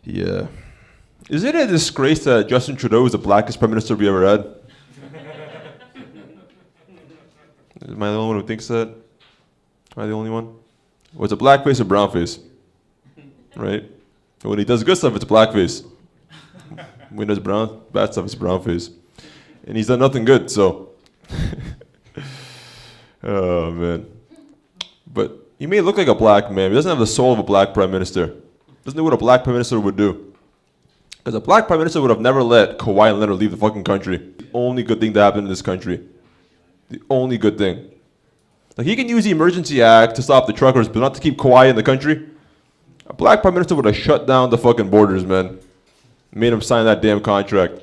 S15: Yeah. Is it a disgrace that Justin Trudeau is the blackest prime minister we ever had? Am I the only one who thinks that? Am I the only one? Well, it's a blackface or brownface, right? And when he does good stuff, it's blackface. When he does bad stuff, it's brownface. And he's done nothing good, so. Oh, man. But he may look like a black man, but he doesn't have the soul of a black prime minister. Doesn't know what a black prime minister would do. Because a black prime minister would have never let Kawhi Leonard leave the fucking country. The only good thing that happened in this country. The only good thing. Like, he can use the Emergency Act to stop the truckers, but not to keep Kawhi in the country. A black prime minister would have shut down the fucking borders, man. Made him sign that damn contract.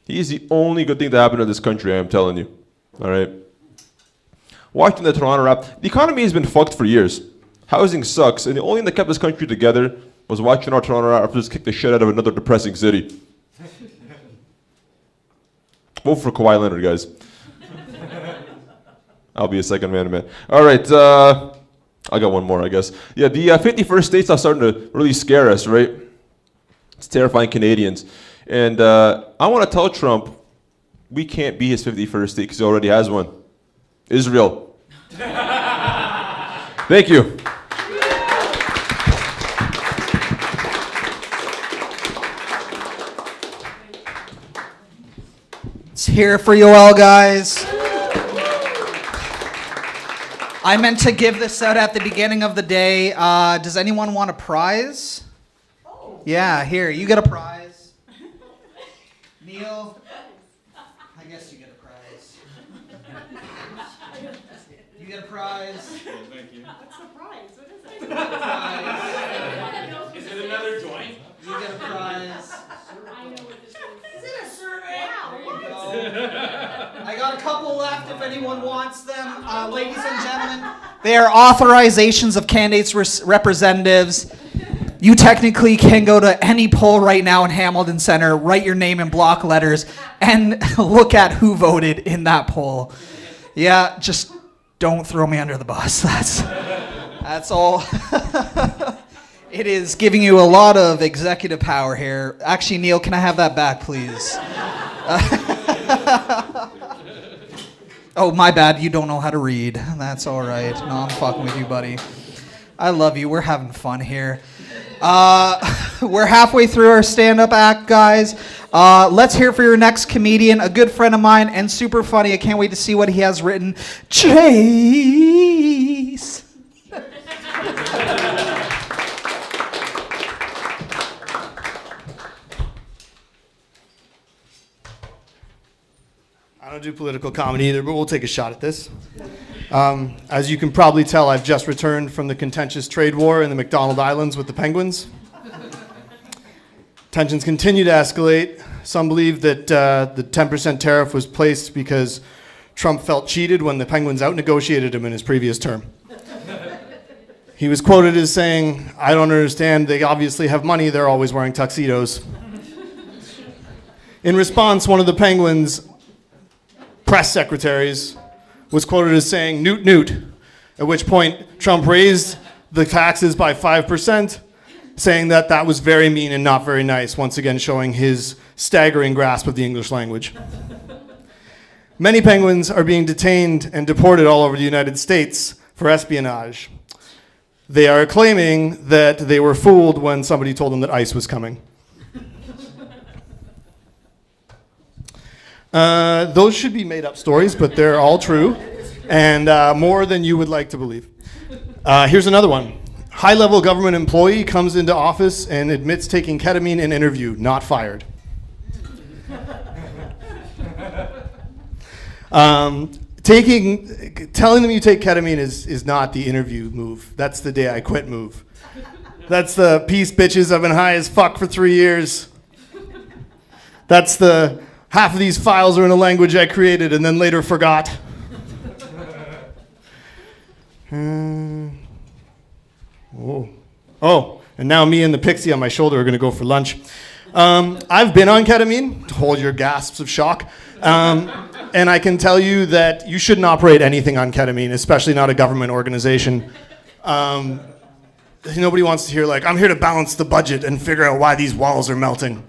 S15: He's the only good thing to happen to this country, I am telling you. All right? Watching the Toronto rap, the economy has been fucked for years. Housing sucks, and the only thing that kept this country together was watching our Toronto Raptors kick the shit out of another depressing city. Vote for Kawhi Leonard, guys. I'll be a second man. All right, I got one more, I guess. Yeah, the 51st states are starting to really scare us, right? It's terrifying Canadians. And I want to tell Trump we can't be his 51st state because he already has one. Israel. Thank you.
S1: It's here for you all, guys. I meant to give this out at the beginning of the day. Does anyone want a prize? Yeah, here, you get a prize. Neil, I guess you get a prize. You get a prize.
S10: Thank you.
S7: What's the prize? What is
S1: You get a prize.
S10: Is it another joint?
S1: You get a prize.
S7: I know what this is.
S1: Is it a survey?
S7: Wow,
S1: There you go. I got a couple left if anyone wants them. Ladies and gentlemen, they are authorizations of candidates, representatives. You technically can go to any poll right now in Hamilton Center, write your name in block letters, and look at who voted in that poll. Yeah, just don't throw me under the bus. That's all. It is giving you a lot of executive power here. Actually, Neil, can I have that back, please? Oh, my bad. You don't know how to read. That's all right. No, I'm fucking with you, buddy. I love you. We're having fun here. We're halfway through our stand-up act, guys. Let's hear for your next comedian, a good friend of mine and super funny. I can't wait to see what he has written. Chase.
S16: I don't do political comedy either, but we'll take a shot at this. As you can probably tell, I've just returned from the contentious trade war in the McDonald Islands with the penguins. Tensions continue to escalate. Some believe that the 10% tariff was placed because Trump felt cheated when the penguins out-negotiated him in his previous term. He was quoted as saying, "I don't understand, they obviously have money, they're always wearing tuxedos." In response, one of the penguins' press secretaries was quoted as saying, "Newt, newt," at which point Trump raised the taxes by 5%, saying that that was very mean and not very nice, once again showing his staggering grasp of the English language. Many penguins are being detained and deported all over the United States for espionage. They are claiming that they were fooled when somebody told them that ICE was coming. Those should be made up stories, but they're all true, and more than you would like to believe. Here's another one. High-level government employee comes into office and admits taking ketamine in interview, not fired. Telling them you take ketamine is not the interview move. That's the day I quit move. That's the peace bitches, I've been high as fuck for 3 years. That's the half of these files are in a language I created and then later forgot. Oh, and now me and the pixie on my shoulder are going to go for lunch. I've been on ketamine, hold your gasps of shock, and I can tell you that you shouldn't operate anything on ketamine, especially not a government organization. Nobody wants to hear like, I'm here to balance the budget and figure out why these walls are melting.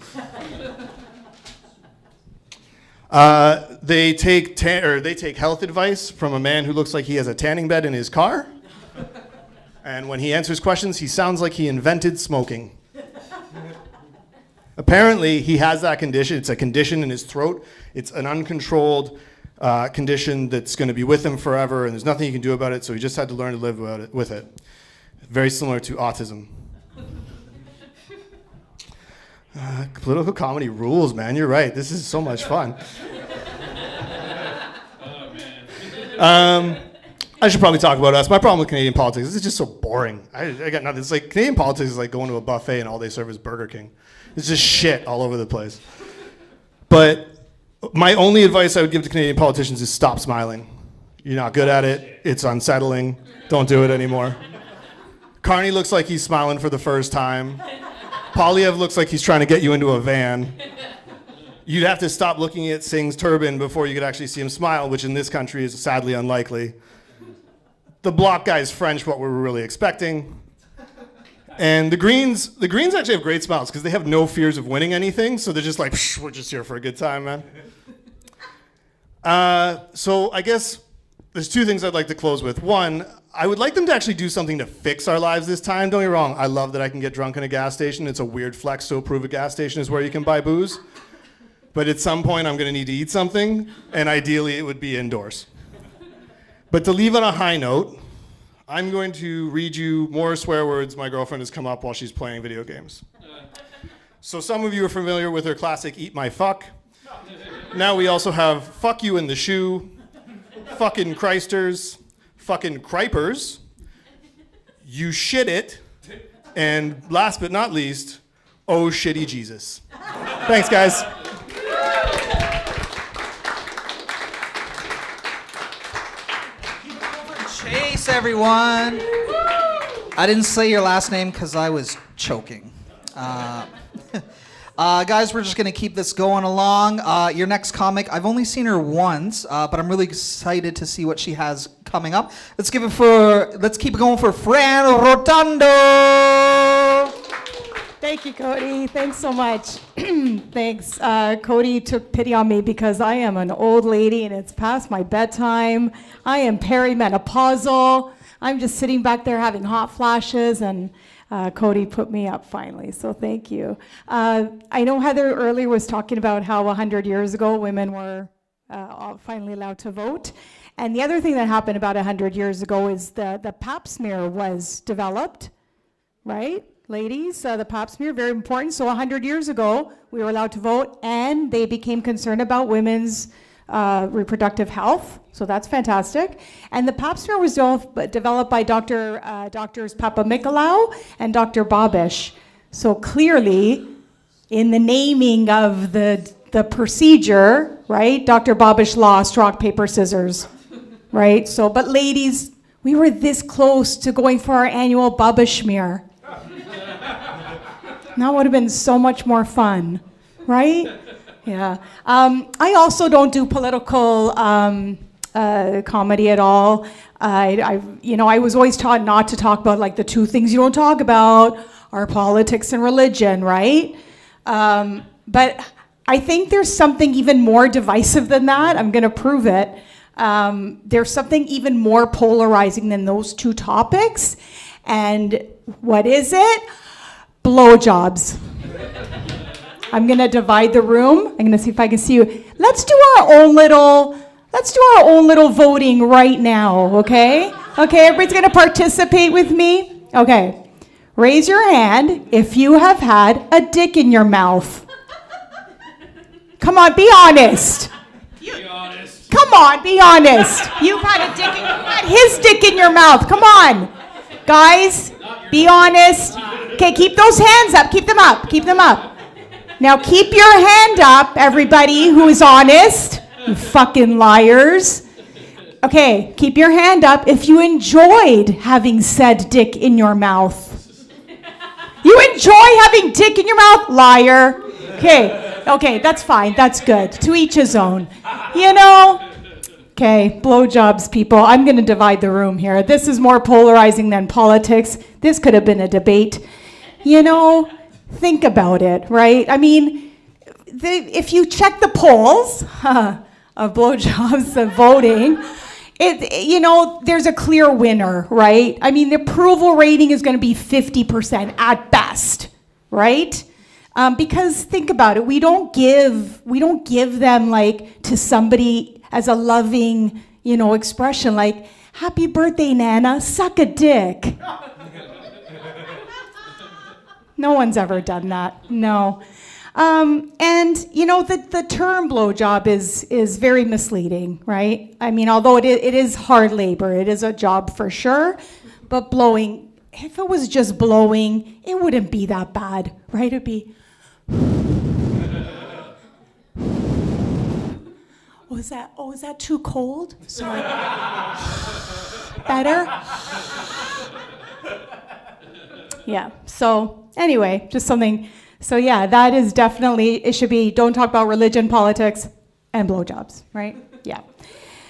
S16: They take health advice from a man who looks like he has a tanning bed in his car. And when he answers questions, he sounds like he invented smoking. Apparently, he has that condition. It's a condition in his throat. It's an uncontrolled condition that's going to be with him forever, and there's nothing he can do about it, so he just had to learn to live with it. Very similar to autism. Political comedy rules, man. You're right. This is so much fun. I should probably talk about us. My problem with Canadian politics is it's just so boring. I got nothing. It's like Canadian politics is like going to a buffet and all they serve is Burger King. It's just shit all over the place. But my only advice I would give to Canadian politicians is stop smiling. You're not good at it. It's unsettling. Don't do it anymore. Carney looks like he's smiling for the first time. Polyev looks like he's trying to get you into a van. You'd have to stop looking at Singh's turban before you could actually see him smile, which in this country is sadly unlikely. The Bloc guy's French, what we were really expecting. And the Greens actually have great smiles because they have no fears of winning anything, so they're just like, we're just here for a good time, man. So I guess there's two things I'd like to close with. One, I would like them to actually do something to fix our lives this time. Don't get me wrong, I love that I can get drunk in a gas station. It's a weird flex to approve a gas station is where you can buy booze. But at some point, I'm going to need to eat something, and ideally, it would be indoors. But to leave on a high note, I'm going to read you more swear words my girlfriend has come up while she's playing video games. So some of you are familiar with her classic Eat My Fuck. Now we also have Fuck You in the Shoe, Fucking Christers, Fucking Cripers, You Shit It, and last but not least, Oh Shitty Jesus. Thanks, guys.
S1: Chase, everyone. I didn't say your last name because I was choking. Guys, we're just going to keep this going along. Your next comic, I've only seen her once, but I'm really excited to see what she has coming up. Let's keep it going for Fran Rotundo.
S17: Thank you, Cody. Thanks so much. Thanks. Cody took pity on me because I am an old lady and it's past my bedtime. I am perimenopausal. I'm just sitting back there having hot flashes, and Cody put me up finally, so thank you. I know Heather earlier was talking about how 100 years ago women were finally allowed to vote. And the other thing that happened about 100 years ago is the pap smear was developed, right? Ladies, the pap smear, very important. So 100 years ago, we were allowed to vote, and they became concerned about women's reproductive health. So that's fantastic. And the pap smear was developed by Doctors Papamikolaou and Dr. Bobish. So clearly, in the naming of the procedure, right, Dr. Bobish lost rock, paper, scissors, right? So, but ladies, we were this close to going for our annual Bobish smear. That would have been so much more fun, right? Yeah. I also don't do political comedy at all. I was always taught not to talk about like the two things you don't talk about are politics and religion, right? But I think there's something even more divisive than that. I'm going to prove it. There's something even more polarizing than those two topics. And what is it? Blowjobs. I'm gonna divide the room. I'm gonna see if I can see you. Let's do our own little voting right now, okay? Okay, everybody's gonna participate with me? Okay. Raise your hand if you have had a dick in your mouth. Come on, be honest. Be honest. Come on, be honest. You've had his dick in your mouth. Come on. Guys, be honest. Okay, keep those hands up. Keep them up. Keep them up. Now keep your hand up, everybody who is honest. You fucking liars. Okay, keep your hand up if you enjoyed having said dick in your mouth. You enjoy having dick in your mouth? Liar. Okay, that's fine. That's good. To each his own. You know? Okay, blowjobs, people. I'm going to divide the room here. This is more polarizing than politics. This could have been a debate. You know, think about it, right? I mean, if you check the polls of blowjobs, of voting, there's a clear winner, right? I mean, the approval rating is going to be 50% at best, right? Because think about it, we don't give them like to somebody as a loving, expression like, happy birthday, Nana, suck a dick. No one's ever done that, no. And the term blowjob is very misleading, right? I mean, although it is hard labor, it is a job for sure, but blowing, if it was just blowing, it wouldn't be that bad, right? It'd be, is that too cold? Sorry. Better? Yeah, so anyway, just something. So yeah, that is definitely, it should be, don't talk about religion, politics, and blowjobs, right? Yeah.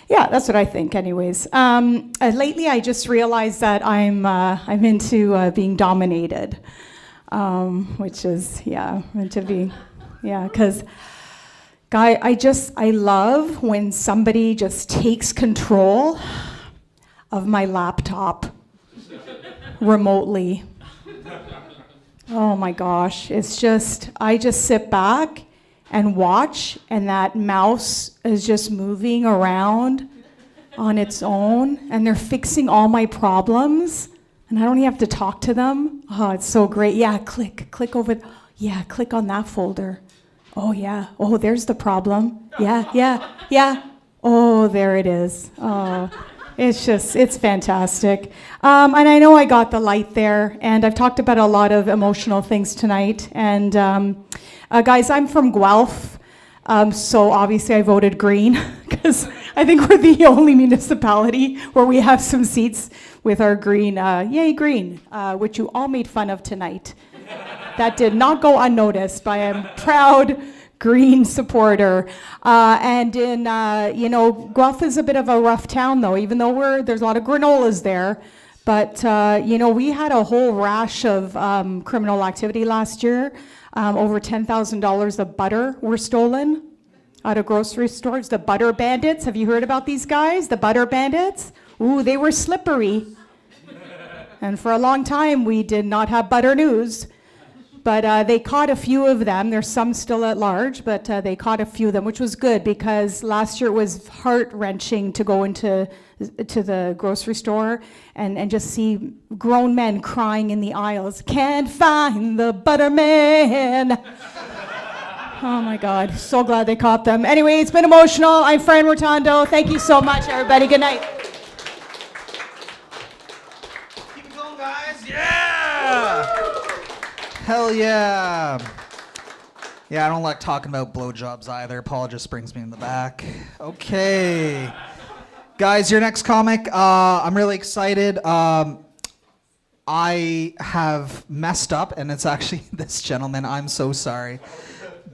S17: Yeah, that's what I think anyways. Lately, I just realized that I'm into being dominated, which is, meant to be, because I love when somebody just takes control of my laptop remotely. Oh my gosh, it's just, I just sit back and watch, and that mouse is just moving around on its own, and they're fixing all my problems, and I don't even have to talk to them. Oh, it's so great. Yeah, click over, click on that folder. Oh yeah, oh, there's the problem. Yeah. Oh, there it is. Oh. It's fantastic. And I know I got the light there, and I've talked about a lot of emotional things tonight. And guys, I'm from Guelph, so obviously I voted Green, because I think we're the only municipality where we have some seats with our Green, yay Green, which you all made fun of tonight. That did not go unnoticed by a proud Green supporter. And in, Guelph is a bit of a rough town though, even though there's a lot of granolas there. But, we had a whole rash of criminal activity last year. Over $10,000 of butter were stolen out of grocery stores. The butter bandits, have you heard about these guys? The butter bandits? Ooh, they were slippery. And for a long time, we did not have butter news. But they caught a few of them. There's some still at large, but they caught a few of them, which was good, because last year it was heart-wrenching to go to the grocery store and just see grown men crying in the aisles. Can't find the butter man. Oh my God, so glad they caught them. Anyway, it's been emotional. I'm Fran Rotondo. Thank you so much, everybody. Good night.
S1: Keep it going, guys. Yeah! Hell yeah. Yeah, I don't like talking about blowjobs either. Paul just brings me in the back. Okay. Guys, your next comic, I'm really excited. I have messed up, and it's actually this gentleman. I'm so sorry.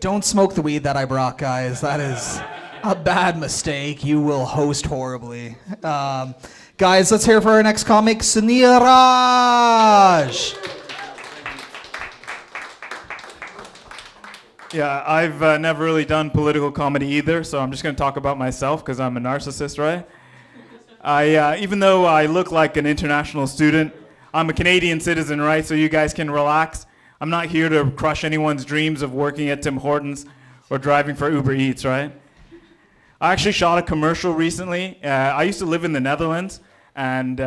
S1: Don't smoke the weed that I brought, guys. That is a bad mistake. You will host horribly. Guys, let's hear it for our next comic, Chenier.
S8: Yeah, I've never really done political comedy either, so I'm just going to talk about myself because I'm a narcissist, right? Even though I look like an international student, I'm a Canadian citizen, right? So you guys can relax. I'm not here to crush anyone's dreams of working at Tim Hortons or driving for Uber Eats, right? I actually shot a commercial recently. I used to live in the Netherlands, and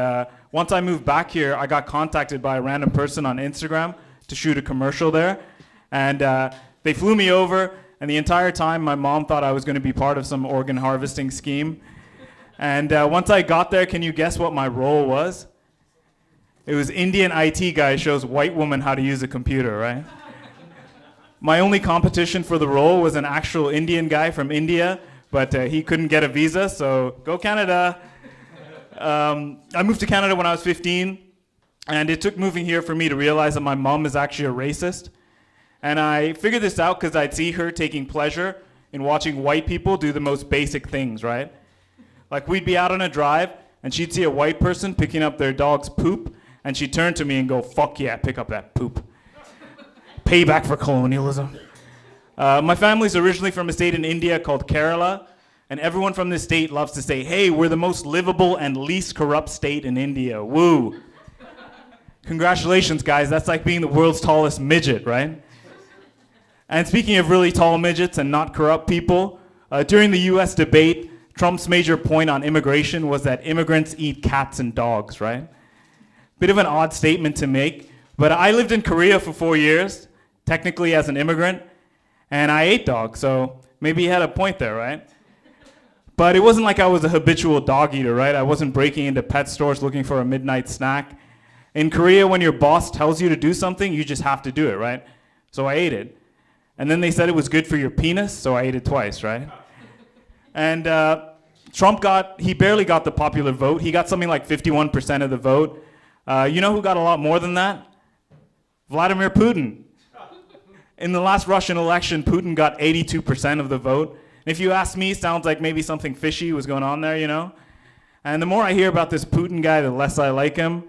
S8: once I moved back here, I got contacted by a random person on Instagram to shoot a commercial there. And they flew me over, and the entire time my mom thought I was going to be part of some organ harvesting scheme. And once I got there, can you guess what my role was? It was Indian IT guy shows white woman how to use a computer, right? My only competition for the role was an actual Indian guy from India, but he couldn't get a visa, so go Canada. I moved to Canada when I was 15, and it took moving here for me to realize that my mom is actually a racist. And I figured this out because I'd see her taking pleasure in watching white people do the most basic things, right? Like we'd be out on a drive, and she'd see a white person picking up their dog's poop, and she'd turn to me and go, "Fuck yeah, pick up that poop." Payback for colonialism. My family's originally from a state in India called Kerala, and everyone from this state loves to say, "Hey, we're the most livable and least corrupt state in India. Woo." Congratulations, guys. That's like being the world's tallest midget, right? And speaking of really tall midgets and not corrupt people, during the US debate, Trump's major point on immigration was that immigrants eat cats and dogs, right? Bit of an odd statement to make, but I lived in Korea for 4 years, technically as an immigrant, And I ate dog, so maybe he had a point there, right? But it wasn't like I was a habitual dog eater, right? I wasn't breaking into pet stores looking for a midnight snack. In Korea, when your boss tells you to do something, you just have to do it, right? So I ate it. And then they said it was good for your penis, so I ate it twice, right? And Trump he barely got the popular vote. He got something like 51% of the vote. You know who got a lot more than that? Vladimir Putin. In the last Russian election, Putin got 82% of the vote. And if you ask me, sounds like maybe something fishy was going on there, you know? And the more I hear about this Putin guy, the less I like him.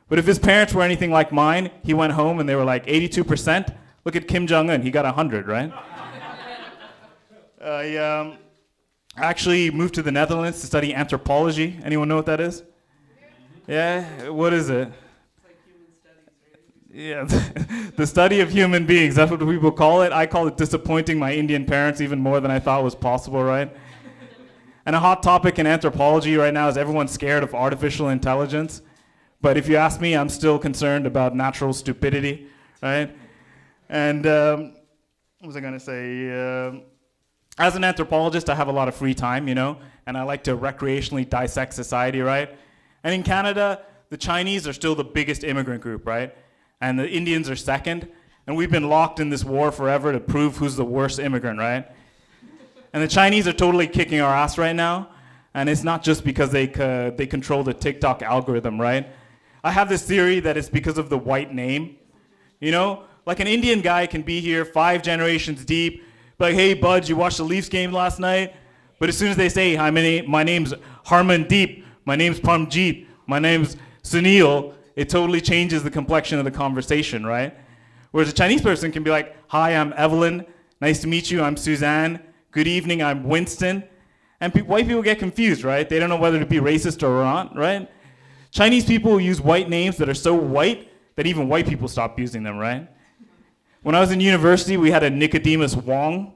S8: But if his parents were anything like mine, he went home and they were like, 82%? Look at Kim Jong-un, he got 100, right? I actually moved to the Netherlands to study anthropology. Anyone know what that is? Yeah, what is it? Yeah, the study of human beings, that's what people call it. I call it disappointing my Indian parents even more than I thought was possible, right? And a hot topic in anthropology right now is everyone's scared of artificial intelligence. But if you ask me, I'm still concerned about natural stupidity, right? And what was I going to say? As an anthropologist, I have a lot of free time, you know, and I like to recreationally dissect society, right? And in Canada, the Chinese are still the biggest immigrant group, right? And the Indians are second, and we've been locked in this war forever to prove who's the worst immigrant, right? And the Chinese are totally kicking our ass right now, and it's not just because they control the TikTok algorithm, right? I have this theory that it's because of the white name. You know, like an Indian guy can be here 5 generations deep, like, hey, bud, you watched the Leafs game last night? But as soon as they say, hi, my name's Harmandeep, my name's Parmjeet, my name's Sunil, it totally changes the complexion of the conversation, right? Whereas a Chinese person can be like, hi, I'm Evelyn, nice to meet you, I'm Suzanne, good evening, I'm Winston. And white people get confused, right? They don't know whether to be racist or not, right? Chinese people use white names that are so white that even white people stop using them, right? When I was in university, we had a Nicodemus Wong.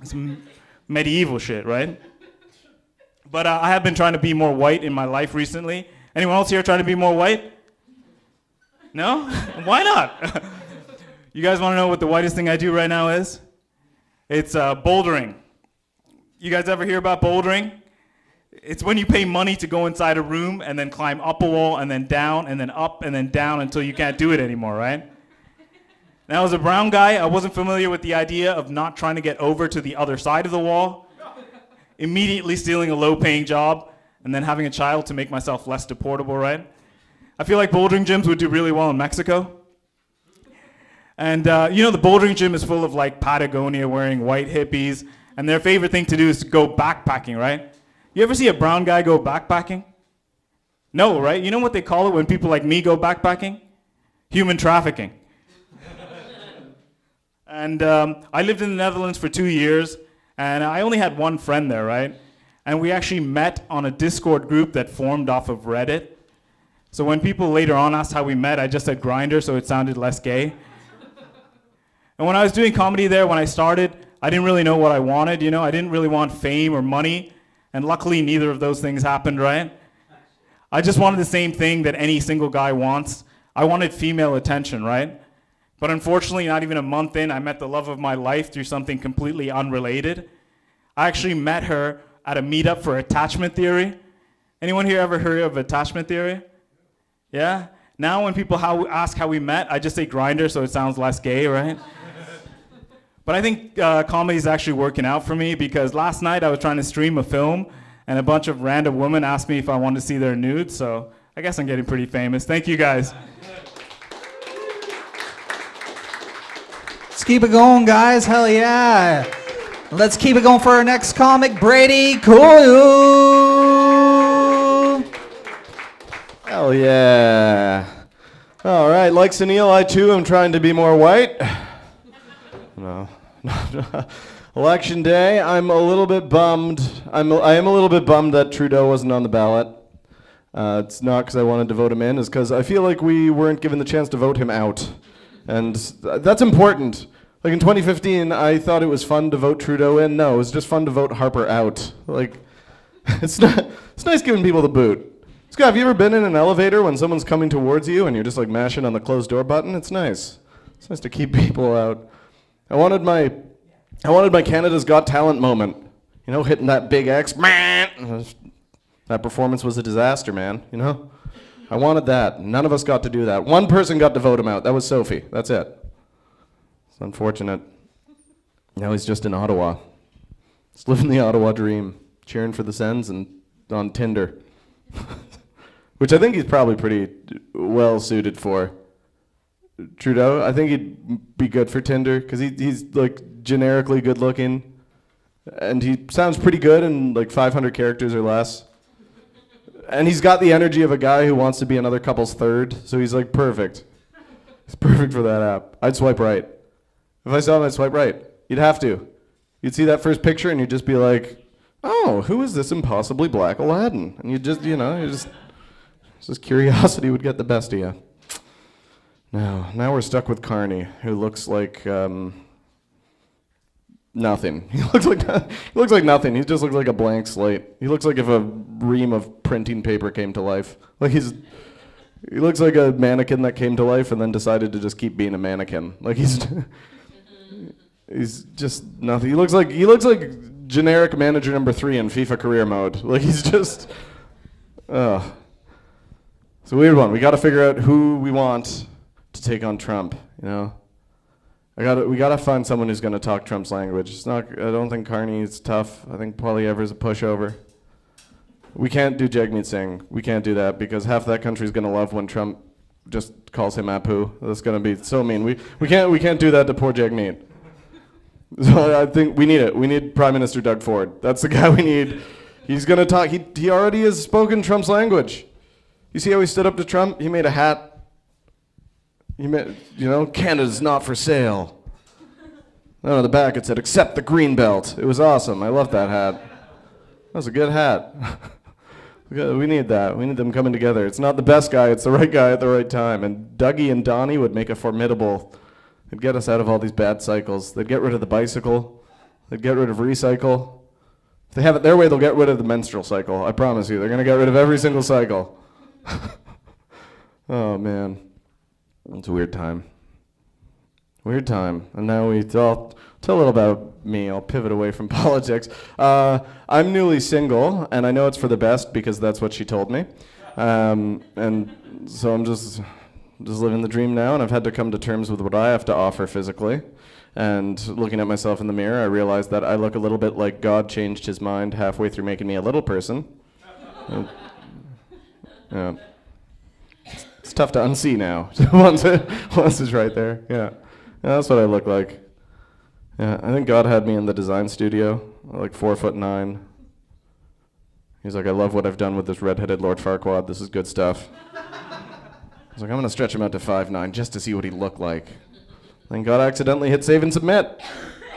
S8: Some medieval shit, right? But I have been trying to be more white in my life recently. Anyone else here trying to be more white? No? Why not? You guys want to know what the whitest thing I do right now is? It's bouldering. You guys ever hear about bouldering? It's when you pay money to go inside a room and then climb up a wall and then down and then up and then down until you can't do it anymore, right? Now, as a brown guy, I wasn't familiar with the idea of not trying to get over to the other side of the wall, immediately stealing a low-paying job, and then having a child to make myself less deportable, right? I feel like bouldering gyms would do really well in Mexico. And you know, the bouldering gym is full of like Patagonia wearing white hippies, and their favorite thing to do is to go backpacking, right? You ever see a brown guy go backpacking? No, right? You know what they call it when people like me go backpacking? Human trafficking. And I lived in the Netherlands for 2 years, and I only had one friend there, right? And we actually met on a Discord group that formed off of Reddit. So when people later on asked how we met, I just said Grindr, so it sounded less gay. And when I was doing comedy there, when I started, I didn't really know what I wanted, you know? I didn't really want fame or money, and luckily neither of those things happened, right? I just wanted the same thing that any single guy wants. I wanted female attention, right? But unfortunately, not even a month in, I met the love of my life through something completely unrelated. I actually met her at a meetup for attachment theory. Anyone here ever heard of attachment theory? Yeah? Now when people ask how we met, I just say Grindr so it sounds less gay, right? But I think comedy is actually working out for me because last night I was trying to stream a film and a bunch of random women asked me if I wanted to see their nudes, so I guess I'm getting pretty famous. Thank you guys.
S1: Let's keep it going, guys. Hell yeah. Let's keep it going for our next comic, Brady Coyle.
S18: Hell yeah. All right, like Sunil, I too am trying to be more white. No. Election day, I'm a little bit bummed. I am a little bit bummed that Trudeau wasn't on the ballot. It's not because I wanted to vote him in, it's because I feel like we weren't given the chance to vote him out. And that's important. Like in 2015, I thought it was fun to vote Trudeau in. No, it was just fun to vote Harper out. Like, it's nice giving people the boot. Scott, have you ever been in an elevator when someone's coming towards you and you're just like mashing on the closed door button? It's nice. It's nice to keep people out. I wanted my I wanted my Canada's Got Talent moment. You know, hitting that big X. That performance was a disaster, man. You know? I wanted that. None of us got to do that. One person got to vote him out. That was Sophie. That's it. It's unfortunate. Now he's just in Ottawa. He's living the Ottawa dream. Cheering for the Sens and on Tinder. Which I think he's probably pretty well suited for. Trudeau, I think he'd be good for Tinder because he's like generically good looking. And he sounds pretty good in like 500 characters or less. And he's got the energy of a guy who wants to be another couple's third. So he's like perfect. He's perfect for that app. I'd swipe right. If I saw him, I'd swipe right. You'd have to. You'd see that first picture and you'd just be like, oh, who is this impossibly black Aladdin? And you just, just curiosity would get the best of you. Now we're stuck with Carney, who looks like nothing. He looks like nothing. He just looks like a blank slate. He looks like if a ream of printing paper came to life. Like he looks like a mannequin that came to life and then decided to just keep being a mannequin. Like he's just nothing. He looks like generic manager number 3 in FIFA career mode. Like he's just it's a weird one. We got to figure out who we want to take on Trump, you know. We gotta find someone who's gonna talk Trump's language. I don't think Carney is tough. I think Poilievre's a pushover. We can't do Jagmeet Singh. We can't do that because half that country's gonna love when Trump just calls him Apu. That's gonna be so mean. We can't do that to poor Jagmeet. So I think we need it. We need Prime Minister Doug Ford. That's the guy we need. He's gonna talk. He already has spoken Trump's language. You see how he stood up to Trump? He made a hat. Canada's not for sale. On the back it said, accept the green belt. It was awesome. I love that hat. That was a good hat. We need that. We need them coming together. It's not the best guy, it's the right guy at the right time. And Dougie and Donnie would make a formidable, they'd get us out of all these bad cycles. They'd get rid of the bicycle. They'd get rid of recycle. If they have it their way, they'll get rid of the menstrual cycle. I promise you. They're going to get rid of every single cycle. Oh, man. It's a weird time. Weird time. And now I'll tell a little about me. I'll pivot away from politics. I'm newly single, and I know it's for the best because that's what she told me. And so I'm just living the dream now, and I've had to come to terms with what I have to offer physically. And looking at myself in the mirror, I realized that I look a little bit like God changed his mind halfway through making me a little person. Yeah. It's tough to unsee now. once it's right there. Yeah, that's what I look like. Yeah, I think God had me in the design studio, like 4'9". He's like, I love what I've done with this redheaded Lord Farquaad. This is good stuff. I was like, I'm gonna stretch him out to 5'9" just to see what he looked like. Then God accidentally hit save and submit.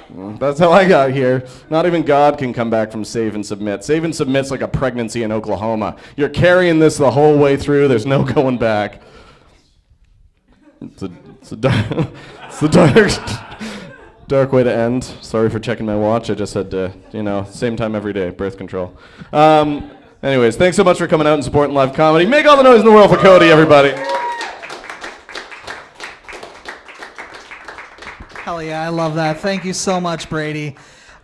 S18: That's how I got here. Not even God can come back from save and submit. Save and submit's like a pregnancy in Oklahoma. You're carrying this the whole way through. There's no going back. It's a dark way to end. Sorry for checking my watch. I just had to, same time every day, birth control. Anyways, thanks so much for coming out and supporting live comedy. Make all the noise in the world for Cody, everybody.
S1: Hell yeah, I love that. Thank you so much, Brady.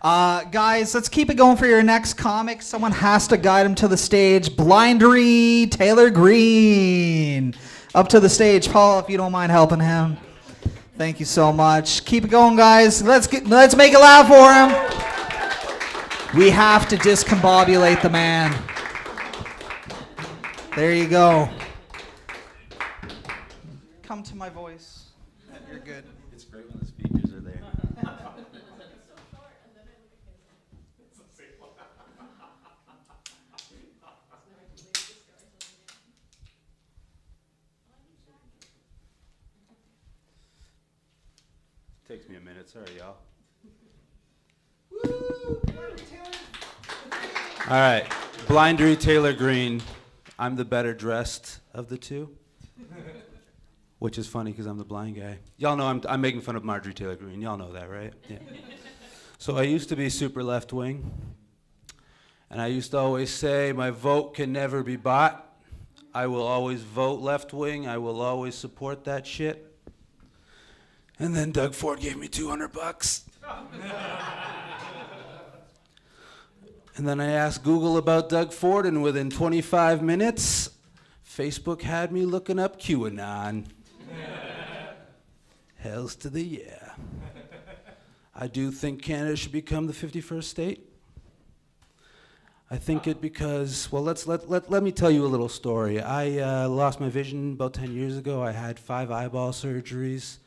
S1: Guys, let's keep it going for your next comic. Someone has to guide him to the stage. Blindery Taylor Green. Up to the stage. Paul, if you don't mind helping him. Thank you so much. Keep it going, guys. Let's make it loud for him. We have to discombobulate the man. There you go. Come to my voice. You're good.
S19: It's great when the speakers are there. Takes me a minute. Sorry, y'all. All right. Blindery Taylor Green. I'm the better dressed of the two. Which is funny because I'm the blind guy. Y'all know I'm making fun of Marjorie Taylor Greene. Y'all know that, right? Yeah. So I used to be super left wing. And I used to always say, my vote can never be bought. I will always vote left wing. I will always support that shit. And then Doug Ford gave me $200. And then I asked Google about Doug Ford, and within 25 minutes, Facebook had me looking up QAnon. Hells to the yeah. I do think Canada should become the 51st state. I think it because, well, let me tell you a little story. I lost my vision about 10 years ago. I had 5 eyeball surgeries.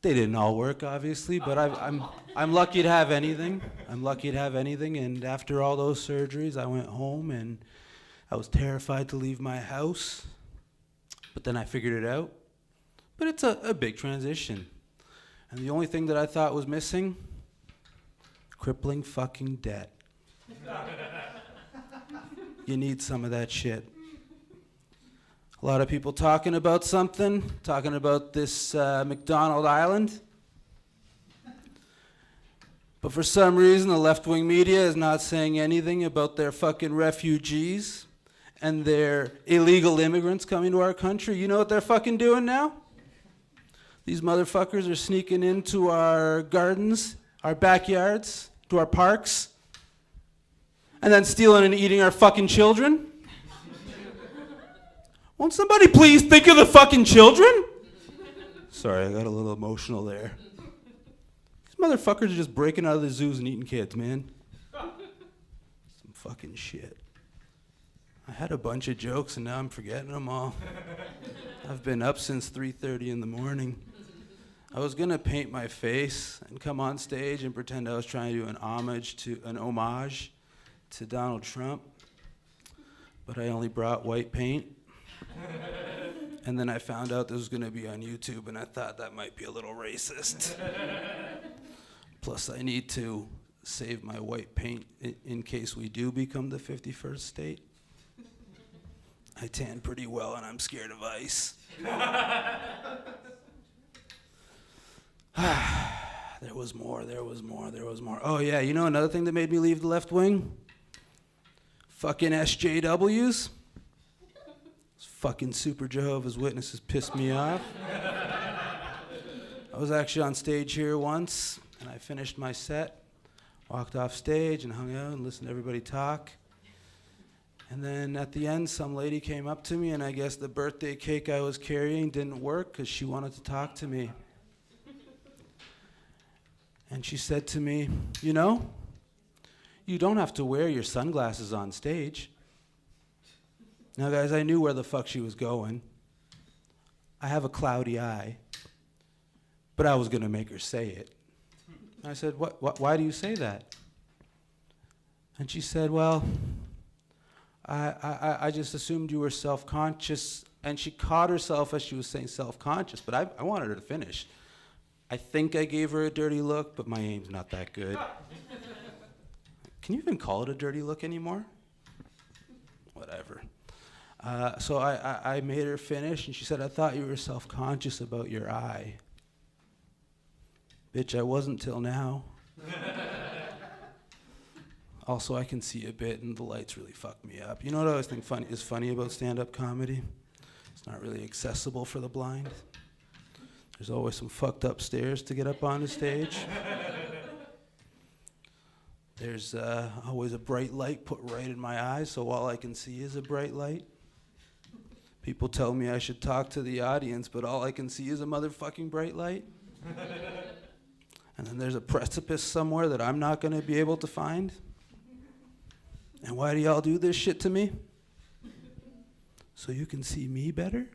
S19: They didn't all work, obviously, but I'm lucky to have anything. I'm lucky to have anything, and after all those surgeries, I went home, and I was terrified to leave my house, but then I figured it out. But it's a big transition. And the only thing that I thought was missing, crippling fucking debt. You need some of that shit. A lot of people talking about something, talking about this McDonald Island. But for some reason, the left-wing media is not saying anything about their fucking refugees and their illegal immigrants coming to our country. You know what they're fucking doing now? These motherfuckers are sneaking into our gardens, our backyards, to our parks, and then stealing and eating our fucking children. Won't somebody please think of the fucking children? Sorry, I got a little emotional there. These motherfuckers are just breaking out of the zoos and eating kids, man. Some fucking shit. I had a bunch of jokes and now I'm forgetting them all. I've been up since 3:30 in the morning. I was gonna paint my face and come on stage and pretend I was trying to do an homage to Donald Trump, but I only brought white paint. And then I found out this was gonna be on YouTube, and I thought that might be a little racist. Plus, I need to save my white paint in case we do become the 51st state. I tan pretty well, and I'm scared of ice. There was more. Oh yeah, you know another thing that made me leave the left wing? Fucking SJWs. Those fucking super Jehovah's Witnesses pissed me off. I was actually on stage here once, and I finished my set, walked off stage and hung out and listened to everybody talk. And then at the end, some lady came up to me, and I guess the birthday cake I was carrying didn't work because she wanted to talk to me. And she said to me, you know, you don't have to wear your sunglasses on stage. Now, guys, I knew where the fuck she was going. I have a cloudy eye, but I was going to make her say it. I said, why do you say that? And she said, well, I just assumed you were self-conscious. And she caught herself as she was saying self-conscious, but I wanted her to finish. I think I gave her a dirty look, but my aim's not that good. Can you even call it a dirty look anymore? Whatever. So I made her finish, and she said, I thought you were self-conscious about your eye. Bitch, I wasn't till now. Also, I can see a bit, and the lights really fucked me up. You know what I always think is funny about stand-up comedy? It's not really accessible for the blind. There's always some fucked up stairs to get up on the stage. There's always a bright light put right in my eyes, so all I can see is a bright light. People tell me I should talk to the audience, but all I can see is a motherfucking bright light. And then there's a precipice somewhere that I'm not going to be able to find. And why do y'all do this shit to me? So you can see me better?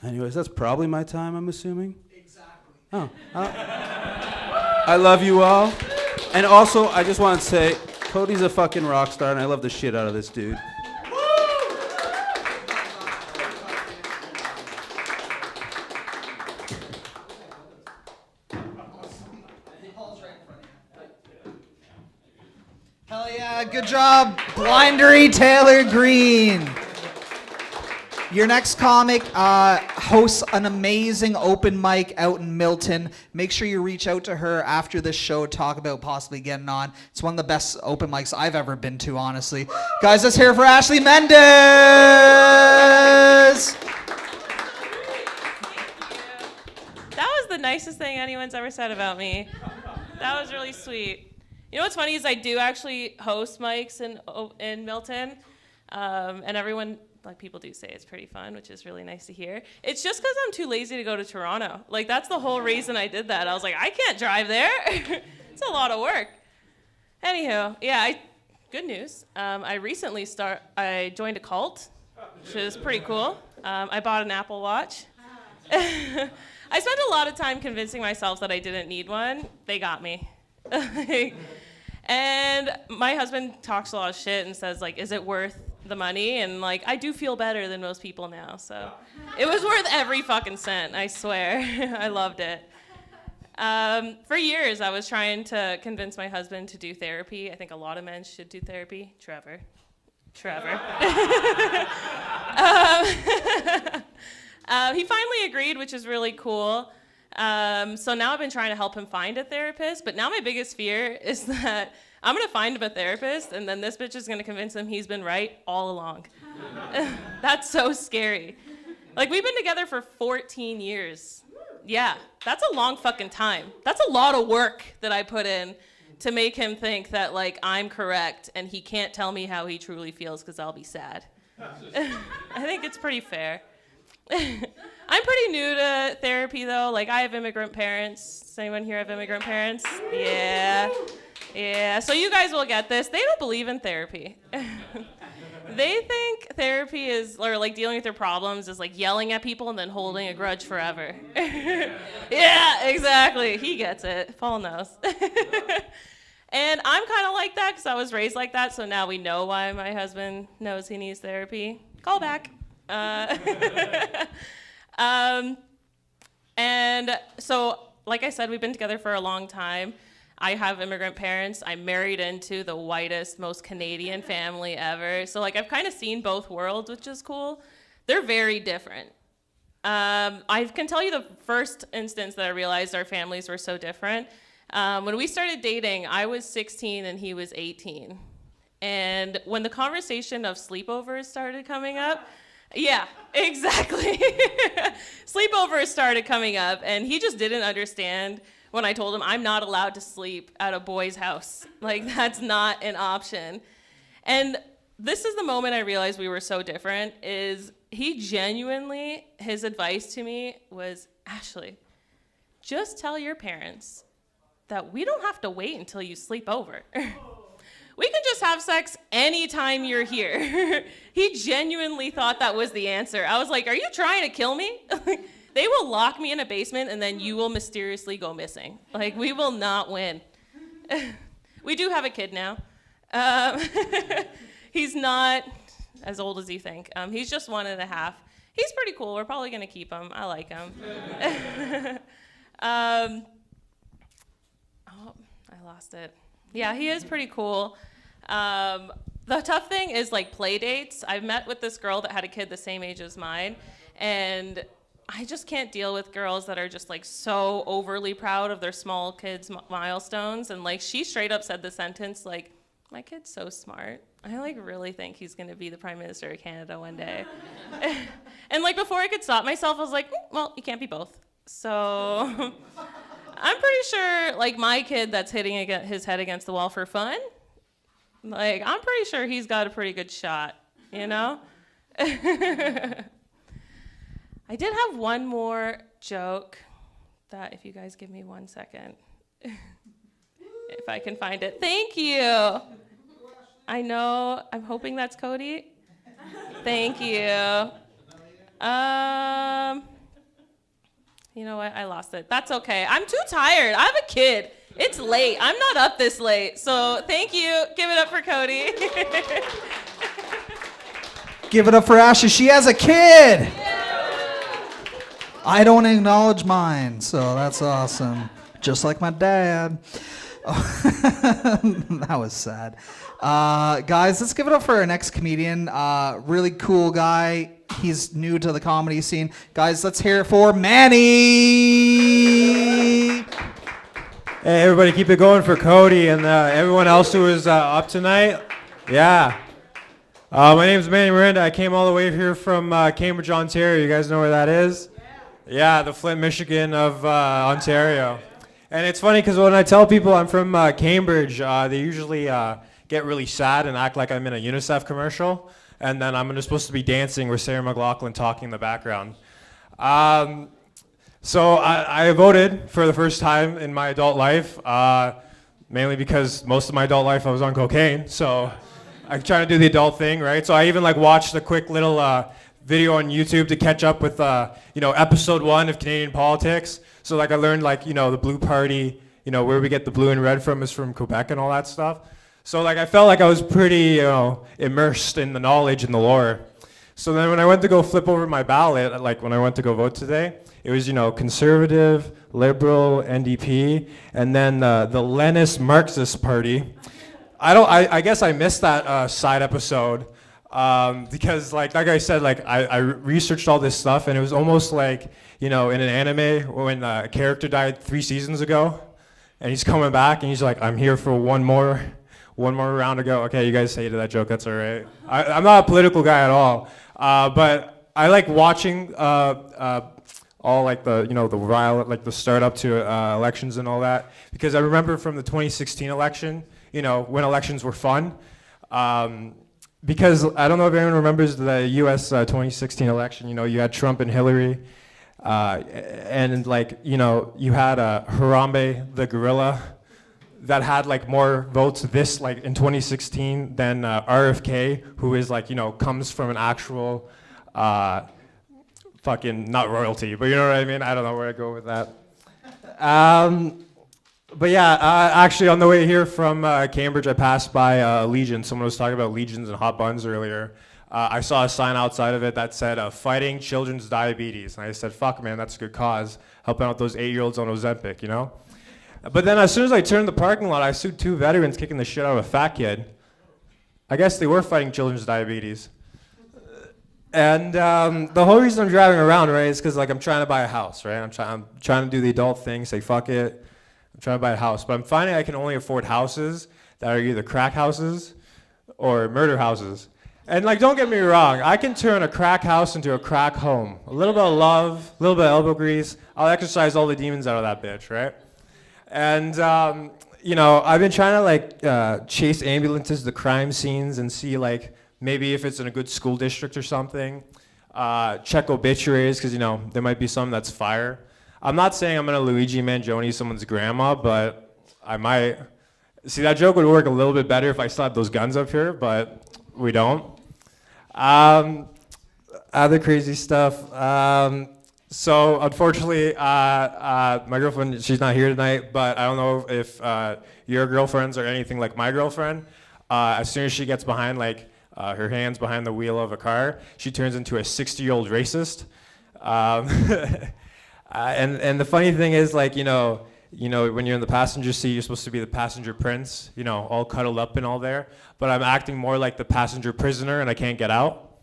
S19: Anyways, that's probably my time, I'm assuming.
S12: Exactly.
S19: Oh. I love you all. And also, I just want to say, Cody's a fucking rock star, and I love the shit out of this dude.
S1: Hell yeah, good job, Blindery Taylor Green. Your next comic hosts an amazing open mic out in Milton. Make sure you reach out to her after this show, talk about possibly getting on. It's one of the best open mics I've ever been to, honestly. Guys, let's hear it for Ashley Mendez.
S20: the nicest thing anyone's ever said about me. That was really sweet. You know what's funny is I do actually host mics in Milton, and everyone, like, people do say it's pretty fun, which is really nice to hear. It's just because I'm too lazy to go to Toronto. Like, that's the whole reason I did that. I was like, I can't drive there. It's a lot of work. Anywho, yeah, good news. I recently I joined a cult, which is pretty cool. I bought an Apple Watch. I spent a lot of time convincing myself that I didn't need one. They got me. And my husband talks a lot of shit and says, like, is it worth the money? And, like, I do feel better than most people now, so it was worth every fucking cent, I swear. I loved it. For years, I was trying to convince my husband to do therapy. I think a lot of men should do therapy. Trevor. He finally agreed, which is really cool. So now I've been trying to help him find a therapist, but now my biggest fear is that I'm going to find him a therapist, and then this bitch is going to convince him he's been right all along. That's so scary. Like, we've been together for 14 years. Yeah, that's a long fucking time. That's a lot of work that I put in to make him think that, like, I'm correct, and he can't tell me how he truly feels because I'll be sad. I think it's pretty fair. I'm pretty new to therapy, though. Like, I have immigrant parents. Does anyone here have immigrant parents? Yeah. So you guys will get this. They don't believe in therapy. They think therapy is, or like dealing with their problems is like yelling at people and then holding a grudge forever. Yeah, exactly. He gets it. Paul knows. And I'm kind of like that because I was raised like that. So now we know why my husband knows he needs therapy. Call back. And so, like I said, we've been together for a long time. I have immigrant parents. I'm married into the whitest, most Canadian family ever. So, like, I've kind of seen both worlds, which is cool. They're very different. I can tell you the first instance that I realized our families were so different. When we started dating, I was 16 and he was 18. And when the conversation of sleepovers started coming up, yeah, exactly. Sleepovers started coming up, and he just didn't understand when I told him I'm not allowed to sleep at a boy's house. Like, that's not an option. And this is the moment I realized we were so different, is he genuinely, his advice to me was, Ashley, just tell your parents that we don't have to wait until you sleep over. We can just have sex anytime you're here. He genuinely thought that was the answer. I was like, are you trying to kill me? They will lock me in a basement and then you will mysteriously go missing. Like, we will not win. We do have a kid now. He's not as old as you think. He's just 1.5. He's pretty cool. We're probably gonna keep him. I like him. Oh, I lost it. Yeah, he is pretty cool. The tough thing is, like, play dates. I've met with this girl that had a kid the same age as mine, and I just can't deal with girls that are just, like, so overly proud of their small kids' milestones. And, like, she straight up said the sentence, like, my kid's so smart. I, like, really think he's going to be the Prime Minister of Canada one day. And, like, before I could stop myself, I was like, well, you can't be both. So I'm pretty sure, like, my kid that's hitting his head against the wall for fun, like, I'm pretty sure he's got a pretty good shot, you know? I did have one more joke that, if you guys give me 1 second, if I can find it. Thank you. I know. I'm hoping that's Cody. Thank you. You know what? I lost it. That's okay. I'm too tired. I have a kid. It's late. I'm not up this late. So thank you. Give it up for Cody.
S1: Give it up for Ashley. She has a kid. I don't acknowledge mine, so that's awesome. Just like my dad. That was sad. Guys, let's give it up for our next comedian. Really cool guy. He's new to the comedy scene. Guys, let's hear it for Manny.
S21: Hey, everybody, keep it going for Cody and everyone else who is up tonight. Yeah. My name is Manny Miranda. I came all the way here from Cambridge, Ontario. You guys know where that is? Yeah, the Flint, Michigan of Ontario. And it's funny because when I tell people I'm from Cambridge, they usually get really sad and act like I'm in a UNICEF commercial. And then I'm just supposed to be dancing with Sarah McLachlan talking in the background. So I voted for the first time in my adult life, mainly because most of my adult life I was on cocaine. So I'm trying to do the adult thing, right? So I even like watched a quick little video on YouTube to catch up with, episode 1 of Canadian politics. So like I learned like, the Blue Party, where we get the blue and red from is from Quebec and all that stuff. So like I felt like I was pretty, immersed in the knowledge and the lore. So then when I went to go flip over my ballot, like when I went to go vote today, it was, Conservative, Liberal, NDP, and then the Leninist Marxist Party. I guess I missed that side episode because like I said, like I researched all this stuff and it was almost like, in an anime when a character died 3 seasons ago and he's coming back and he's like, I'm here for one more round to go. Okay, you guys hated that joke, that's all right. I'm not a political guy at all, but I like watching all like the the violent, like the start up to elections and all that, because I remember from the 2016 election, when elections were fun, because I don't know if anyone remembers the U.S. 2016 election. You had Trump and Hillary, and like you had Harambe the gorilla that had like more votes this like in 2016 than RFK, who is like comes from an actual fucking not royalty, but you know what I mean? I don't know where to go with that. But yeah, actually on the way here from Cambridge, I passed by Legion. Someone was talking about Legions and hot buns earlier. I saw a sign outside of it that said, fighting children's diabetes. And I said, fuck man, that's a good cause. Helping out those 8-year-olds on Ozempic, But then as soon as I turned the parking lot, I saw 2 veterans kicking the shit out of a fat kid. I guess they were fighting children's diabetes. And the whole reason I'm driving around, right, is because like I'm trying to buy a house, right? I'm trying to do the adult thing, say fuck it. I'm trying to buy a house, but I'm finding I can only afford houses that are either crack houses or murder houses. And like, don't get me wrong, I can turn a crack house into a crack home. A little bit of love, a little bit of elbow grease. I'll exercise all the demons out of that bitch, right? And I've been trying to like chase ambulances to crime scenes and see like maybe if it's in a good school district or something. Check obituaries because there might be some that's fire. I'm not saying I'm gonna Luigi Mangione someone's grandma, but I might. See, that joke would work a little bit better if I still had those guns up here, but we don't. Other crazy stuff. So unfortunately, my girlfriend, she's not here tonight, but I don't know if your girlfriends are anything like my girlfriend. As soon as she gets behind, like her hands behind the wheel of a car, she turns into a 60-year-old racist. And the funny thing is, like, when you're in the passenger seat, you're supposed to be the passenger prince, all cuddled up and all there. But I'm acting more like the passenger prisoner, and I can't get out.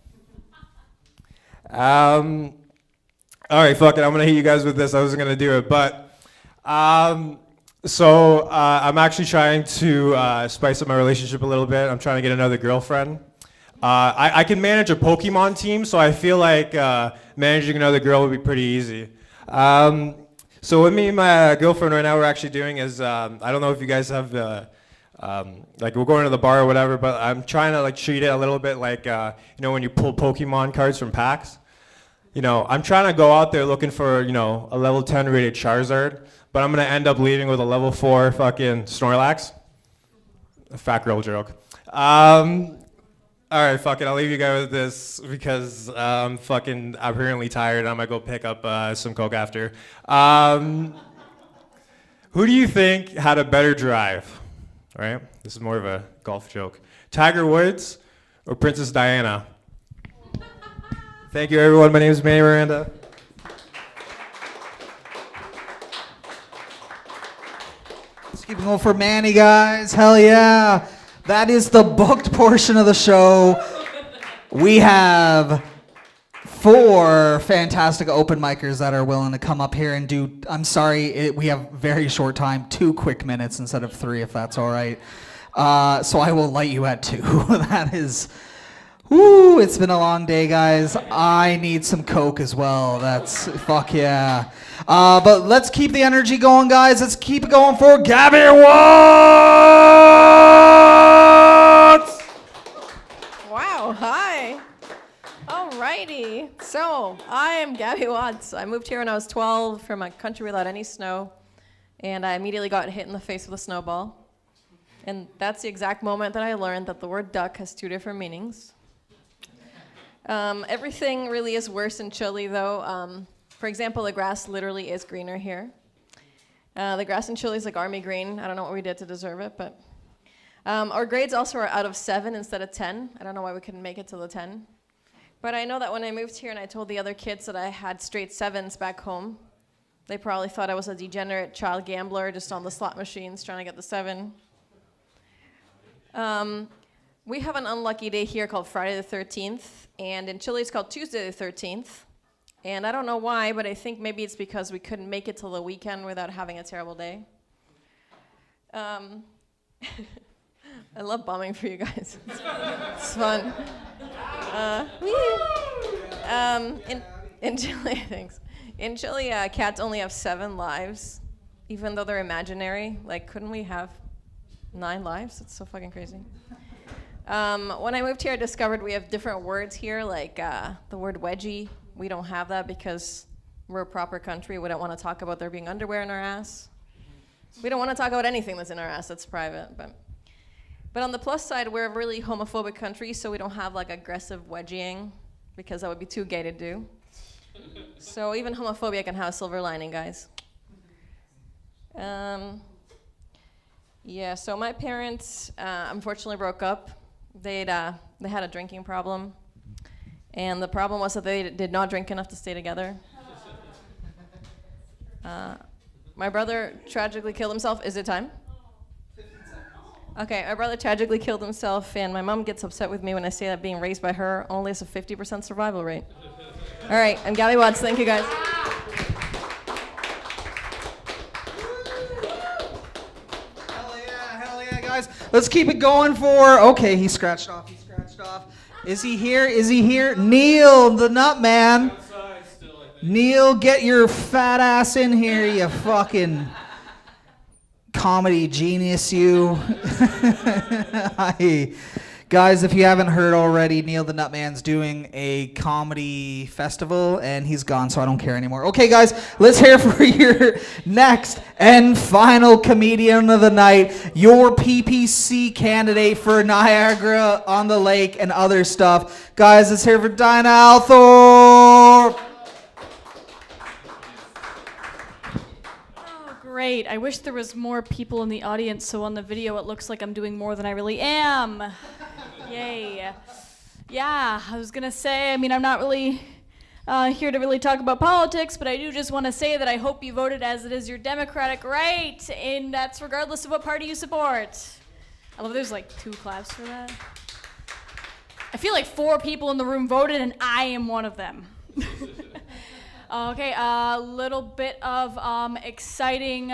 S21: All right, fuck it. I'm gonna hit you guys with this. I wasn't gonna do it, but so I'm actually trying to spice up my relationship a little bit. I'm trying to get another girlfriend. I can manage a Pokemon team, so I feel like managing another girl would be pretty easy. So what me and my girlfriend right now we're actually doing is, I don't know if you guys have, like we're going to the bar or whatever, but I'm trying to like treat it a little bit like, when you pull Pokemon cards from packs. I'm trying to go out there looking for, a level 10 rated Charizard, but I'm going to end up leaving with a level 4 fucking Snorlax. A fat girl joke. All right, fuck it. I'll leave you guys with this because I'm apparently tired and I'm going to go pick up some Coke after. Who do you think had a better drive? All right, this is more of a golf joke. Tiger Woods or Princess Diana? Thank you, everyone. My name is Manny Miranda.
S1: Let's keep it going for Manny, guys. Hell yeah. That is the booked portion of the show. We have 4 fantastic open micers that are willing to come up here and do, I'm sorry, we have very short time, 2 quick minutes instead of 3, if that's all right. So I will light you at 2. That is, Woo, it's been a long day, guys. I need some Coke as well. That's, fuck yeah. But let's keep the energy going, guys. Let's keep it going for Gabby Watts!
S2: Wow, hi. Alrighty. So, I am Gabby Watts. I moved here when I was 12 from a country without any snow, and I immediately got hit in the face with a snowball. And that's the exact moment that I learned that the word duck has two different meanings. Everything really is worse in Chile, though. For example, the grass literally is greener here. The grass in Chile is like army green. I don't know what we did to deserve it, but our grades also are out of 7 instead of 10. I don't know why we couldn't make it to the 10. But I know that when I moved here and I told the other kids that I had straight 7s back home, they probably thought I was a degenerate child gambler just on the slot machines trying to get the 7. We have an unlucky day here called Friday the 13th, and in Chile it's called Tuesday the 13th. And I don't know why, but I think maybe it's because we couldn't make it till the weekend without having a terrible day. I love bombing for you guys. It's fun. In Chile, thanks. In Chile, cats only have 7 lives, even though they're imaginary. Like, couldn't we have 9 lives? It's so fucking crazy. When I moved here, I discovered we have different words here, like the word wedgie. We don't have that because we're a proper country. We don't want to talk about there being underwear in our ass. We don't want to talk about anything that's in our ass that's private. But on the plus side, we're a really homophobic country, so we don't have like aggressive wedgieing because that would be too gay to do. So even homophobia can have a silver lining, guys. Yeah, so my parents unfortunately broke up. They had a drinking problem. And the problem was that they did not drink enough to stay together. My brother tragically killed himself. Is it time? Okay, my brother tragically killed himself, and my mom gets upset with me when I say that being raised by her only has a 50% survival rate. All right, I'm Gabby Watts. Thank you, guys.
S1: Hell yeah, guys. Let's keep it going for, okay, he scratched off. Is he here? Is he here? Neil, the nut man. Neil, get your fat ass in here, you fucking comedy genius, you. Hi. Guys, if you haven't heard already, Neil the Nutman's doing a comedy festival, and he's gone, so I don't care anymore. Okay, guys, let's hear for your next and final comedian of the night, your PPC candidate for Niagara on the Lake and other stuff. Guys, let's hear for Dinah Althorpe.
S14: Great. I wish there was more people in the audience, so on the video it looks like I'm doing more than I really am. Yay. Yeah, I was gonna say, I'm not really here to really talk about politics, but I do just want to say that I hope you voted as it is your democratic right, and that's regardless of what party you support. I love there's like 2 claps for that. I feel like 4 people in the room voted, and I am one of them. Okay, a little bit of exciting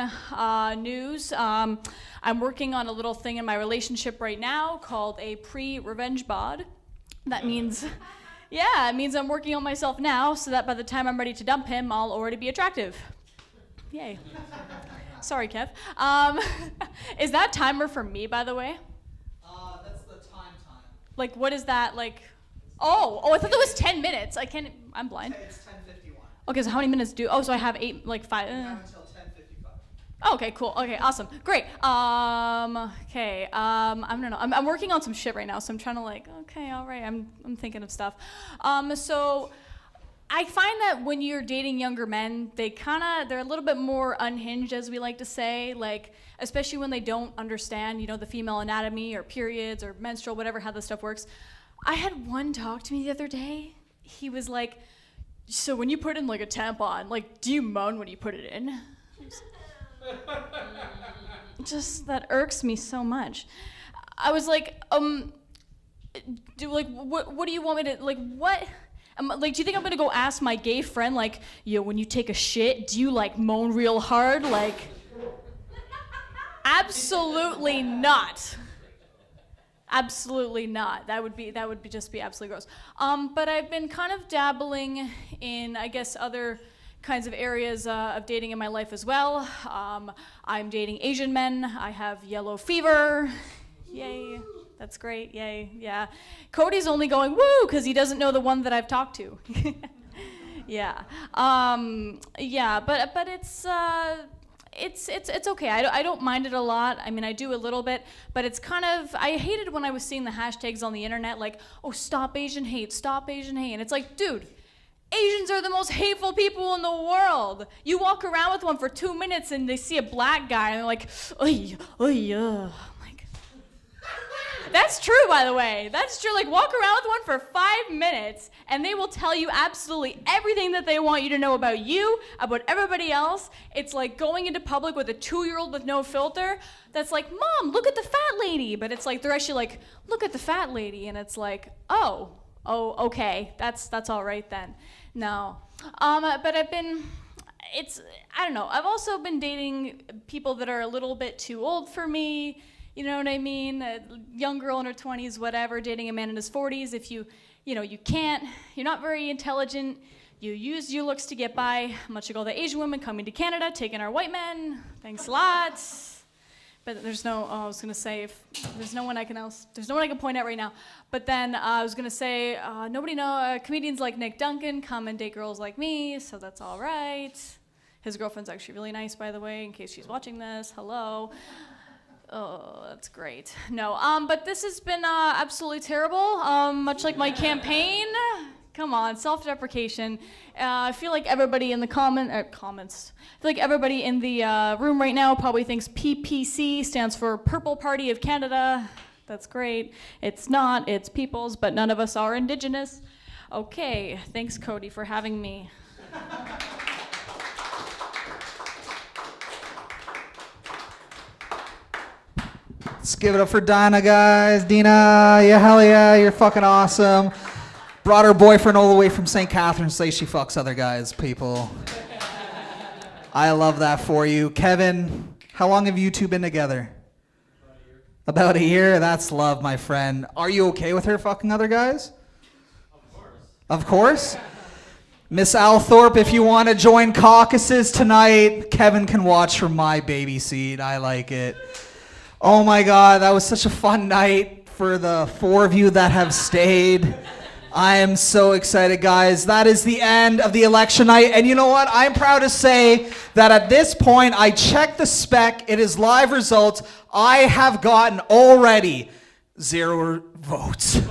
S14: news. I'm working on a little thing in my relationship right now called a pre-revenge bod. That means, it means I'm working on myself now so that by the time I'm ready to dump him, I'll already be attractive. Yay. Sorry, Kev. Is that timer for me, by the way?
S1: That's the time.
S14: Like, what is that, like? Oh, I thought that was 10 minutes. I'm blind.
S1: It's 10:51.
S14: Okay, so how many minutes so I have 5.
S1: You have until 10:55.
S14: Okay, cool. Okay, awesome. Great. Okay. I don't know. I'm working on some shit right now, so I'm trying to okay, all right. I'm thinking of stuff. So I find that when you're dating younger men, they're a little bit more unhinged, as we like to say, especially when they don't understand, the female anatomy or periods or menstrual, whatever, how this stuff works. I had one talk to me the other day. He was like, so when you put in a tampon, do you moan when you put it in? Just that irks me so much. I was like, what do you want me to, what? Do you think I'm gonna go ask my gay friend, when you take a shit, do you moan real hard? Absolutely not. Absolutely not. That would be just be absolutely gross. But I've been kind of dabbling in, I guess, other kinds of areas of dating in my life as well. I'm dating Asian men. I have yellow fever. Yay. That's great. Yay. Yeah. Cody's only going woo because he doesn't know the one that I've talked to. Yeah. Yeah. But it's okay. I don't mind it a lot. I mean, I do a little bit, but it's kind of, I hated when I was seeing the hashtags on the internet like, oh, stop Asian hate, stop Asian hate. And it's like, dude, Asians are the most hateful people in the world. You walk around with one for 2 minutes and they see a black guy and they're like, oy, oy, like, that's true, by the way. That's true. Like, walk around with one for 5 minutes and they will tell you absolutely everything that they want you to know about you, about everybody else. It's like going into public with a 2-year-old with no filter that's like, Mom, look at the fat lady. But it's like, they're actually like, look at the fat lady. And it's like, oh, okay, that's all right then. No, but I don't know. I've also been dating people that are a little bit too old for me. You know what I mean? A young girl in her 20s, whatever, dating a man in his 40s. If you're not very intelligent, you use your looks to get by, much like all the Asian women coming to Canada, taking our white men. Thanks a lot. But there's no, I was gonna say, if there's no one I can point out right now. But then I was gonna say, comedians like Nick Duncan come and date girls like me, so that's all right. His girlfriend's actually really nice, by the way, in case she's watching this. Hello. Oh, that's great. No, but this has been absolutely terrible, much like my campaign. Come on, self-deprecation. I feel like everybody in the comments. I feel like everybody in the room right now probably thinks PPC stands for Purple Party of Canada. That's great. It's not. It's peoples, but none of us are Indigenous. Okay, thanks, Cody, for having me.
S1: Let's give it up for Dina, guys. Dina, yeah, hell yeah, you're fucking awesome. Brought her boyfriend all the way from St. Catharines to say she fucks other guys, people. I love that for you. Kevin, how long have you two been together? About a year? That's love, my friend. Are you okay with her fucking other guys? Of course? Miss Althorpe, if you want to join caucuses tonight, Kevin can watch from my baby seat. I like it. Oh my God, that was such a fun night for the 4 of you that have stayed. I am so excited, guys. That is the end of the election night. And you know what? I'm proud to say that at this point, I checked the spec. It is live results. I have gotten already 0 votes.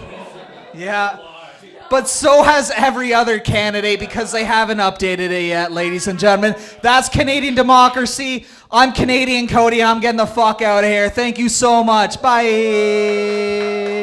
S1: Yeah. But so has every other candidate because they haven't updated it yet, ladies and gentlemen. That's Canadian democracy. I'm Canadian Cody, and I'm getting the fuck out of here. Thank you so much. Bye.